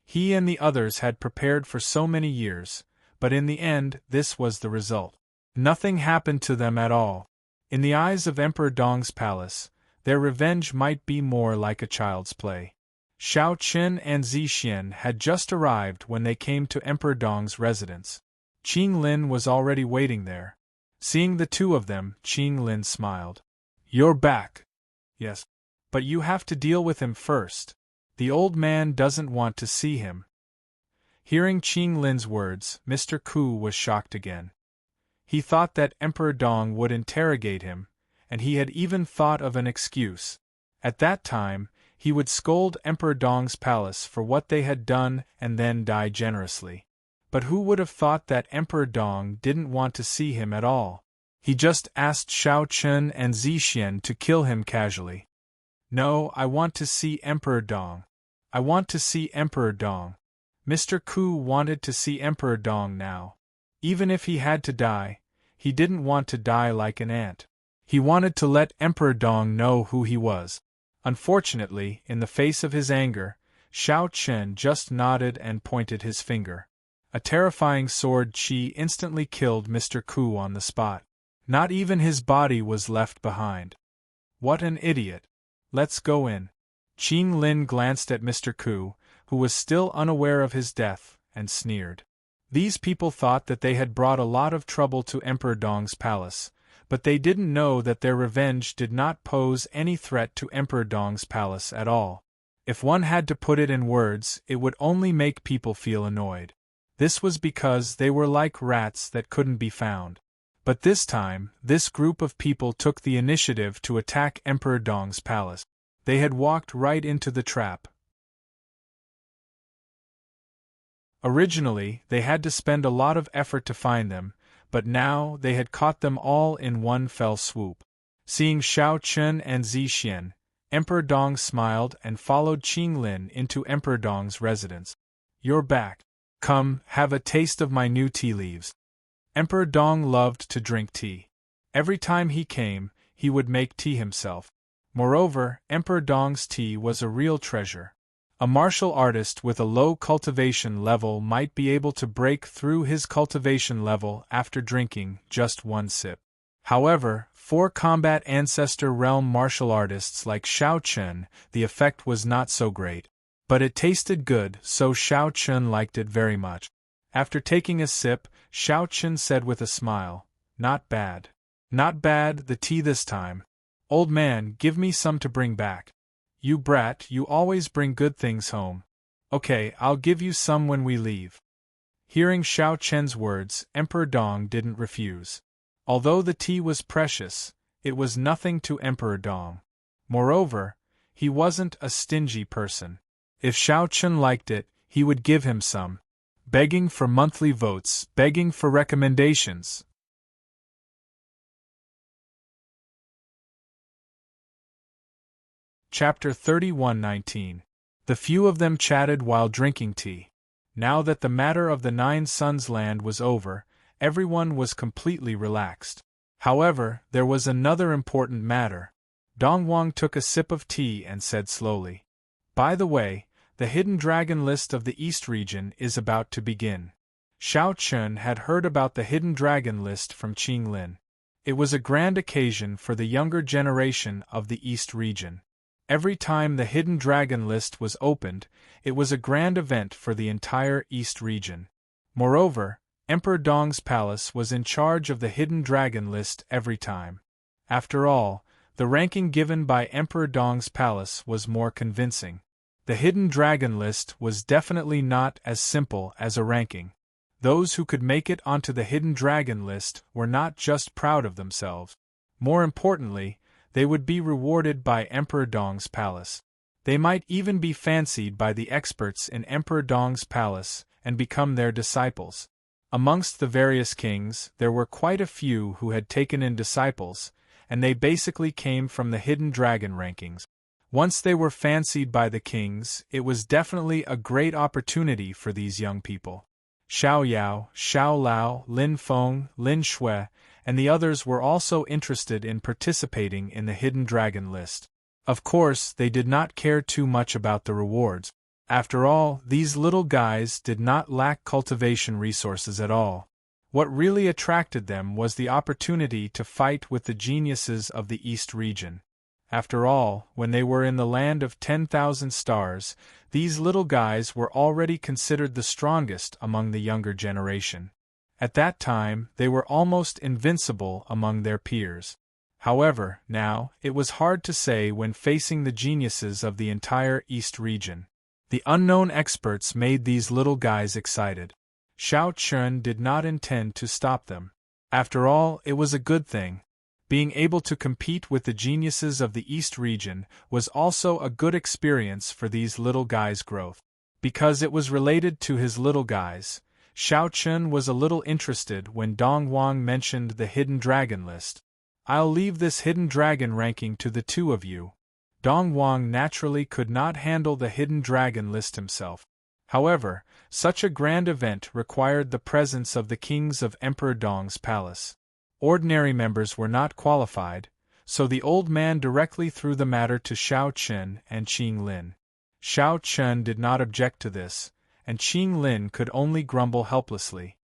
S1: He and the others had prepared for so many years, but in the end this was the result. Nothing happened to them at all. In the eyes of Emperor Dong's palace, their revenge might be more like a child's play. Xiao Chen and Zi Xian had just arrived when they came to Emperor Dong's residence. Qing Lin was already waiting there. Seeing the two of them, Qing Lin smiled. "You're back." "Yes. But you have to deal with him first. The old man doesn't want to see him." Hearing Qing Lin's words, Mr. Ku was shocked again. He thought that Emperor Dong would interrogate him, and he had even thought of an excuse. At that time, he would scold Emperor Dong's palace for what they had done and then die generously. But who would have thought that Emperor Dong didn't want to see him at all? He just asked Xiao Chen and Zi Xian to kill him casually. "No, I want to see Emperor Dong. I want to see Emperor Dong." Mr. Ku wanted to see Emperor Dong now. Even if he had to die, he didn't want to die like an ant. He wanted to let Emperor Dong know who he was. Unfortunately, in the face of his anger, Xiao Chen just nodded and pointed his finger. A terrifying sword chi instantly killed Mr. Ku on the spot. Not even his body was left behind. What an idiot! Let's go in. Qing Lin glanced at Mr. Ku, who was still unaware of his death, and sneered. These people thought that they had brought a lot of trouble to Emperor Dong's palace, but they didn't know that their revenge did not pose any threat to Emperor Dong's palace at all. If one had to put it in words, it would only make people feel annoyed. This was because they were like rats that couldn't be found. But this time, this group of people took the initiative to attack Emperor Dong's palace. They had walked right into the trap. Originally, they had to spend a lot of effort to find them, but now they had caught them all in one fell swoop. Seeing Xiao Chen and Zixian, Emperor Dong smiled and followed Qing Lin into Emperor Dong's residence. "You're back. Come, have a taste of my new tea leaves." Emperor Dong loved to drink tea. Every time he came, he would make tea himself. Moreover, Emperor Dong's tea was a real treasure. A martial artist with a low cultivation level might be able to break through his cultivation level after drinking just one sip. However, for combat ancestor realm martial artists like Xiao Chen, the effect was not so great. But it tasted good, so Xiao Chen liked it very much. After taking a sip, Xiao Chen said with a smile, "Not bad. Not bad, the tea this time. Old man, give me some to bring back. You brat, you always bring good things home. Okay, I'll give you some when we leave." Hearing Xiao Chen's words, Emperor Dong didn't refuse. Although the tea was precious, it was nothing to Emperor Dong. Moreover, he wasn't a stingy person. If Xiao Chen liked it, he would give him some. Begging for monthly votes, begging for recommendations. Chapter 31:19. The few of them chatted while drinking tea. Now that the matter of the Nine Suns land was over, everyone was completely relaxed. However, there was another important matter. Dong Wang took a sip of tea and said slowly, "By the way, the Hidden Dragon list of the East region is about to begin." Xiao Chen had heard about the Hidden Dragon list from Qing Lin. It was a grand occasion for the younger generation of the East region. Every time the Hidden Dragon list was opened, it was a grand event for the entire East region. Moreover, Emperor Dong's palace was in charge of the Hidden Dragon list every time. After all, the ranking given by Emperor Dong's palace was more convincing. The Hidden Dragon list was definitely not as simple as a ranking. Those who could make it onto the Hidden Dragon list were not just proud of themselves. More importantly, they would be rewarded by Emperor Dong's palace. They might even be fancied by the experts in Emperor Dong's palace and become their disciples. Amongst the various kings, there were quite a few who had taken in disciples, and they basically came from the Hidden Dragon rankings. Once they were fancied by the kings, it was definitely a great opportunity for these young people. Xiao Yao, Xiao Lao, Lin Feng, Lin Shui, and the others were also interested in participating in the Hidden Dragon list. Of course, they did not care too much about the rewards. After all, these little guys did not lack cultivation resources at all. What really attracted them was the opportunity to fight with the geniuses of the East region. After all, when they were in the land of 10,000 stars, these little guys were already considered the strongest among the younger generation. At that time, they were almost invincible among their peers. However, now, it was hard to say when facing the geniuses of the entire East region. The unknown experts made these little guys excited. Xiao Chen did not intend to stop them. After all, it was a good thing. Being able to compete with the geniuses of the East region was also a good experience for these little guys' growth. Because it was related to his little guys, Xiao Chen was a little interested when Dong Wang mentioned the Hidden Dragon list. "I'll leave this Hidden Dragon ranking to the two of you." Dong Wang naturally could not handle the Hidden Dragon list himself. However, such a grand event required the presence of the kings of Emperor Dong's palace. Ordinary members were not qualified, so the old man directly threw the matter to Xiao Chen and Qing Lin. Xiao Chen did not object to this, and Qing Lin could only grumble helplessly.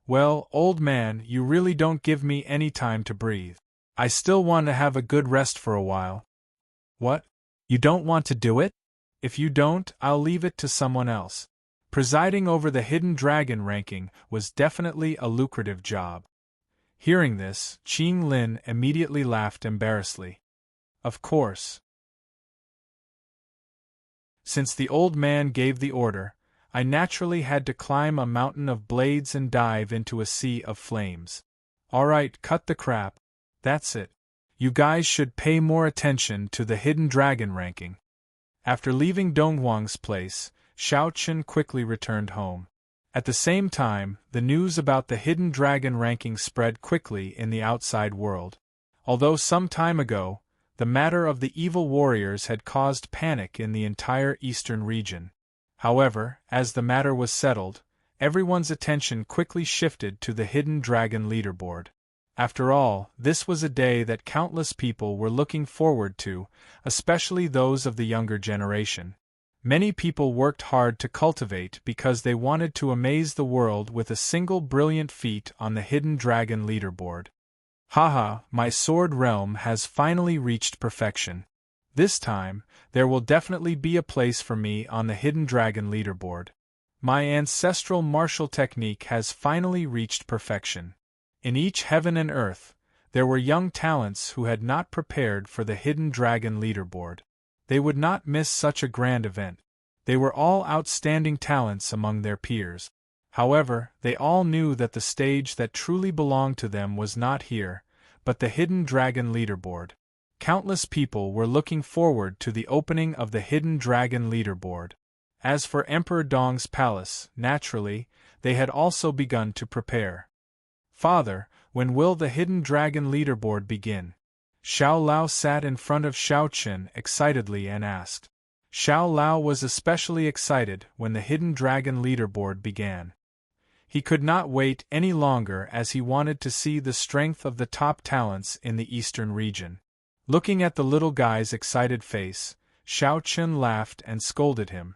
S1: "Well, old man, you really don't give me any time to breathe. I still want to have a good rest for a while." "What? You don't want to do it? If you don't, I'll leave it to someone else." Presiding over the Hidden Dragon ranking was definitely a lucrative job. Hearing this, Qing Lin immediately laughed embarrassedly. Of course. Since the old man gave the order, I naturally had to climb a mountain of blades and dive into a sea of flames. Alright, cut the crap. That's it. You guys should pay more attention to the Hidden Dragon ranking. After leaving Donghuang's place, Xiao Chen quickly returned home. At the same time, the news about the Hidden Dragon ranking spread quickly in the outside world. Although some time ago, the matter of the evil warriors had caused panic in the entire eastern region. However, as the matter was settled, everyone's attention quickly shifted to the Hidden Dragon leaderboard. After all, this was a day that countless people were looking forward to, especially those of the younger generation. Many people worked hard to cultivate because they wanted to amaze the world with a single brilliant feat on the Hidden Dragon leaderboard. Haha, my sword realm has finally reached perfection. This time, there will definitely be a place for me on the Hidden Dragon leaderboard. My ancestral martial technique has finally reached perfection. In each heaven and earth, there were young talents who had not prepared for the Hidden Dragon leaderboard. They would not miss such a grand event. They were all outstanding talents among their peers. However, they all knew that the stage that truly belonged to them was not here, but the Hidden Dragon leaderboard. Countless people were looking forward to the opening of the Hidden Dragon leaderboard. As for Emperor Dong's palace, naturally, they had also begun to prepare. "Father, when will the Hidden Dragon leaderboard begin?" Xiao Lao sat in front of Xiao Chen excitedly and asked. Xiao Lao was especially excited when the Hidden Dragon leaderboard began. He could not wait any longer as he wanted to see the strength of the top talents in the eastern region. Looking at the little guy's excited face, Xiao Chen laughed and scolded him.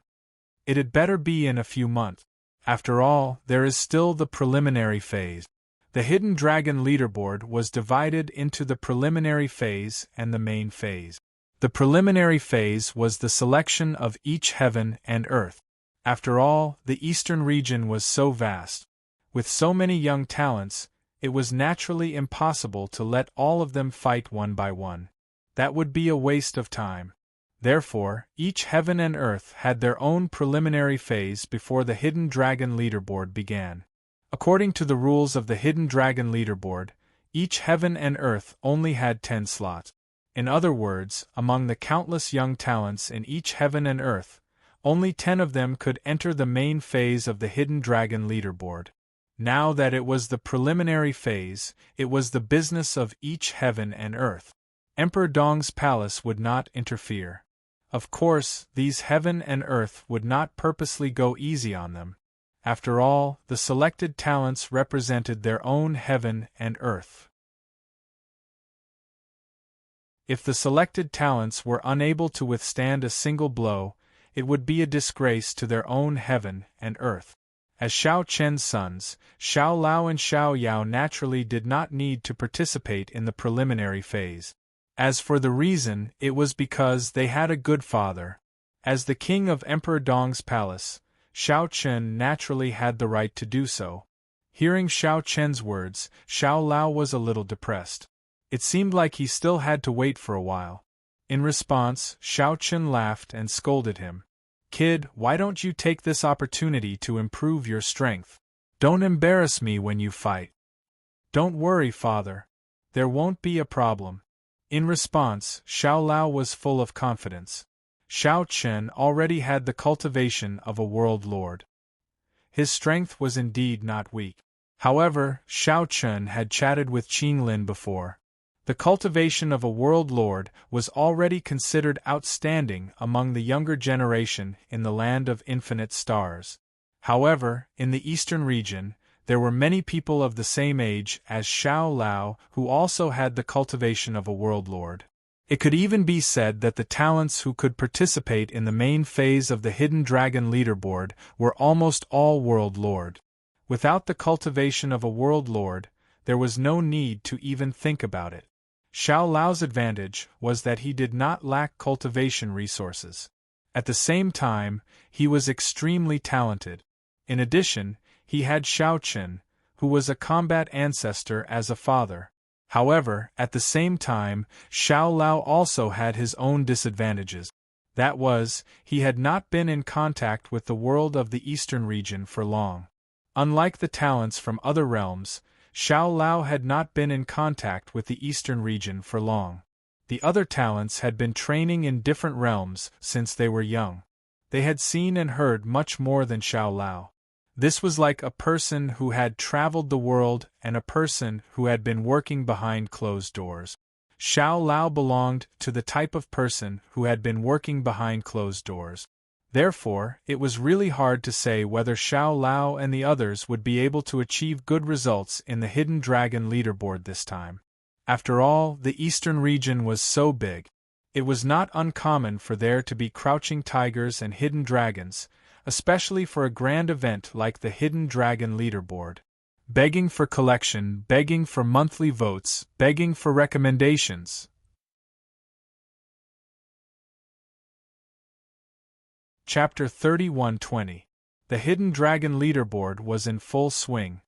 S1: "It had better be in a few months. After all, there is still the preliminary phase." The Hidden Dragon leaderboard was divided into the preliminary phase and the main phase. The preliminary phase was the selection of each heaven and earth. After all, the eastern region was so vast. With so many young talents, it was naturally impossible to let all of them fight one by one. That would be a waste of time. Therefore, each heaven and earth had their own preliminary phase before the Hidden Dragon leaderboard began. According to the rules of the Hidden Dragon leaderboard, each heaven and earth only had 10 slots. In other words, among the countless young talents in each heaven and earth, only 10 of them could enter the main phase of the Hidden Dragon leaderboard. Now that it was the preliminary phase, it was the business of each heaven and earth. Emperor Dong's palace would not interfere. Of course, these heaven and earth would not purposely go easy on them. After all, the selected talents represented their own heaven and earth. If the selected talents were unable to withstand a single blow, it would be a disgrace to their own heaven and earth. As Xiao Chen's sons, Xiao Lao and Xiao Yao naturally did not need to participate in the preliminary phase. As for the reason, it was because they had a good father. As the king of Emperor Dong's palace, Xiao Chen naturally had the right to do so. Hearing Xiao Chen's words, Xiao Lao was a little depressed. It seemed like he still had to wait for a while. In response, Xiao Chen laughed and scolded him. "Kid, why don't you take this opportunity to improve your strength? Don't embarrass me when you fight." "Don't worry, father. There won't be a problem." In response, Xiao Lao was full of confidence. Xiao Chen already had the cultivation of a world lord. His strength was indeed not weak. However, Xiao Chen had chatted with Qing Lin before. The cultivation of a world lord was already considered outstanding among the younger generation in the land of infinite stars. However, in the eastern region, there were many people of the same age as Xiao Lao who also had the cultivation of a world lord. It could even be said that the talents who could participate in the main phase of the Hidden Dragon leaderboard were almost all world lord. Without the cultivation of a world lord, there was no need to even think about it. Xiao Lao's advantage was that he did not lack cultivation resources. At the same time, he was extremely talented. In addition, he had Xiao Qin, who was a combat ancestor as a father. However, at the same time, Xiao Lao also had his own disadvantages. That was, he had not been in contact with the world of the eastern region for long. Unlike the talents from other realms, Xiao Lao had not been in contact with the eastern region for long. The other talents had been training in different realms since they were young. They had seen and heard much more than Xiao Lao. This was like a person who had traveled the world and a person who had been working behind closed doors. Xiao Lao belonged to the type of person who had been working behind closed doors. Therefore, it was really hard to say whether Xiao Lao and the others would be able to achieve good results in the Hidden Dragon leaderboard this time. After all, the eastern region was so big. It was not uncommon for there to be crouching tigers and hidden dragons, especially for a grand event like the Hidden Dragon leaderboard. Begging for collection, begging for monthly votes, begging for recommendations. Chapter 31:20. The Hidden Dragon leaderboard was in full swing.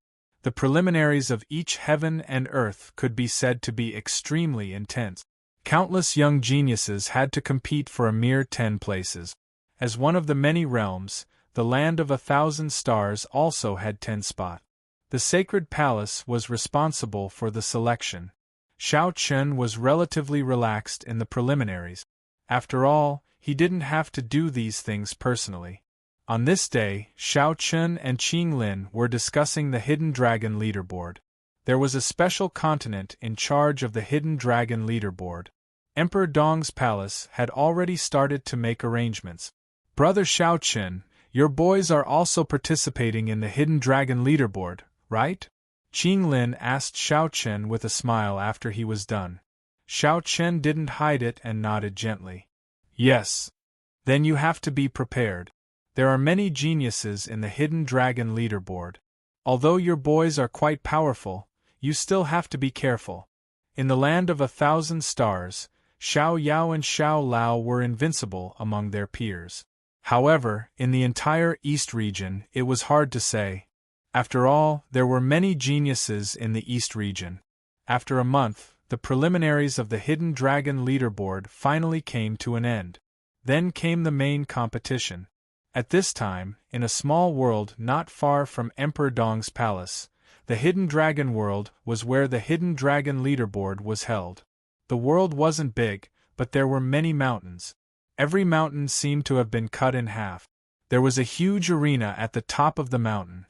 S1: The preliminaries of each heaven and earth could be said to be extremely intense. Countless young geniuses had to compete for a mere 10 places. As one of the many realms, the Land of 1,000 Stars also had 10 spots. The Sacred Palace was responsible for the selection. Xiao Chen was relatively relaxed in the preliminaries. After all, he didn't have to do these things personally. On this day, Xiao Chen and Qing Lin were discussing the Hidden Dragon leaderboard. There was a special continent in charge of the Hidden Dragon leaderboard. Emperor Dong's palace had already started to make arrangements. Brother Xiao Chen, your boys are also participating in the Hidden Dragon leaderboard, right? Qing Lin asked Xiao Chen with a smile after he was done. Xiao Chen didn't hide it and nodded gently. Yes. Then you have to be prepared. There are many geniuses in the Hidden Dragon leaderboard. Although your boys are quite powerful, you still have to be careful. In the Land of 1,000 Stars, Xiao Yao and Xiao Lao were invincible among their peers. However, in the entire East region, it was hard to say. After all, there were many geniuses in the East region. After a month, the preliminaries of the Hidden Dragon leaderboard finally came to an end. Then came the main competition. At this time, in a small world not far from Emperor Dong's palace, the Hidden Dragon world was where the Hidden Dragon leaderboard was held. The world wasn't big, but there were many mountains. Every mountain seemed to have been cut in half. There was a huge arena at the top of the mountain.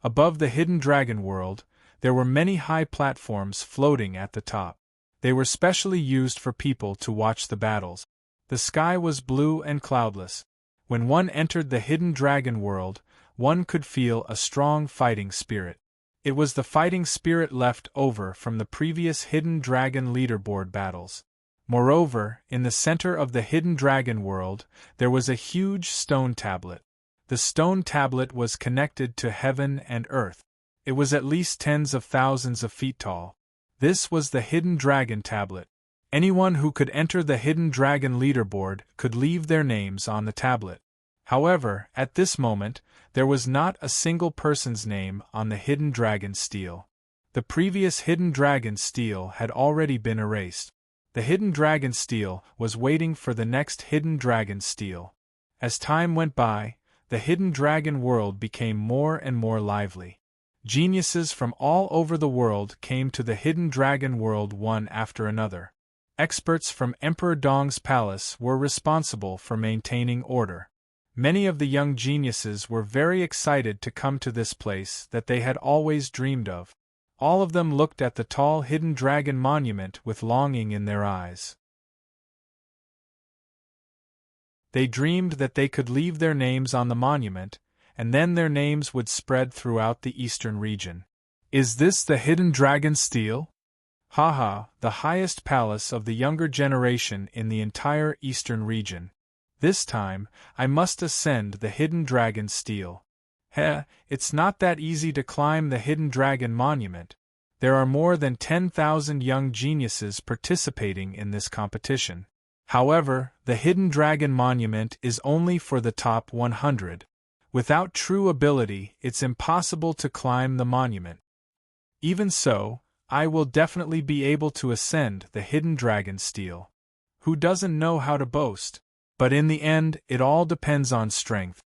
S1: Above the Hidden Dragon world, there were many high platforms floating at the top. They were specially used for people to watch the battles. The sky was blue and cloudless. When one entered the Hidden Dragon world, one could feel a strong fighting spirit. It was the fighting spirit left over from the previous Hidden Dragon leaderboard battles. Moreover, in the center of the Hidden Dragon world, there was a huge stone tablet. The stone tablet was connected to heaven and earth. It was at least tens of thousands of feet tall. This was the Hidden Dragon tablet. Anyone who could enter the Hidden Dragon leaderboard could leave their names on the tablet. However, at this moment, there was not a single person's name on the Hidden Dragon stele. The previous Hidden Dragon stele had already been erased. The Hidden Dragon stele was waiting for the next Hidden Dragon stele. As time went by, the Hidden Dragon world became more and more lively. Geniuses from all over the world came to the Hidden Dragon world one after another. Experts from Emperor Dong's palace were responsible for maintaining order. Many of the young geniuses were very excited to come to this place that they had always dreamed of. All of them looked at the tall Hidden Dragon monument with longing in their eyes. They dreamed that they could leave their names on the monument, and then their names would spread throughout the eastern region. Is this the hidden dragon stele? Haha, the highest palace of the younger generation in the entire eastern region. This time, I must ascend the hidden dragon stele. Heh, it's not that easy to climb the hidden dragon monument. There are more than 10,000 young geniuses participating in this competition. However, the hidden dragon monument is only for the top 100. Without true ability, it's impossible to climb the monument. Even so, I will definitely be able to ascend the hidden dragon stele. Who doesn't know how to boast? But in the end, it all depends on strength.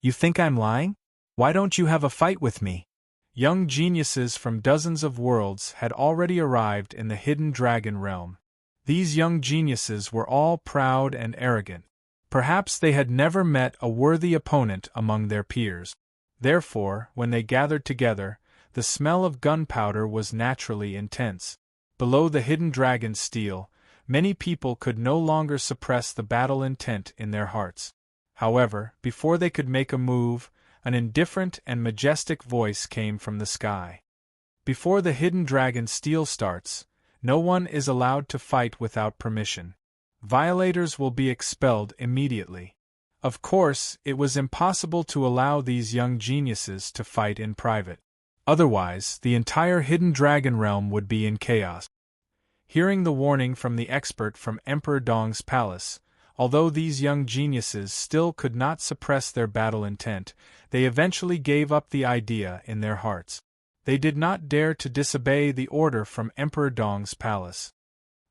S1: You think I'm lying? Why don't you have a fight with me? Young geniuses from dozens of worlds had already arrived in the hidden dragon realm. These young geniuses were all proud and arrogant. Perhaps they had never met a worthy opponent among their peers. Therefore, when they gathered together, the smell of gunpowder was naturally intense. Below the hidden dragon stele, many people could no longer suppress the battle intent in their hearts. However, before they could make a move, an indifferent and majestic voice came from the sky. Before the hidden dragon stele starts, no one is allowed to fight without permission. Violators will be expelled immediately. Of course, it was impossible to allow these young geniuses to fight in private. Otherwise, the entire hidden dragon realm would be in chaos. Hearing the warning from the expert from Emperor Dong's palace, although these young geniuses still could not suppress their battle intent, they eventually gave up the idea in their hearts. They did not dare to disobey the order from Emperor Dong's palace.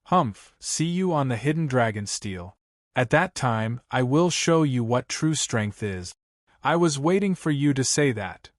S1: Humph, see you on the hidden dragon stele. At that time, I will show you what true strength is. I was waiting for you to say that.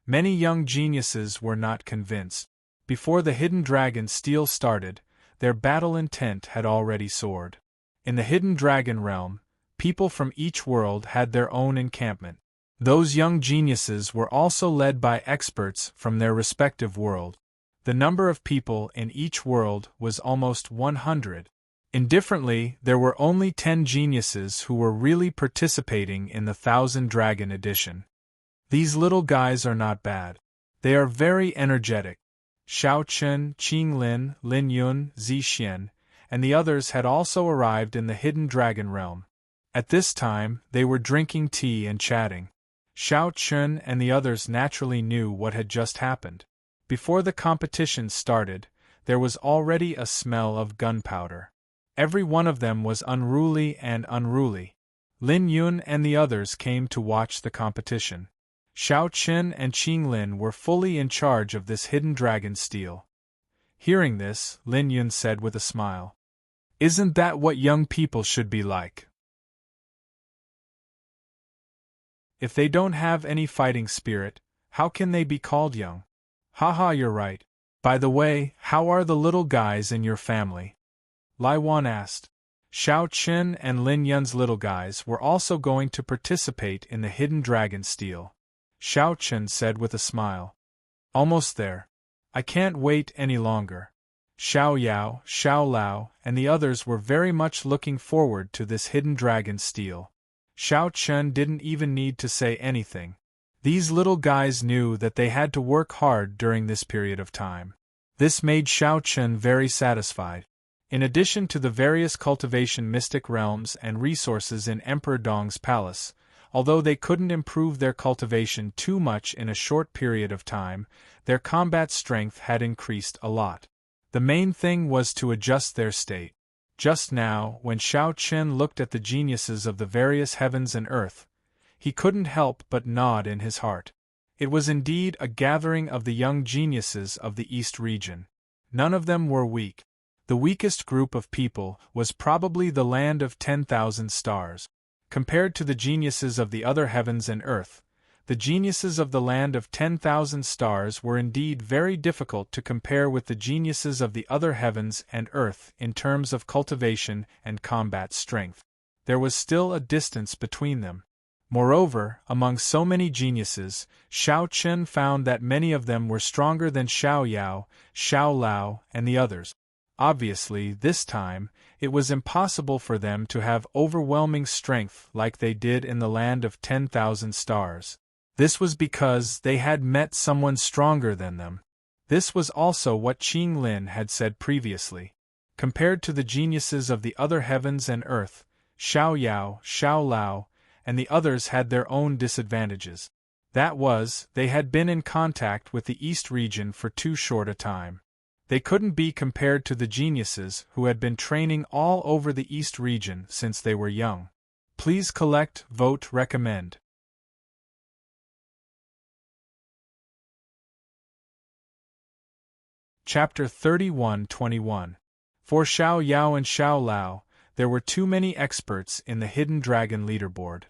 S1: Many young geniuses were not convinced. Before the hidden dragon stele started, their battle intent had already soared. In the hidden dragon realm, people from each world had their own encampment. Those young geniuses were also led by experts from their respective world. The number of people in each world was almost 100. Indifferently, there were only 10 geniuses who were really participating in the Thousand Dragon edition. These little guys are not bad. They are very energetic. Xiao Chen, Qing Lin, Lin Yun, Zixian, and the others had also arrived in the hidden dragon realm. At this time, they were drinking tea and chatting. Xiao Chen and the others naturally knew what had just happened. Before the competition started, there was already a smell of gunpowder. Every one of them was unruly and unruly. Lin Yun and the others came to watch the competition. Xiao Chen and Qing Lin were fully in charge of this hidden dragon stele. Hearing this, Lin Yun said with a smile, "Isn't that what young people should be like? If they don't have any fighting spirit, how can they be called young?" "Haha, you're right. By the way, how are the little guys in your family?" Lai Wan asked. Xiao Chen and Lin Yun's little guys were also going to participate in the hidden dragon stele. Xiao Chen said with a smile, "Almost there. I can't wait any longer." Xiao Yao, Xiao Lao, and the others were very much looking forward to this hidden dragon stele. Xiao Chen didn't even need to say anything. These little guys knew that they had to work hard during this period of time. This made Xiao Chen very satisfied. In addition to the various cultivation mystic realms and resources in Emperor Dong's palace, although they couldn't improve their cultivation too much in a short period of time, their combat strength had increased a lot. The main thing was to adjust their state. Just now, when Xiao Chen looked at the geniuses of the various heavens and earth, he couldn't help but nod in his heart. It was indeed a gathering of the young geniuses of the East region. None of them were weak. The weakest group of people was probably the land of 10,000 stars. Compared to the geniuses of the other heavens and earth, the geniuses of the land of 10,000 stars were indeed very difficult to compare with the geniuses of the other heavens and earth in terms of cultivation and combat strength. There was still a distance between them. Moreover, among so many geniuses, Xiao Chen found that many of them were stronger than Xiao Yao, Xiao Lao, and the others. Obviously, this time, it was impossible for them to have overwhelming strength like they did in the land of 10,000 stars. This was because they had met someone stronger than them. This was also what Qing Lin had said previously. Compared to the geniuses of the other heavens and earth, Xiao Yao, Xiao Lao, and the others had their own disadvantages. That was, they had been in contact with the East region for too short a time. They couldn't be compared to the geniuses who had been training all over the East region since they were young. Please collect, vote, recommend. Chapter 31-21. For Xiao Yao and Xiao Lao, there were too many experts in the Hidden Dragon leaderboard.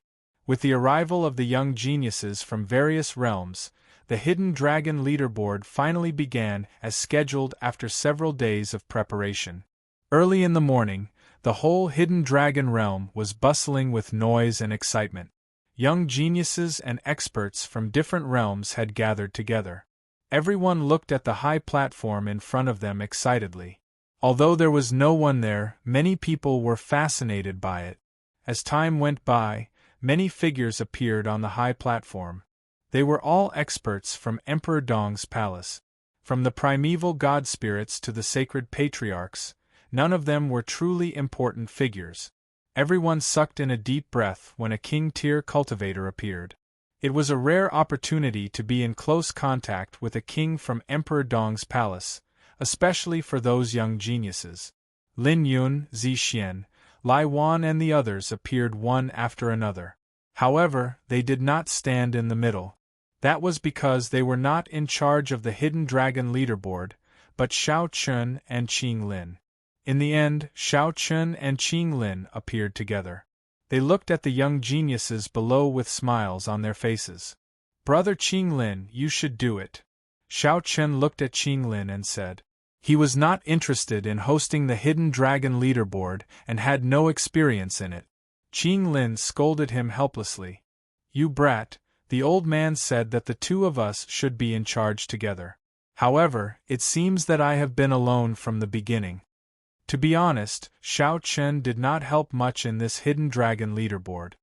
S1: With the arrival of the young geniuses from various realms, the Hidden Dragon leaderboard finally began as scheduled after several days of preparation. Early in the morning, the whole Hidden Dragon realm was bustling with noise and excitement. Young geniuses and experts from different realms had gathered together. Everyone looked at the high platform in front of them excitedly. Although there was no one there, many people were fascinated by it. As time went by, many figures appeared on the high platform. They were all experts from Emperor Dong's palace. From the primeval god spirits to the sacred patriarchs, none of them were truly important figures. Everyone sucked in a deep breath when a king-tier cultivator appeared. It was a rare opportunity to be in close contact with a king from Emperor Dong's palace, especially for those young geniuses. Lin Yun, Zixian, Lai Wan and the others appeared one after another. However, they did not stand in the middle. That was because they were not in charge of the Hidden Dragon leaderboard, but Xiao Chun and Qing Lin. In the end, Xiao Chun and Qing Lin appeared together. They looked at the young geniuses below with smiles on their faces. "Brother Qing Lin, you should do it." Xiao Chun looked at Qing Lin and said. He was not interested in hosting the Hidden Dragon leaderboard and had no experience in it. Qing Lin scolded him helplessly. "You brat," the old man said that the two of us should be in charge together. "However, it seems that I have been alone from the beginning." To be honest, Xiao Chen did not help much in this Hidden Dragon leaderboard.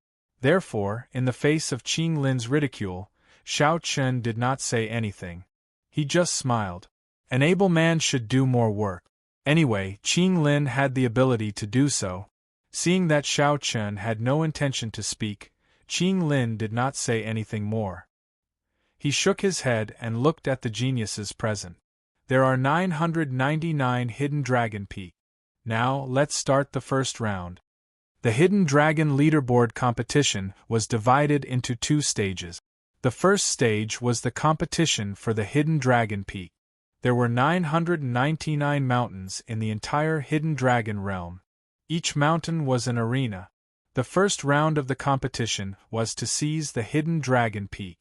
S1: Therefore, in the face of Qing Lin's ridicule, Xiao Chen did not say anything. He just smiled. An able man should do more work. Anyway, Qing Lin had the ability to do so. Seeing that Xiao Chen had no intention to speak, Qing Lin did not say anything more. He shook his head and looked at the geniuses present. There are 999 Hidden Dragon Peak. Now, let's start the first round. The Hidden Dragon leaderboard competition was divided into two stages. The first stage was the competition for the Hidden Dragon Peak. There were 999 mountains in the entire Hidden Dragon realm. Each mountain was an arena. The first round of the competition was to seize the Hidden Dragon Peak.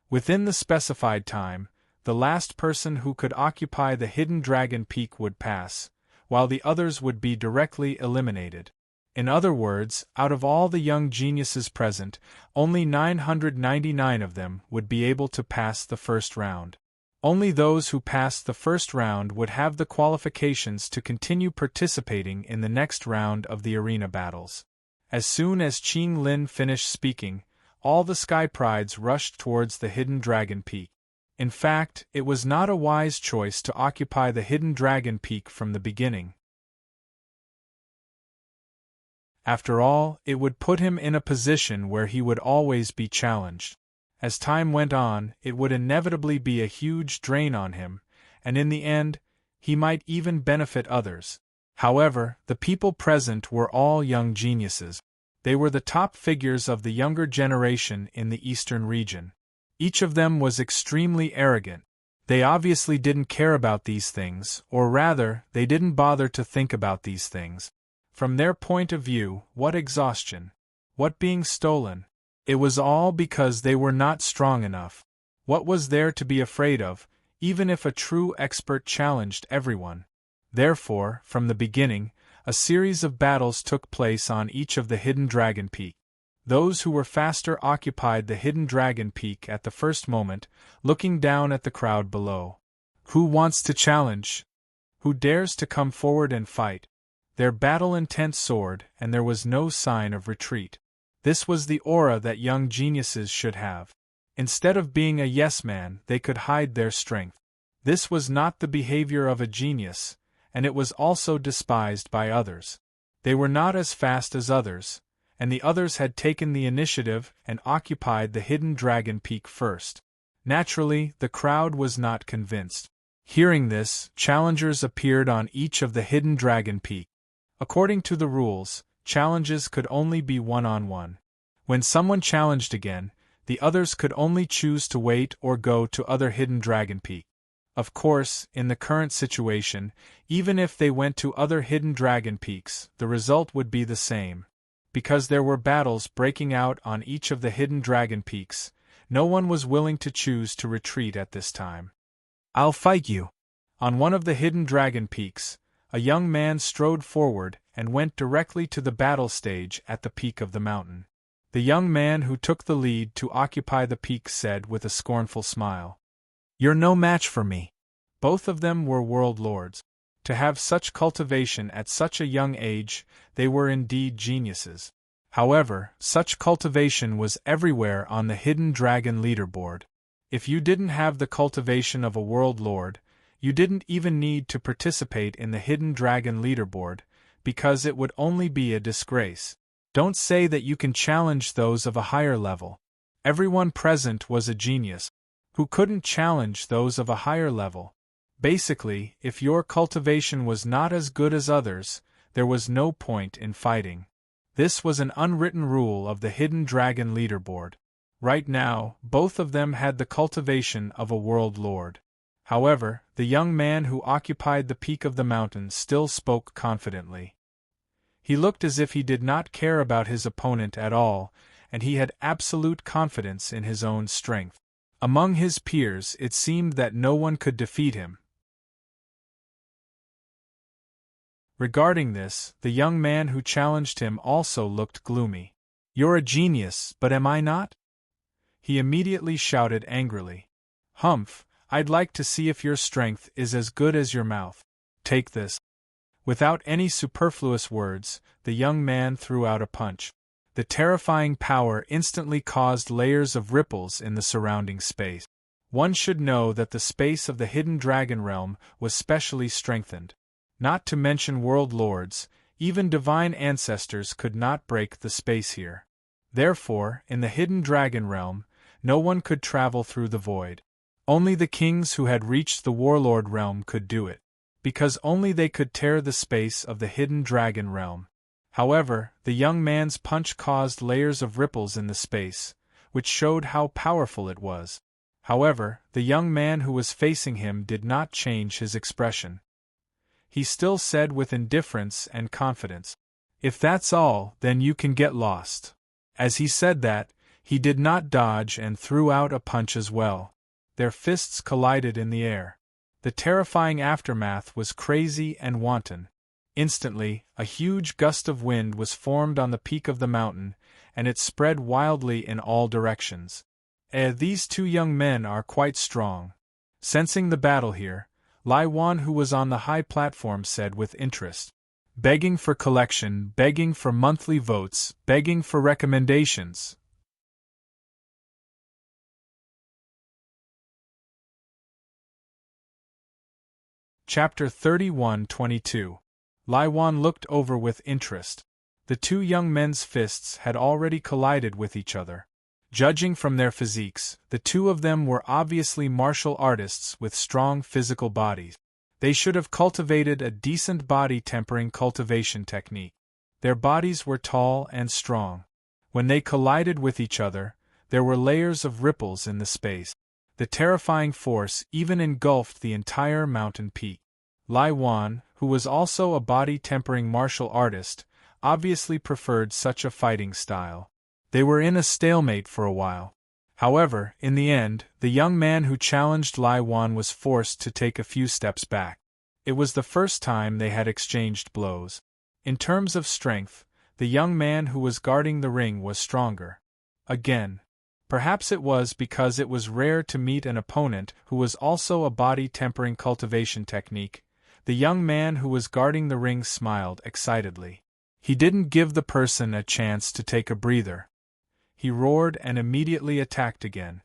S1: Within the specified time, the last person who could occupy the Hidden Dragon Peak would pass, while the others would be directly eliminated. In other words, out of all the young geniuses present, only 999 of them would be able to pass the first round. Only those who passed the first round would have the qualifications to continue participating in the next round of the arena battles. As soon as Qing Lin finished speaking, all the Sky Prides rushed towards the Hidden Dragon Peak. In fact, it was not a wise choice to occupy the Hidden Dragon Peak from the beginning. After all, it would put him in a position where he would always be challenged. As time went on, it would inevitably be a huge drain on him, and in the end, he might even benefit others. However, the people present were all young geniuses. They were the top figures of the younger generation in the eastern region. Each of them was extremely arrogant. They obviously didn't care about these things, or rather, they didn't bother to think about these things. From their point of view, what exhaustion! What being stolen! It was all because they were not strong enough. What was there to be afraid of, even if a true expert challenged everyone? Therefore, from the beginning, a series of battles took place on each of the Hidden Dragon Peak. Those who were faster occupied the Hidden Dragon Peak at the first moment, looking down at the crowd below. Who wants to challenge? Who dares to come forward and fight? Their battle intent soared, and there was no sign of retreat. This was the aura that young geniuses should have. Instead of being a yes man, they could hide their strength. This was not the behavior of a genius, and it was also despised by others. They were not as fast as others, and the others had taken the initiative and occupied the hidden dragon peak first. Naturally, the crowd was not convinced. Hearing this, challengers appeared on each of the hidden dragon peak. According to the rules, challenges could only be one-on-one. When someone challenged again, the others could only choose to wait or go to other hidden dragon peak. Of course, in the current situation, even if they went to other hidden dragon peaks, the result would be the same. Because there were battles breaking out on each of the hidden dragon peaks, no one was willing to choose to retreat at this time. "I'll fight you." On one of the hidden dragon peaks, a young man strode forward and went directly to the battle stage at the peak of the mountain. The young man who took the lead to occupy the peak said with a scornful smile, "You're no match for me." Both of them were world lords. To have such cultivation at such a young age, they were indeed geniuses. However, such cultivation was everywhere on the hidden dragon leaderboard. If you didn't have the cultivation of a world lord, you didn't even need to participate in the hidden dragon leaderboard, because it would only be a disgrace. Don't say that you can challenge those of a higher level. Everyone present was a genius. Who couldn't challenge those of a higher level? Basically, if your cultivation was not as good as others, there was no point in fighting. This was an unwritten rule of the hidden dragon leaderboard. Right now, both of them had the cultivation of a world lord. However, the young man who occupied the peak of the mountain still spoke confidently. He looked as if he did not care about his opponent at all, and he had absolute confidence in his own strength. Among his peers, it seemed that no one could defeat him. Regarding this, the young man who challenged him also looked gloomy. "You're a genius, but am I not?" He immediately shouted angrily. "Humph, I'd like to see if your strength is as good as your mouth. Take this." Without any superfluous words, the young man threw out a punch. The terrifying power instantly caused layers of ripples in the surrounding space. One should know that the space of the hidden dragon realm was specially strengthened. Not to mention world lords, even divine ancestors could not break the space here. Therefore, in the hidden dragon realm, no one could travel through the void. Only the kings who had reached the warlord realm could do it, because only they could tear the space of the hidden dragon realm. However, the young man's punch caused layers of ripples in the space, which showed how powerful it was. However, the young man who was facing him did not change his expression. He still said with indifference and confidence, "If that's all, then you can get lost." As he said that, he did not dodge and threw out a punch as well. Their fists collided in the air. The terrifying aftermath was crazy and wanton. Instantly, a huge gust of wind was formed on the peak of the mountain, and it spread wildly in all directions. These two young men are quite strong." Sensing the battle here, Lai Wan, who was on the high platform, said with interest, "Begging for collection, begging for monthly votes, begging for recommendations." Chapter 31-22. Lai Wan looked over with interest. The two young men's fists had already collided with each other. Judging from their physiques, the two of them were obviously martial artists with strong physical bodies. They should have cultivated a decent body tempering cultivation technique. Their bodies were tall and strong. When they collided with each other, there were layers of ripples in the space. The terrifying force even engulfed the entire mountain peak. Lai Wan, who was also a body tempering martial artist, obviously preferred such a fighting style. They were in a stalemate for a while. However, in the end, the young man who challenged Lai Wan was forced to take a few steps back. It was the first time they had exchanged blows. In terms of strength, the young man who was guarding the ring was stronger. Again. Perhaps it was because it was rare to meet an opponent who was also a body tempering cultivation technique. The young man who was guarding the ring smiled excitedly. He didn't give the person a chance to take a breather. He roared and immediately attacked again.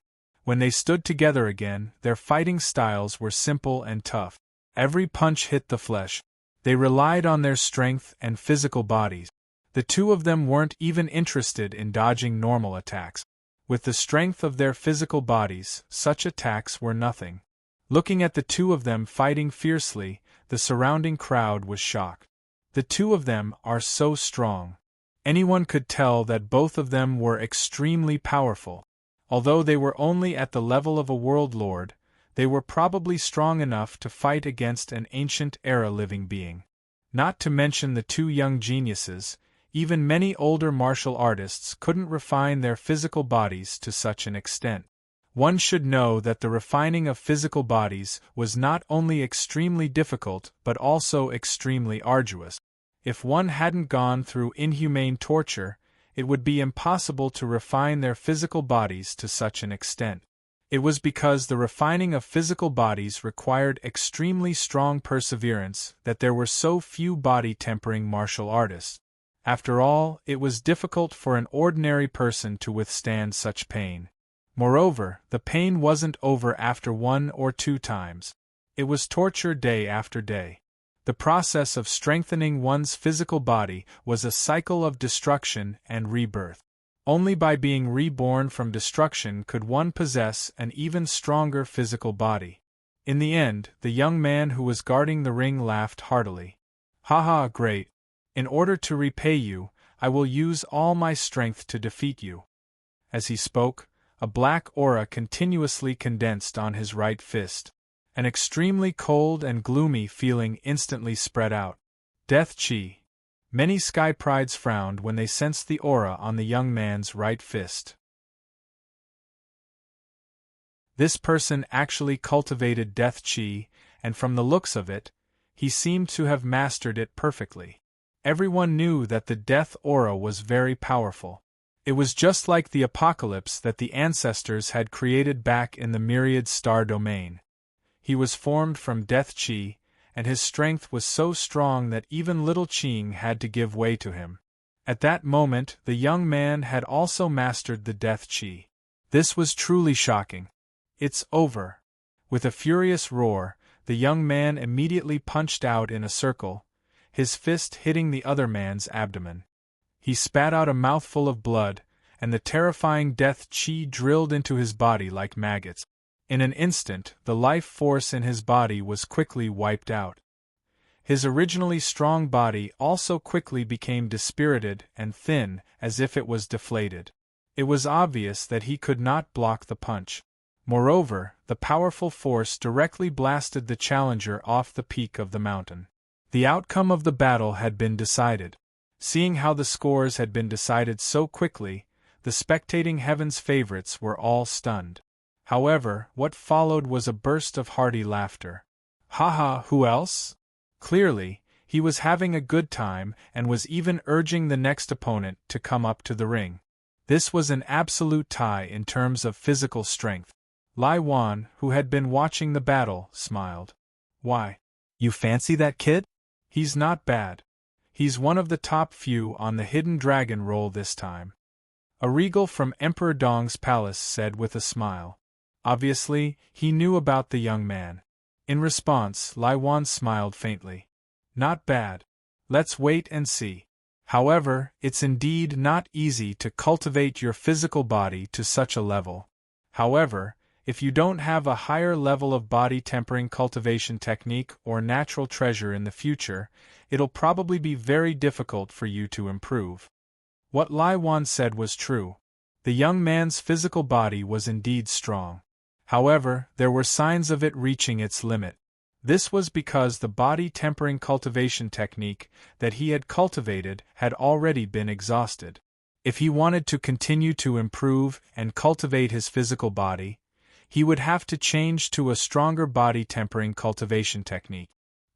S1: When they stood together again, their fighting styles were simple and tough. Every punch hit the flesh. They relied on their strength and physical bodies. The two of them weren't even interested in dodging normal attacks. With the strength of their physical bodies, such attacks were nothing. Looking at the two of them fighting fiercely, the surrounding crowd was shocked. The two of them are so strong. Anyone could tell that both of them were extremely powerful. Although they were only at the level of a world lord, they were probably strong enough to fight against an ancient-era living being. Not to mention the two young geniuses, even many older martial artists couldn't refine their physical bodies to such an extent. One should know that the refining of physical bodies was not only extremely difficult but also extremely arduous. If one hadn't gone through inhumane torture, it would be impossible to refine their physical bodies to such an extent. It was because the refining of physical bodies required extremely strong perseverance that there were so few body-tempering martial artists. After all, it was difficult for an ordinary person to withstand such pain. Moreover, the pain wasn't over after 1 or 2 times. It was torture day after day. The process of strengthening one's physical body was a cycle of destruction and rebirth. Only by being reborn from destruction could one possess an even stronger physical body. In the end, the young man who was guarding the ring laughed heartily. "Haha, great. In order to repay you, I will use all my strength to defeat you." As he spoke, a black aura continuously condensed on his right fist. An extremely cold and gloomy feeling instantly spread out. Death Chi. Many Sky Prides frowned when they sensed the aura on the young man's right fist. This person actually cultivated Death Chi, and from the looks of it, he seemed to have mastered it perfectly. Everyone knew that the Death Aura was very powerful. It was just like the apocalypse that the ancestors had created back in the myriad star domain. He was formed from Death Chi, and his strength was so strong that even little Qing had to give way to him. At that moment, the young man had also mastered the Death Chi. This was truly shocking. "It's over." With a furious roar, the young man immediately punched out in a circle, his fist hitting the other man's abdomen. He spat out a mouthful of blood, and the terrifying Death Chi drilled into his body like maggots. In an instant, the life force in his body was quickly wiped out. His originally strong body also quickly became dispirited and thin, as if it was deflated. It was obvious that he could not block the punch. Moreover, the powerful force directly blasted the challenger off the peak of the mountain. The outcome of the battle had been decided. Seeing how the scores had been decided so quickly, the spectating heaven's favorites were all stunned. However, what followed was a burst of hearty laughter. "Haha, who else?" Clearly, he was having a good time and was even urging the next opponent to come up to the ring. This was an absolute tie in terms of physical strength. Lai Wan, who had been watching the battle, smiled. "Why? You fancy that kid? He's not bad. He's one of the top few on the Hidden Dragon roll this time." A regal from Emperor Dong's palace said with a smile. Obviously, he knew about the young man. In response, Lai Wan smiled faintly. "Not bad. Let's wait and see. However, it's indeed not easy to cultivate your physical body to such a level. However, if you don't have a higher level of body tempering cultivation technique or natural treasure in the future, it'll probably be very difficult for you to improve." What Lai Wan said was true. The young man's physical body was indeed strong. However, there were signs of it reaching its limit. This was because the body-tempering cultivation technique that he had cultivated had already been exhausted. If he wanted to continue to improve and cultivate his physical body, he would have to change to a stronger body-tempering cultivation technique.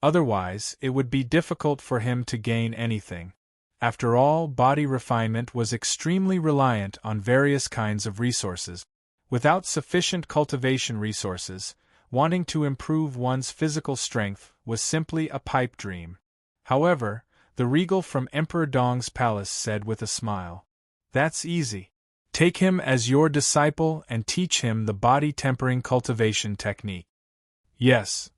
S1: Otherwise, it would be difficult for him to gain anything. After all, body refinement was extremely reliant on various kinds of resources. Without sufficient cultivation resources, wanting to improve one's physical strength was simply a pipe dream. However, the regal from Emperor Dong's palace said with a smile, "That's easy. Take him as your disciple and teach him the body tempering cultivation technique. Yes.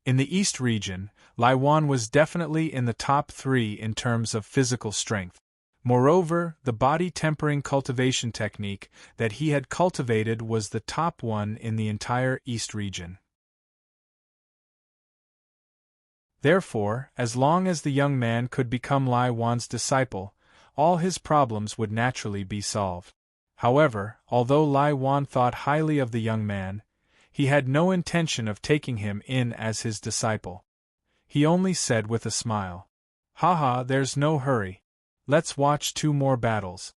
S1: In the East region, Lai Wan was definitely in the top 3 in terms of physical strength. Moreover, the body tempering cultivation technique that he had cultivated was the top one in the entire East region. Therefore, as long as the young man could become Lai Wan's disciple, all his problems would naturally be solved. However, although Lai Wan thought highly of the young man, he had no intention of taking him in as his disciple. He only said with a smile, "Haha, there's no hurry. Let's watch 2 more battles."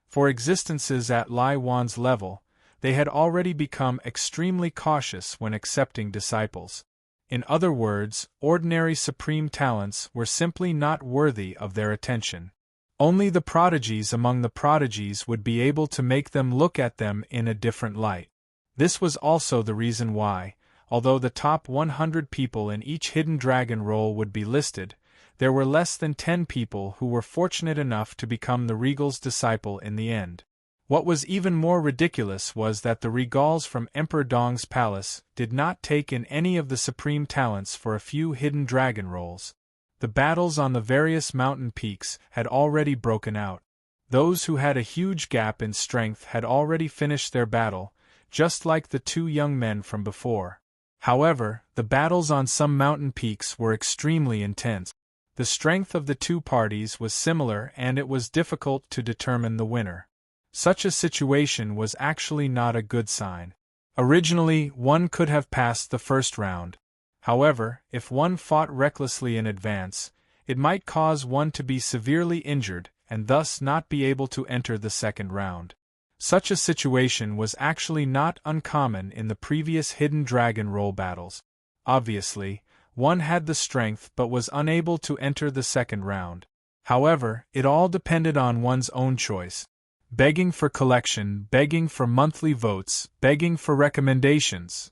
S1: For existences at Lai Wan's level, they had already become extremely cautious when accepting disciples. In other words, ordinary supreme talents were simply not worthy of their attention. Only the prodigies among the prodigies would be able to make them look at them in a different light. This was also the reason why, although the top 100 people in each hidden dragon role would be listed, there were less than 10 people who were fortunate enough to become the Regal's disciple in the end. What was even more ridiculous was that the Regals from Emperor Dong's palace did not take in any of the supreme talents for a few hidden dragon roles. The battles on the various mountain peaks had already broken out. Those who had a huge gap in strength had already finished their battle, just like the 2 young men from before. However, the battles on some mountain peaks were extremely intense. The strength of the 2 parties was similar and it was difficult to determine the winner. Such a situation was actually not a good sign. Originally, one could have passed the first round. However, if one fought recklessly in advance, it might cause one to be severely injured and thus not be able to enter the second round. Such a situation was actually not uncommon in the previous Hidden Dragon role battles. Obviously, one had the strength but was unable to enter the second round. However, it all depended on one's own choice. Begging for collection, begging for monthly votes, begging for recommendations.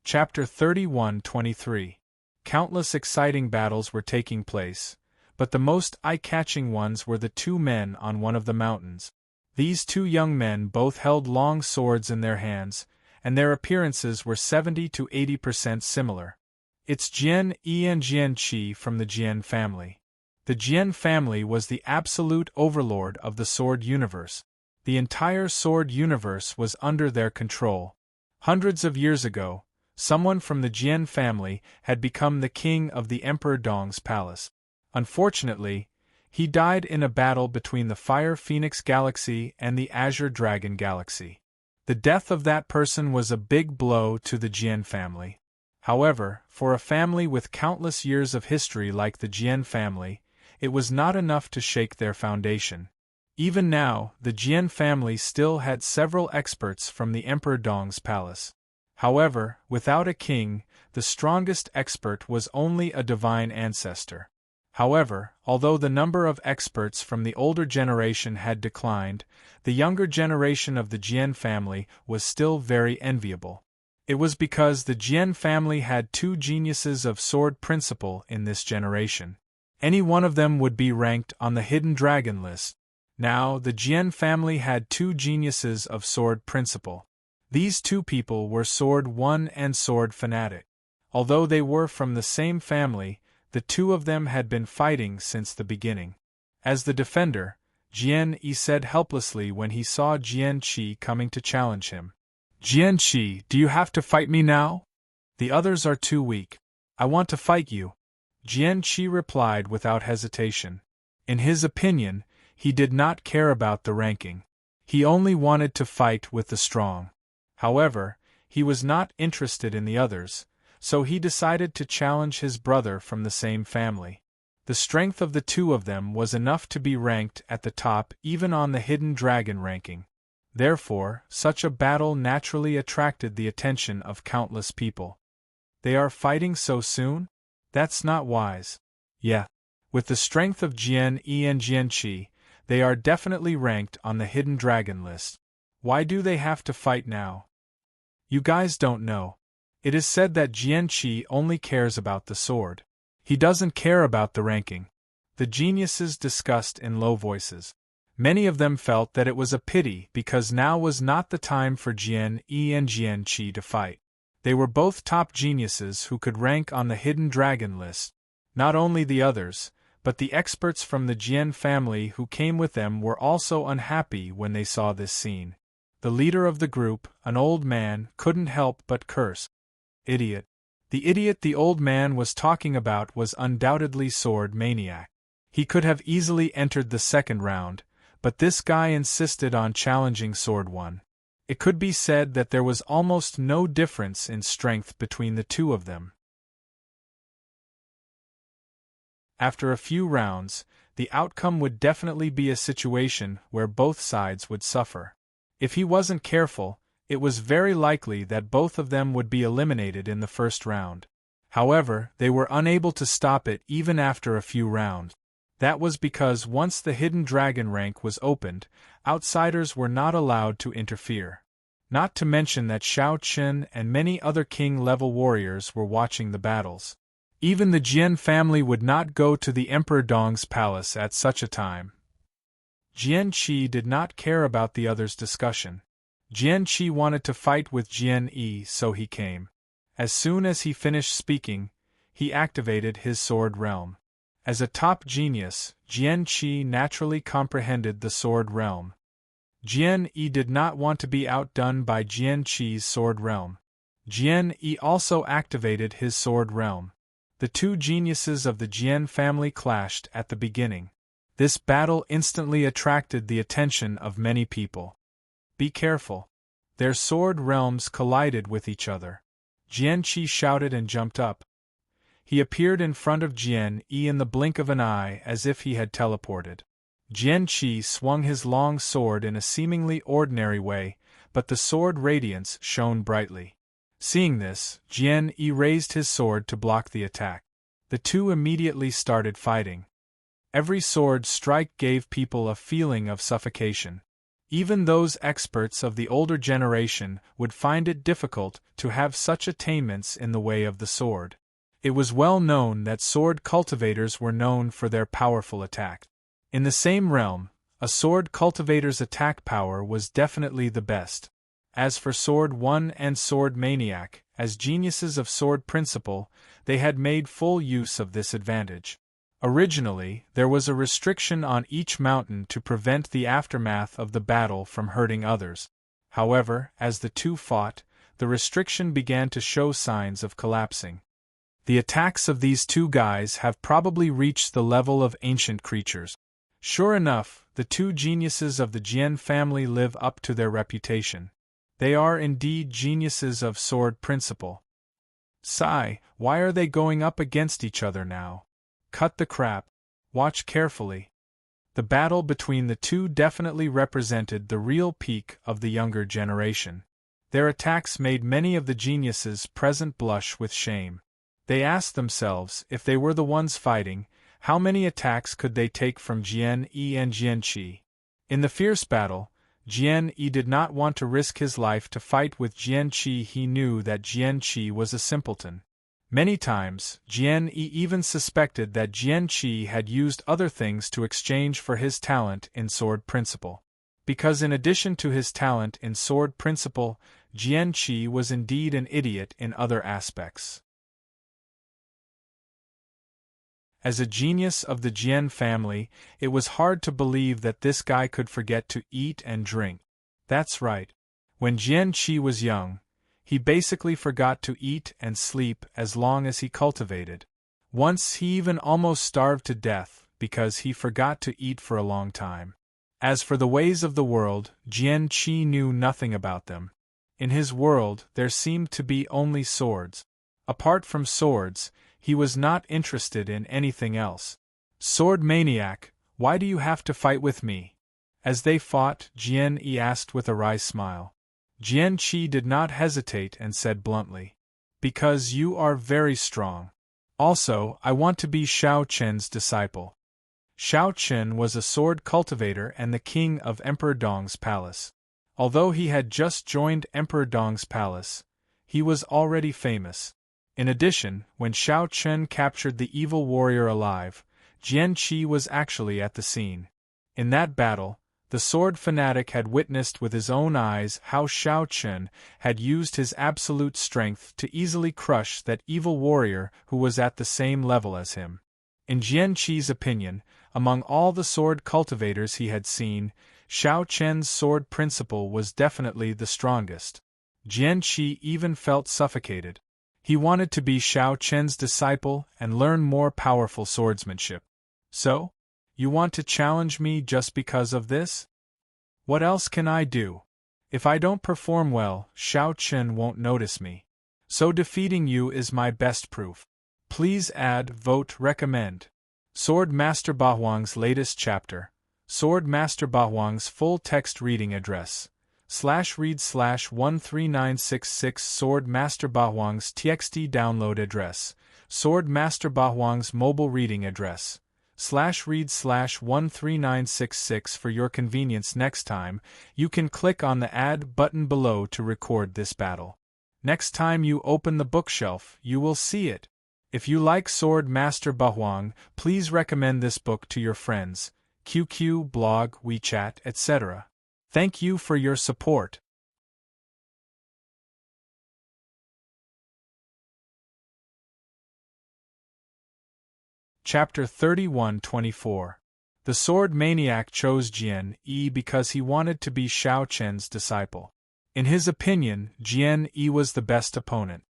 S1: Chapter 31-23. Countless exciting battles were taking place, but the most eye-catching ones were the 2 men on one of the mountains. These 2 young men both held long swords in their hands, and their appearances were 70 to 80% similar. It's Jian Yi and Jian Qi from the Jian family. The Jian family was the absolute overlord of the sword universe. The entire sword universe was under their control. Hundreds of years ago, someone from the Jian family had become the king of the Emperor Dong's palace. Unfortunately, he died in a battle between the Fire Phoenix Galaxy and the Azure Dragon Galaxy. The death of that person was a big blow to the Jian family. However, for a family with countless years of history like the Jian family, it was not enough to shake their foundation. Even now, the Jian family still had several experts from the Emperor Dong's palace. However, without a king, the strongest expert was only a divine ancestor. However, although the number of experts from the older generation had declined, the younger generation of the Jian family was still very enviable. It was because the Jian family had 2 geniuses of sword principle in this generation. Any one of them would be ranked on the Hidden Dragon list. Now, the Jian family had 2 geniuses of sword principle. These 2 people were Sword 1 and Sword Fanatic. Although they were from the same family, the 2 of them had been fighting since the beginning. As the defender, Jian Yi said helplessly when he saw Jian Qi coming to challenge him. "Jian Qi, do you have to fight me now? The others are too weak. I want to fight you," Jian Qi replied without hesitation. In his opinion, he did not care about the ranking. He only wanted to fight with the strong. However, he was not interested in the others, so he decided to challenge his brother from the same family. The strength of the 2 of them was enough to be ranked at the top even on the Hidden Dragon ranking. Therefore, such a battle naturally attracted the attention of countless people. They are fighting so soon? That's not wise. Yeah. With the strength of Jian Yi and Jian Qi, they are definitely ranked on the Hidden Dragon list. Why do they have to fight now? You guys don't know. It is said that Jian Qi only cares about the sword. He doesn't care about the ranking. The geniuses discussed in low voices. Many of them felt that it was a pity because now was not the time for Jian Yi and Jian Qi to fight. They were both top geniuses who could rank on the hidden dragon list. Not only the others, but the experts from the Jian family who came with them were also unhappy when they saw this scene. The leader of the group, an old man, couldn't help but curse. Idiot. The idiot the old man was talking about was undoubtedly Sword Maniac. He could have easily entered the second round, but this guy insisted on challenging Sword One. It could be said that there was almost no difference in strength between the two of them. After a few rounds, the outcome would definitely be a situation where both sides would suffer. If he wasn't careful, it was very likely that both of them would be eliminated in the first round. However, they were unable to stop it even after a few rounds. That was because once the hidden dragon rank was opened, outsiders were not allowed to interfere. Not to mention that Shao Qin and many other king-level warriors were watching the battles. Even the Jian family would not go to the Emperor Dong's palace at such a time. Jian Qi did not care about the others' discussion. Jian Qi wanted to fight with Jian Yi, so he came. As soon as he finished speaking, he activated his sword realm. As a top genius, Jian Qi naturally comprehended the sword realm. Jian Yi did not want to be outdone by Jian Qi's sword realm. Jian Yi also activated his sword realm. The two geniuses of the Jian family clashed at the beginning. This battle instantly attracted the attention of many people. Be careful. Their sword realms collided with each other. Jian Qi shouted and jumped up. He appeared in front of Jian Yi in the blink of an eye as if he had teleported. Jian Qi swung his long sword in a seemingly ordinary way, but the sword radiance shone brightly. Seeing this, Jian Yi raised his sword to block the attack. The two immediately started fighting. Every sword strike gave people a feeling of suffocation. Even those experts of the older generation would find it difficult to have such attainments in the way of the sword. It was well known that sword cultivators were known for their powerful attack. In the same realm, a sword cultivator's attack power was definitely the best. As for Sword One and Sword Maniac, as geniuses of sword principle, they had made full use of this advantage. Originally, there was a restriction on each mountain to prevent the aftermath of the battle from hurting others. However, as the two fought, the restriction began to show signs of collapsing. The attacks of these two guys have probably reached the level of ancient creatures. Sure enough, the two geniuses of the Jian family live up to their reputation. They are indeed geniuses of sword principle. Sigh, why are they going up against each other now? Cut the crap. Watch carefully. The battle between the two definitely represented the real peak of the younger generation. Their attacks made many of the geniuses present blush with shame. They asked themselves, if they were the ones fighting, how many attacks could they take from Jian Yi and Jian Qi? In the fierce battle, Jian Yi did not want to risk his life to fight with Jian Qi. He knew that Jian Qi was a simpleton. Many times, Jian Yi even suspected that Jian Qi had used other things to exchange for his talent in sword principle. Because in addition to his talent in sword principle, Jian Qi was indeed an idiot in other aspects. As a genius of the Jian family, it was hard to believe that this guy could forget to eat and drink. That's right. When Jian Qi was young, he basically forgot to eat and sleep as long as he cultivated. Once he even almost starved to death because he forgot to eat for a long time. As for the ways of the world, Jian Qi knew nothing about them. In his world, there seemed to be only swords. Apart from swords, he was not interested in anything else. Sword Maniac, why do you have to fight with me? As they fought, Jian Yi asked with a wry smile. Jian Qi did not hesitate and said bluntly, because you are very strong. Also, I want to be Shao Qian's disciple. Shao Qian was a sword cultivator and the king of Emperor Dong's palace. Although he had just joined Emperor Dong's palace, he was already famous. In addition, when Xiao Chen captured the evil warrior alive, Jian Qi was actually at the scene. In that battle, the sword fanatic had witnessed with his own eyes how Xiao Chen had used his absolute strength to easily crush that evil warrior who was at the same level as him. In Jian Qi's opinion, among all the sword cultivators he had seen, Xiao Chen's sword principle was definitely the strongest. Jian Qi even felt suffocated. He wanted to be Xiao Chen's disciple and learn more powerful swordsmanship. So? You want to challenge me just because of this? What else can I do? If I don't perform well, Xiao Chen won't notice me. So defeating you is my best proof. Please add, vote, recommend. Sword Master Bahuang's latest chapter. Sword Master Bahuang's full text reading address. /read/13966 Sword Master Bahuang's TXT download address. Sword Master Bahuang's mobile reading address. /read/13966 For your convenience next time, you can click on the add button below to record this battle. Next time you open the bookshelf, you will see it. If you like Sword Master Bahuang, please recommend this book to your friends, QQ, blog, WeChat, etc. Thank you for your support. Chapter 31-24. The sword maniac chose Jian Yi because he wanted to be Xiao Chen's disciple. In his opinion, Jian Yi was the best opponent.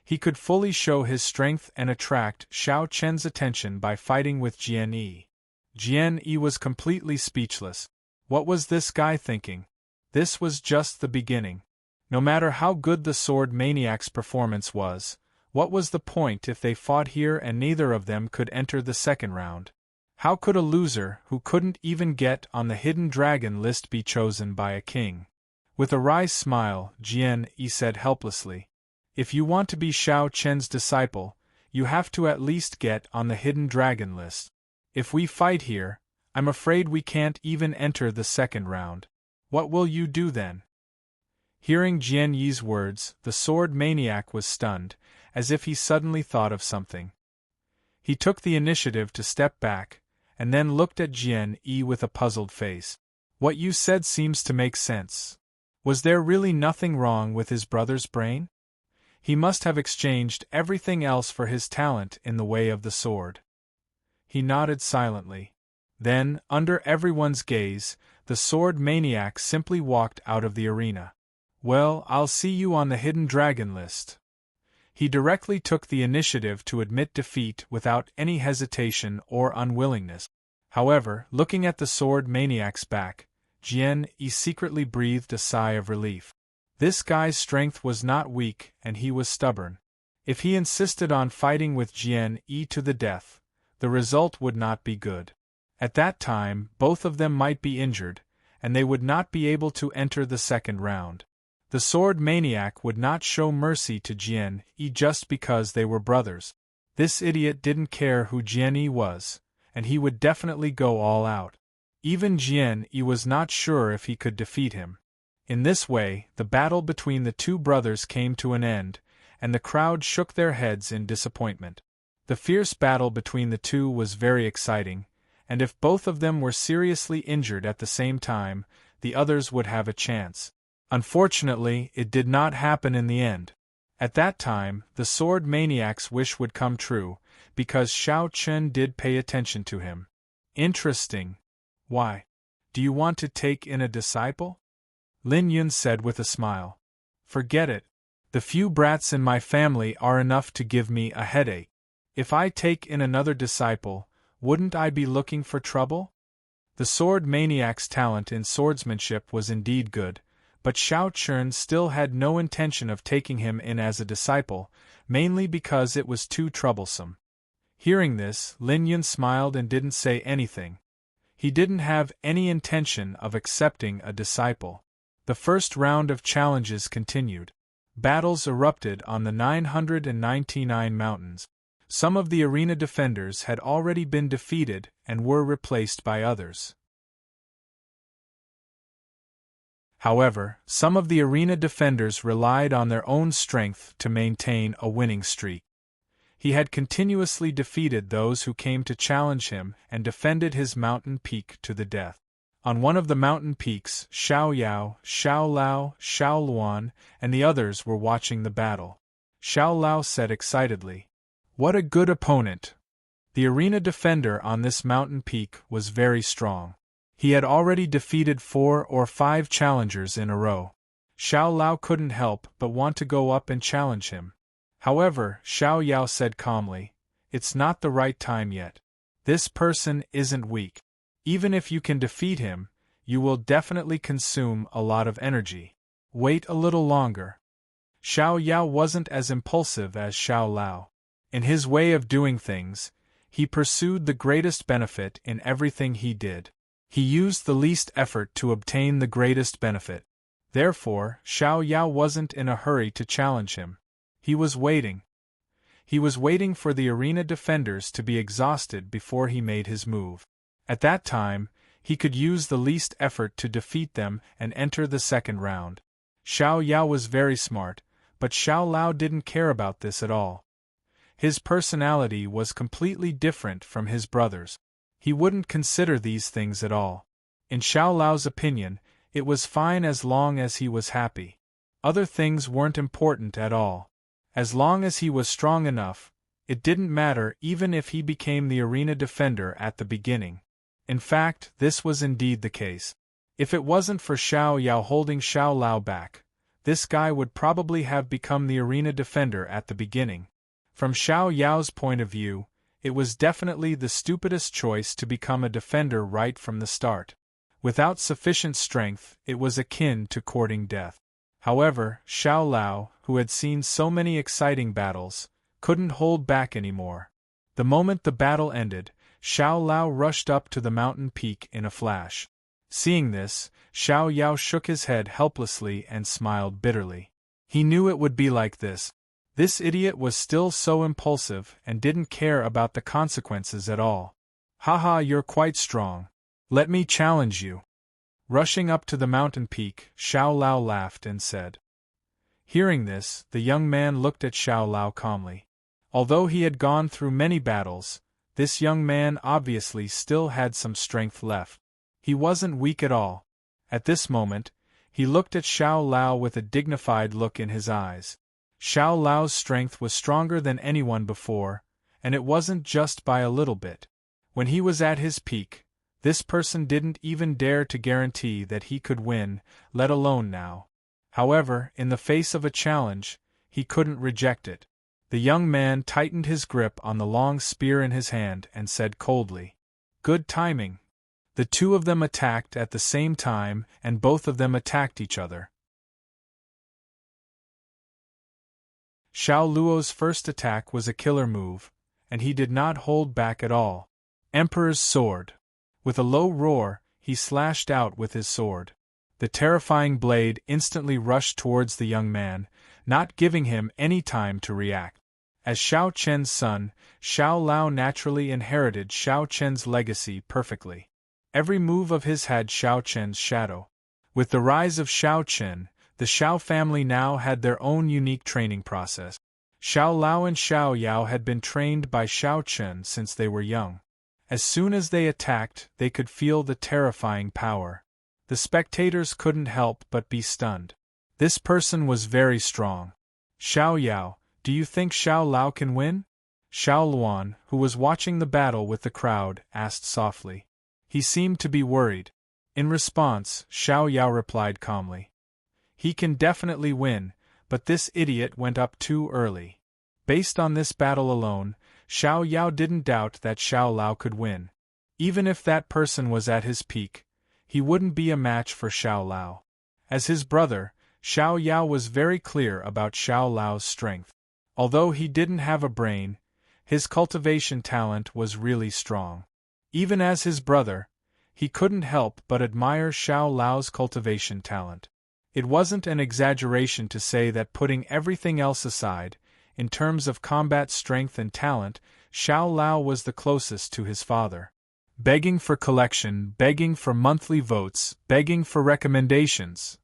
S1: He could fully show his strength and attract Xiao Chen's attention by fighting with Jian Yi. Jian Yi was completely speechless. What was this guy thinking? This was just the beginning. No matter how good the sword maniac's performance was, what was the point if they fought here and neither of them could enter the second round? How could a loser who couldn't even get on the hidden dragon list be chosen by a king? With a wry smile, Jian Yi said helplessly, "If you want to be Xiao Chen's disciple, you have to at least get on the hidden dragon list. If we fight here, I'm afraid we can't even enter the second round. What will you do then?" Hearing Jian Yi's words, the sword maniac was stunned, as if he suddenly thought of something. He took the initiative to step back, and then looked at Jian Yi with a puzzled face. "What you said seems to make sense. Was there really nothing wrong with his brother's brain? He must have exchanged everything else for his talent in the way of the sword." He nodded silently. Then, under everyone's gaze, the sword maniac simply walked out of the arena. "Well, I'll see you on the hidden dragon list." He directly took the initiative to admit defeat without any hesitation or unwillingness. However, looking at the sword maniac's back, Jian Yi secretly breathed a sigh of relief. This guy's strength was not weak and he was stubborn. If he insisted on fighting with Jian Yi to the death, the result would not be good. At that time, both of them might be injured, and they would not be able to enter the second round. The sword maniac would not show mercy to Jian Yi just because they were brothers. This idiot didn't care who Jian Yi was, and he would definitely go all out. Even Jian Yi was not sure if he could defeat him. In this way, the battle between the two brothers came to an end, and the crowd shook their heads in disappointment. The fierce battle between the two was very exciting, and if both of them were seriously injured at the same time, the others would have a chance. Unfortunately, it did not happen in the end. At that time, the sword maniac's wish would come true, because Xiao Chen did pay attention to him. Interesting. Why? Do you want to take in a disciple? Lin Yun said with a smile. Forget it. The few brats in my family are enough to give me a headache. If I take in another disciple, wouldn't I be looking for trouble? The sword maniac's talent in swordsmanship was indeed good, but Xiao Chen still had no intention of taking him in as a disciple, mainly because it was too troublesome. Hearing this, Lin Yun smiled and didn't say anything. He didn't have any intention of accepting a disciple. The first round of challenges continued. Battles erupted on the 999 mountains. Some of the arena defenders had already been defeated and were replaced by others. However, some of the arena defenders relied on their own strength to maintain a winning streak. He had continuously defeated those who came to challenge him and defended his mountain peak to the death. On one of the mountain peaks, Xiao Yao, Xiao Lao, Xiao Luan, and the others were watching the battle. Xiao Lao said excitedly, "What a good opponent!" The arena defender on this mountain peak was very strong. He had already defeated 4 or 5 challengers in a row. Xiao Lao couldn't help but want to go up and challenge him. However, Xiao Yao said calmly, "It's not the right time yet. This person isn't weak. Even if you can defeat him, you will definitely consume a lot of energy. Wait a little longer." Xiao Yao wasn't as impulsive as Xiao Lao. In his way of doing things, he pursued the greatest benefit in everything he did. He used the least effort to obtain the greatest benefit. Therefore, Xiao Yao wasn't in a hurry to challenge him. He was waiting. He was waiting for the arena defenders to be exhausted before he made his move. At that time, he could use the least effort to defeat them and enter the second round. Xiao Yao was very smart, but Xiao Lao didn't care about this at all. His personality was completely different from his brother's. He wouldn't consider these things at all. In Xiao Lao's opinion, it was fine as long as he was happy. Other things weren't important at all. As long as he was strong enough, it didn't matter even if he became the arena defender at the beginning. In fact, this was indeed the case. If it wasn't for Xiao Yao holding Xiao Lao back, this guy would probably have become the arena defender at the beginning. From Xiao Yao's point of view, it was definitely the stupidest choice to become a defender right from the start. Without sufficient strength, it was akin to courting death. However, Xiao Lao, who had seen so many exciting battles, couldn't hold back anymore. The moment the battle ended, Xiao Lao rushed up to the mountain peak in a flash. Seeing this, Xiao Yao shook his head helplessly and smiled bitterly. He knew it would be like this. This idiot was still so impulsive and didn't care about the consequences at all. "Haha, you're quite strong. Let me challenge you." Rushing up to the mountain peak, Xiao Lao laughed and said. Hearing this, the young man looked at Xiao Lao calmly. Although he had gone through many battles, this young man obviously still had some strength left. He wasn't weak at all. At this moment, he looked at Xiao Lao with a dignified look in his eyes. Xiao Lao's strength was stronger than anyone before, and it wasn't just by a little bit. When he was at his peak, this person didn't even dare to guarantee that he could win, let alone now. However, in the face of a challenge, he couldn't reject it. The young man tightened his grip on the long spear in his hand and said coldly, "Good timing." The two of them attacked at the same time, and both of them attacked each other. Xiao Luo's first attack was a killer move, and he did not hold back at all. Emperor's Sword. With a low roar, he slashed out with his sword. The terrifying blade instantly rushed towards the young man, not giving him any time to react. As Xiao Chen's son, Xiao Lao naturally inherited Xiao Chen's legacy perfectly. Every move of his had Xiao Chen's shadow. With the rise of Xiao Chen, the Xiao family now had their own unique training process. Xiao Lao and Xiao Yao had been trained by Xiao Chen since they were young. As soon as they attacked, they could feel the terrifying power. The spectators couldn't help but be stunned. This person was very strong. "Xiao Yao, do you think Xiao Lao can win?" Xiao Luan, who was watching the battle with the crowd, asked softly. He seemed to be worried. In response, Xiao Yao replied calmly. "He can definitely win, but this idiot went up too early." Based on this battle alone, Xiao Yao didn't doubt that Xiao Lao could win. Even if that person was at his peak, he wouldn't be a match for Xiao Lao. As his brother, Xiao Yao was very clear about Xiao Lao's strength. Although he didn't have a brain, his cultivation talent was really strong. Even as his brother, he couldn't help but admire Xiao Lao's cultivation talent. It wasn't an exaggeration to say that putting everything else aside, in terms of combat strength and talent, Xiao Lao was the closest to his father. Begging for collection, begging for monthly votes, begging for recommendations.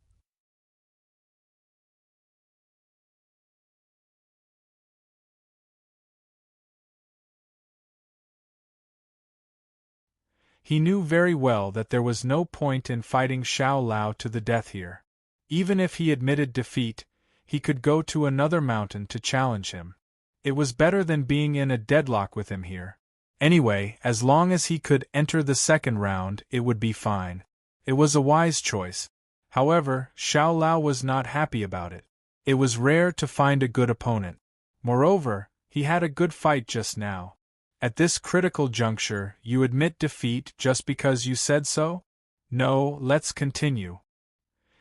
S1: He knew very well that there was no point in fighting Xiao Lao to the death here. Even if he admitted defeat, he could go to another mountain to challenge him. It was better than being in a deadlock with him here. Anyway, as long as he could enter the second round, it would be fine. It was a wise choice. However, Xiao Lao was not happy about it. It was rare to find a good opponent. Moreover, he had a good fight just now. At this critical juncture, you admit defeat just because you said so? No, let's continue.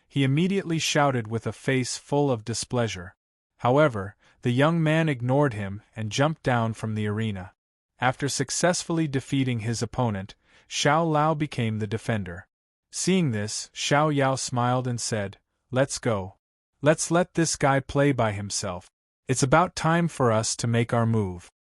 S1: He immediately shouted with a face full of displeasure. However, the young man ignored him and jumped down from the arena. After successfully defeating his opponent, Xiao Lao became the defender. Seeing this, Xiao Yao smiled and said, "Let's go. Let's let this guy play by himself. It's about time for us to make our move."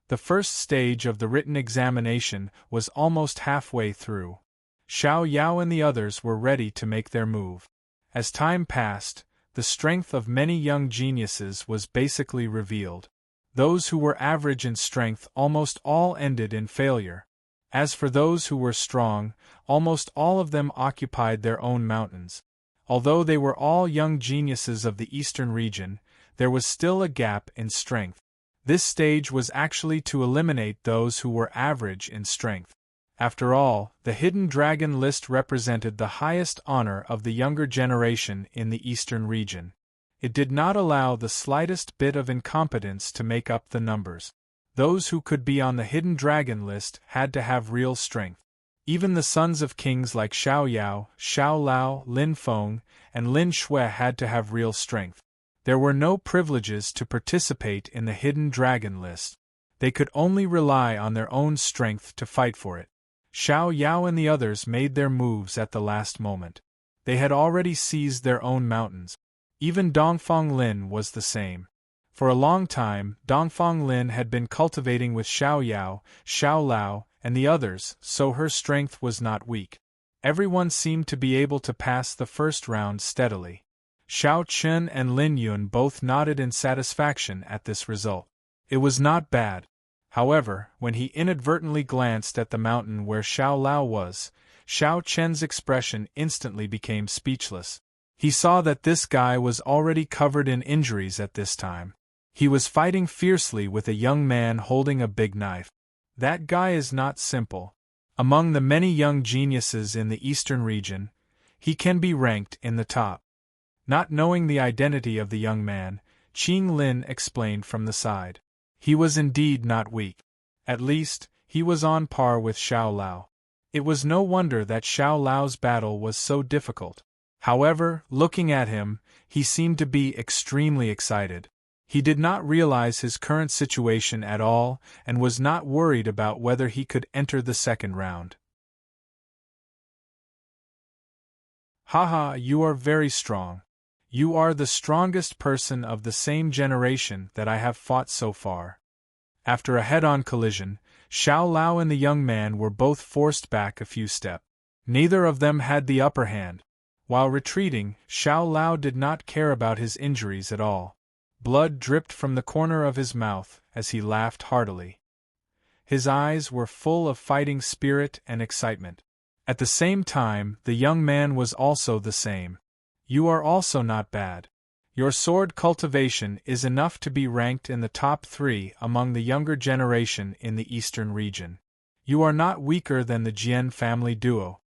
S1: The first stage of the written examination was almost halfway through. Xiao Yao and the others were ready to make their move. As time passed, the strength of many young geniuses was basically revealed. Those who were average in strength almost all ended in failure. As for those who were strong, almost all of them occupied their own mountains. Although they were all young geniuses of the eastern region, there was still a gap in strength. This stage was actually to eliminate those who were average in strength. After all, the Hidden Dragon list represented the highest honor of the younger generation in the eastern region. It did not allow the slightest bit of incompetence to make up the numbers. Those who could be on the Hidden Dragon list had to have real strength. Even the sons of kings like Xiao Yao, Xiao Lao, Lin Feng, and Lin Shui had to have real strength. There were no privileges to participate in the Hidden Dragon list. They could only rely on their own strength to fight for it. Xiao Yao and the others made their moves at the last moment. They had already seized their own mountains. Even Dongfang Lin was the same. For a long time, Dongfang Lin had been cultivating with Xiao Yao, Xiao Lao, and the others, so her strength was not weak. Everyone seemed to be able to pass the first round steadily. Xiao Chen and Lin Yun both nodded in satisfaction at this result. It was not bad. However, when he inadvertently glanced at the mountain where Xiao Lao was, Xiao Chen's expression instantly became speechless. He saw that this guy was already covered in injuries at this time. He was fighting fiercely with a young man holding a big knife. That guy is not simple. Among the many young geniuses in the eastern region, he can be ranked in the top. Not knowing the identity of the young man, Qing Lin explained from the side. He was indeed not weak. At least, he was on par with Xiao Lao. It was no wonder that Xiao Lao's battle was so difficult. However, looking at him, he seemed to be extremely excited. He did not realize his current situation at all and was not worried about whether he could enter the second round. Haha, you are very strong. You are the strongest person of the same generation that I have fought so far. After a head-on collision, Xiao Lao and the young man were both forced back a few steps. Neither of them had the upper hand. While retreating, Xiao Lao did not care about his injuries at all. Blood dripped from the corner of his mouth as he laughed heartily. His eyes were full of fighting spirit and excitement. At the same time, the young man was also the same. You are also not bad. Your sword cultivation is enough to be ranked in the top 3 among the younger generation in the eastern region. You are not weaker than the Jian family duo.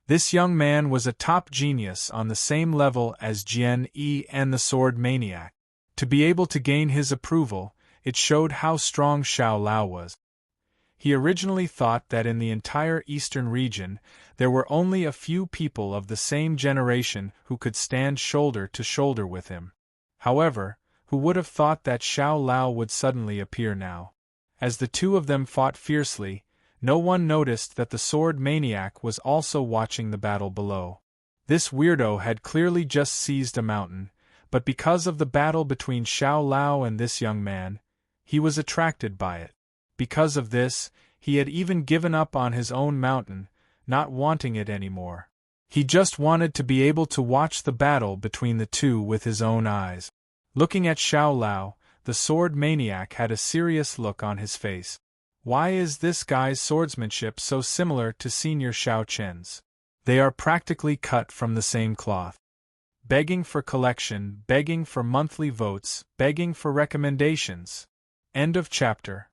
S1: This young man was a top genius on the same level as Jian Yi and the sword maniac. To be able to gain his approval, it showed how strong Xiao Lao was. He originally thought that in the entire eastern region, there were only a few people of the same generation who could stand shoulder to shoulder with him. However, who would have thought that Xiao Lao would suddenly appear now? As the two of them fought fiercely, no one noticed that the sword maniac was also watching the battle below. This weirdo had clearly just seized a mountain, but because of the battle between Xiao Lao and this young man, he was attracted by it. Because of this, he had even given up on his own mountain, not wanting it anymore. He just wanted to be able to watch the battle between the two with his own eyes. Looking at Xiao Lao, the sword maniac had a serious look on his face. Why is this guy's swordsmanship so similar to Senior Xiao Chen's? They are practically cut from the same cloth. Begging for collection, begging for monthly votes, begging for recommendations. End of chapter.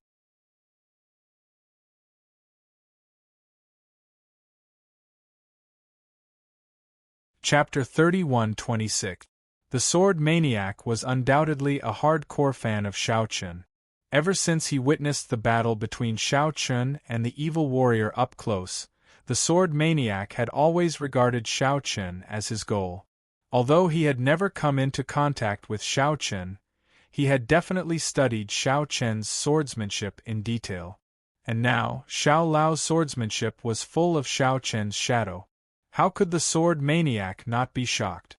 S1: Chapter 31-26. The Sword Maniac was undoubtedly a hardcore fan of Xiao Chun. Ever since he witnessed the battle between Xiao Chun and the evil warrior up close, the Sword Maniac had always regarded Xiao Chun as his goal. Although he had never come into contact with Xiao Chun, he had definitely studied Xiao Chen's swordsmanship in detail. And now, Xiao Lao's swordsmanship was full of Xiao Chen's shadow. How could the Sword Maniac not be shocked?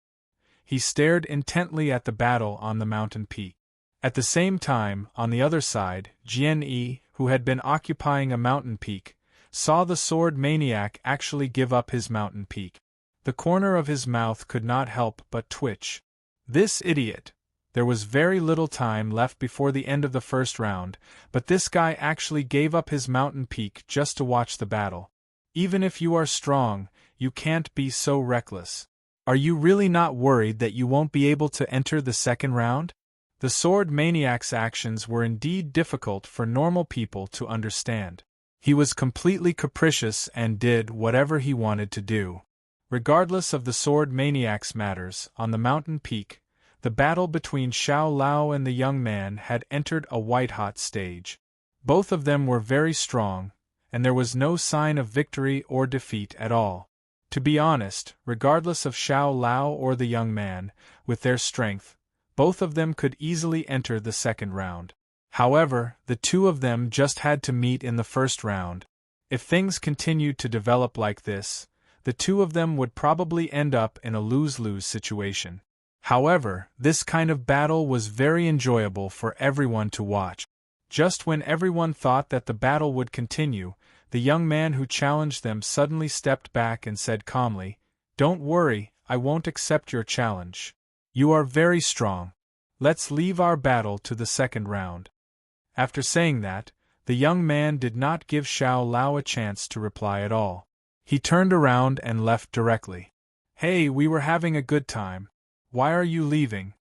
S1: He stared intently at the battle on the mountain peak. At the same time, on the other side, Jian Yi, who had been occupying a mountain peak, saw the Sword Maniac actually give up his mountain peak. The corner of his mouth could not help but twitch. This idiot! There was very little time left before the end of the first round, but this guy actually gave up his mountain peak just to watch the battle. Even if you are strong, you can't be so reckless. Are you really not worried that you won't be able to enter the second round? The Sword Maniac's actions were indeed difficult for normal people to understand. He was completely capricious and did whatever he wanted to do. Regardless of the Sword Maniac's matters, on the mountain peak, the battle between Xiao Lao and the young man had entered a white-hot stage. Both of them were very strong, and there was no sign of victory or defeat at all. To be honest, regardless of Xiao Lao or the young man, with their strength, both of them could easily enter the second round. However, the two of them just had to meet in the first round. If things continued to develop like this, the two of them would probably end up in a lose-lose situation. However, this kind of battle was very enjoyable for everyone to watch. Just when everyone thought that the battle would continue, the young man who challenged them suddenly stepped back and said calmly, "Don't worry, I won't accept your challenge. You are very strong. Let's leave our battle to the second round." After saying that, the young man did not give Xiao Lao a chance to reply at all. He turned around and left directly. "Hey, we were having a good time. Why are you leaving?"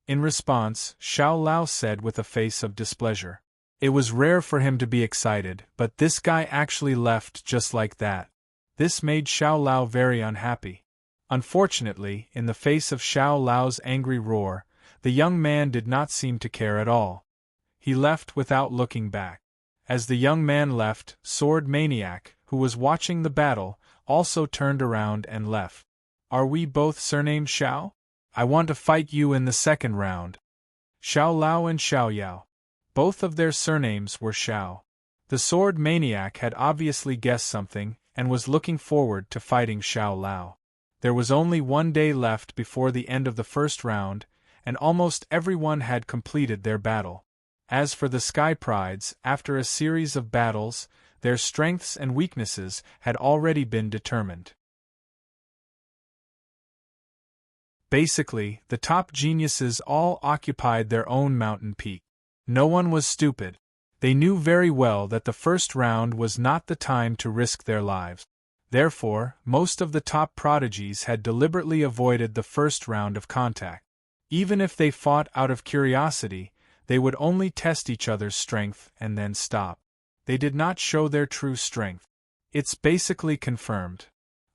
S1: In response, Xiao Lao said with a face of displeasure. It was rare for him to be excited, but this guy actually left just like that. This made Xiao Lao very unhappy. Unfortunately, in the face of Xiao Lao's angry roar, the young man did not seem to care at all. He left without looking back. As the young man left, Sword Maniac, who was watching the battle, also turned around and left. "Are we both surnamed Xiao? I want to fight you in the second round." Xiao Lao and Xiao Yao. Both of their surnames were Xiao. The Sword Maniac had obviously guessed something, and was looking forward to fighting Xiao Lao. There was only 1 day left before the end of the first round, and almost everyone had completed their battle. As for the Sky Prides, after a series of battles, their strengths and weaknesses had already been determined. Basically, the top geniuses all occupied their own mountain peak. No one was stupid. They knew very well that the first round was not the time to risk their lives. Therefore, most of the top prodigies had deliberately avoided the first round of contact. Even if they fought out of curiosity, they would only test each other's strength and then stop. They did not show their true strength. It's basically confirmed.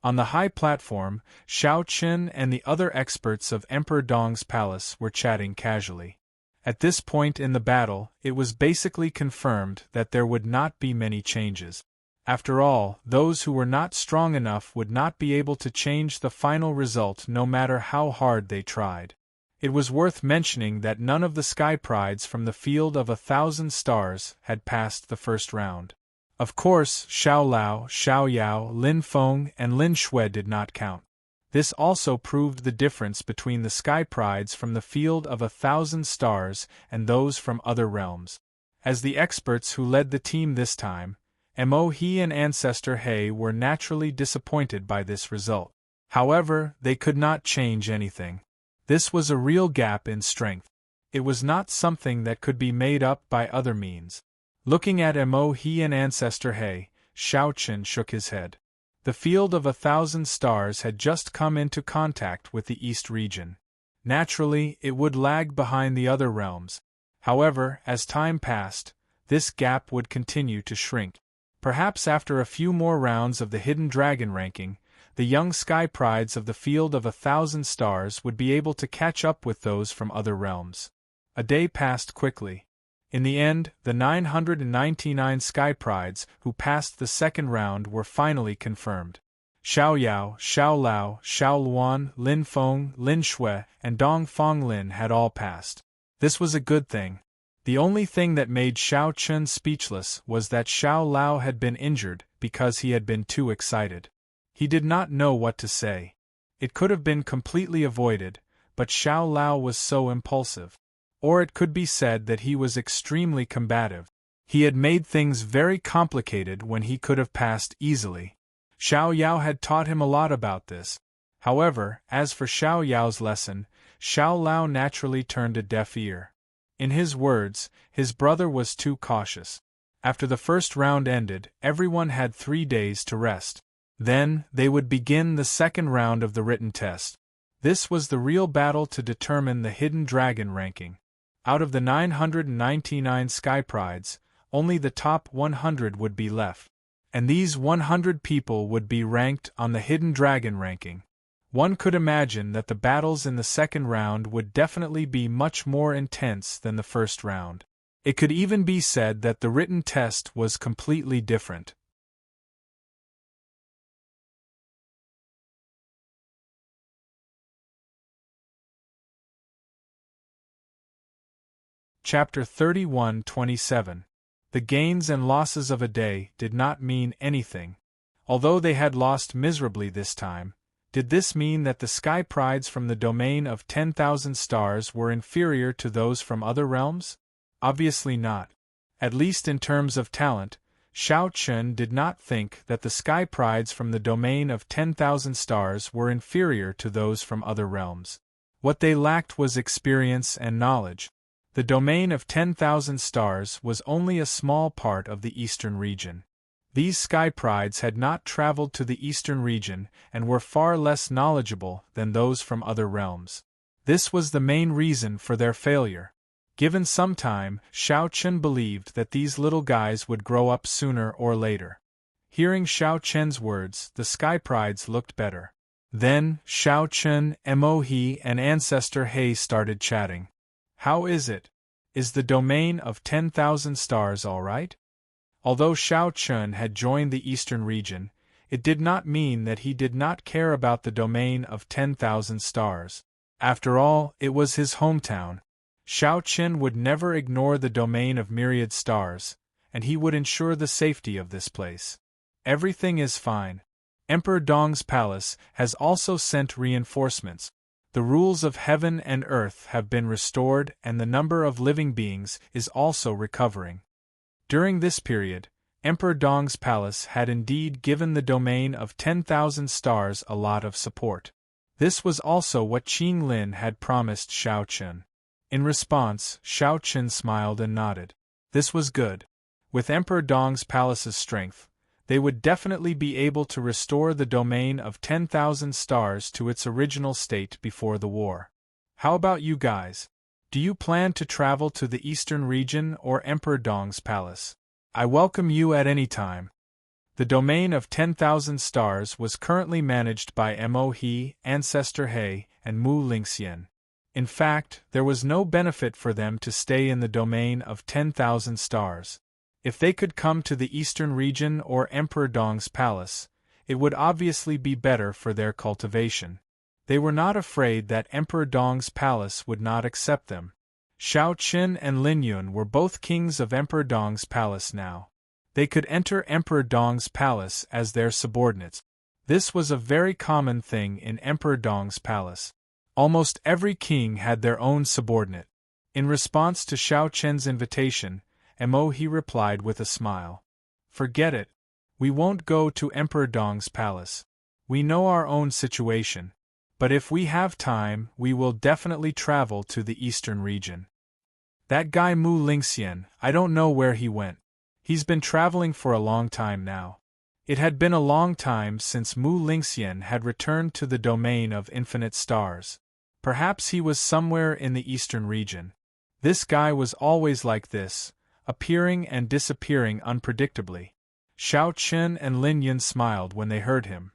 S1: On the high platform, Xiao Qin and the other experts of Emperor Dong's palace were chatting casually. At this point in the battle, it was basically confirmed that there would not be many changes. After all, those who were not strong enough would not be able to change the final result no matter how hard they tried. It was worth mentioning that none of the Sky Prides from the Field of 1,000 Stars had passed the first round. Of course, Xiao Lao, Xiao Yao, Lin Feng, and Lin Shui did not count. This also proved the difference between the Sky Prides from the Field of 1,000 Stars and those from other realms. As the experts who led the team this time, Mo He and Ancestor He were naturally disappointed by this result. However, they could not change anything. This was a real gap in strength. It was not something that could be made up by other means. Looking at Mo He and Ancestor He, Xiao Chen shook his head. The field of 1,000 stars had just come into contact with the East region. Naturally, it would lag behind the other realms. However, as time passed, this gap would continue to shrink. Perhaps after a few more rounds of the Hidden Dragon ranking, the young sky prides of the field of 1,000 stars would be able to catch up with those from other realms. A day passed quickly. In the end, the 999 sky prides who passed the second round were finally confirmed. Xiao Yao, Xiao Lao, Xiao Luan, Lin Feng, Lin Shui, and Dong Fong Lin had all passed. This was a good thing. The only thing that made Xiao Chen speechless was that Xiao Lao had been injured because he had been too excited. He did not know what to say. It could have been completely avoided, but Xiao Lao was so impulsive. Or it could be said that he was extremely combative. He had made things very complicated when he could have passed easily. Xiao Yao had taught him a lot about this. However, as for Xiao Yao's lesson, Xiao Lao naturally turned a deaf ear. In his words, his brother was too cautious. After the first round ended, everyone had 3 days to rest. Then, they would begin the second round of the written test. This was the real battle to determine the Hidden Dragon ranking. Out of the 999 sky prides, only the top 100 would be left. And these 100 people would be ranked on the Hidden Dragon ranking. One could imagine that the battles in the second round would definitely be much more intense than the first round. It could even be said that the written test was completely different. Chapter 31:27. The gains and losses of a day did not mean anything. Although they had lost miserably this time, did this mean that the sky prides from the domain of 10,000 stars were inferior to those from other realms? Obviously not. At least in terms of talent, Xiao Chen did not think that the sky prides from the domain of 10,000 stars were inferior to those from other realms. What they lacked was experience and knowledge. The domain of 10,000 stars was only a small part of the eastern region. These sky prides had not traveled to the eastern region and were far less knowledgeable than those from other realms. This was the main reason for their failure. Given some time, Xiao Chen believed that these little guys would grow up sooner or later. Hearing Xiao Chen's words, the sky prides looked better. Then, Xiao Chen, Mo He, and Ancestor He started chatting. How is it? Is the domain of 10,000 stars all right? Although Xiao Chen had joined the eastern region, it did not mean that he did not care about the domain of 10,000 stars. After all, it was his hometown. Xiao Chen would never ignore the domain of myriad stars, and he would ensure the safety of this place. Everything is fine. Emperor Dong's palace has also sent reinforcements. The rules of heaven and earth have been restored and the number of living beings is also recovering. During this period, Emperor Dong's palace had indeed given the domain of 10,000 stars a lot of support. This was also what Qing Lin had promised Xiao Chen. In response, Xiao Chen smiled and nodded. This was good. With Emperor Dong's palace's strength, they would definitely be able to restore the domain of 10,000 stars to its original state before the war. How about you guys? Do you plan to travel to the eastern region or Emperor Dong's palace? I welcome you at any time. The domain of 10,000 stars was currently managed by Mo He, Ancestor He, and Mu Lingxian. In fact, there was no benefit for them to stay in the domain of 10,000 stars. If they could come to the eastern region or Emperor Dong's palace, it would obviously be better for their cultivation. They were not afraid that Emperor Dong's palace would not accept them. Xiao Qin and Lin Yun were both kings of Emperor Dong's palace now. They could enter Emperor Dong's palace as their subordinates. This was a very common thing in Emperor Dong's palace. Almost every king had their own subordinate. In response to Xiao Chen's invitation, Mo He replied with a smile. Forget it. We won't go to Emperor Dong's palace. We know our own situation. But if we have time, we will definitely travel to the eastern region. That guy Mu Lingxian, I don't know where he went. He's been traveling for a long time now. It had been a long time since Mu Lingxian had returned to the domain of infinite stars. Perhaps he was somewhere in the eastern region. This guy was always like this, appearing and disappearing unpredictably. Xiao Chen and Lin Yun smiled when they heard him,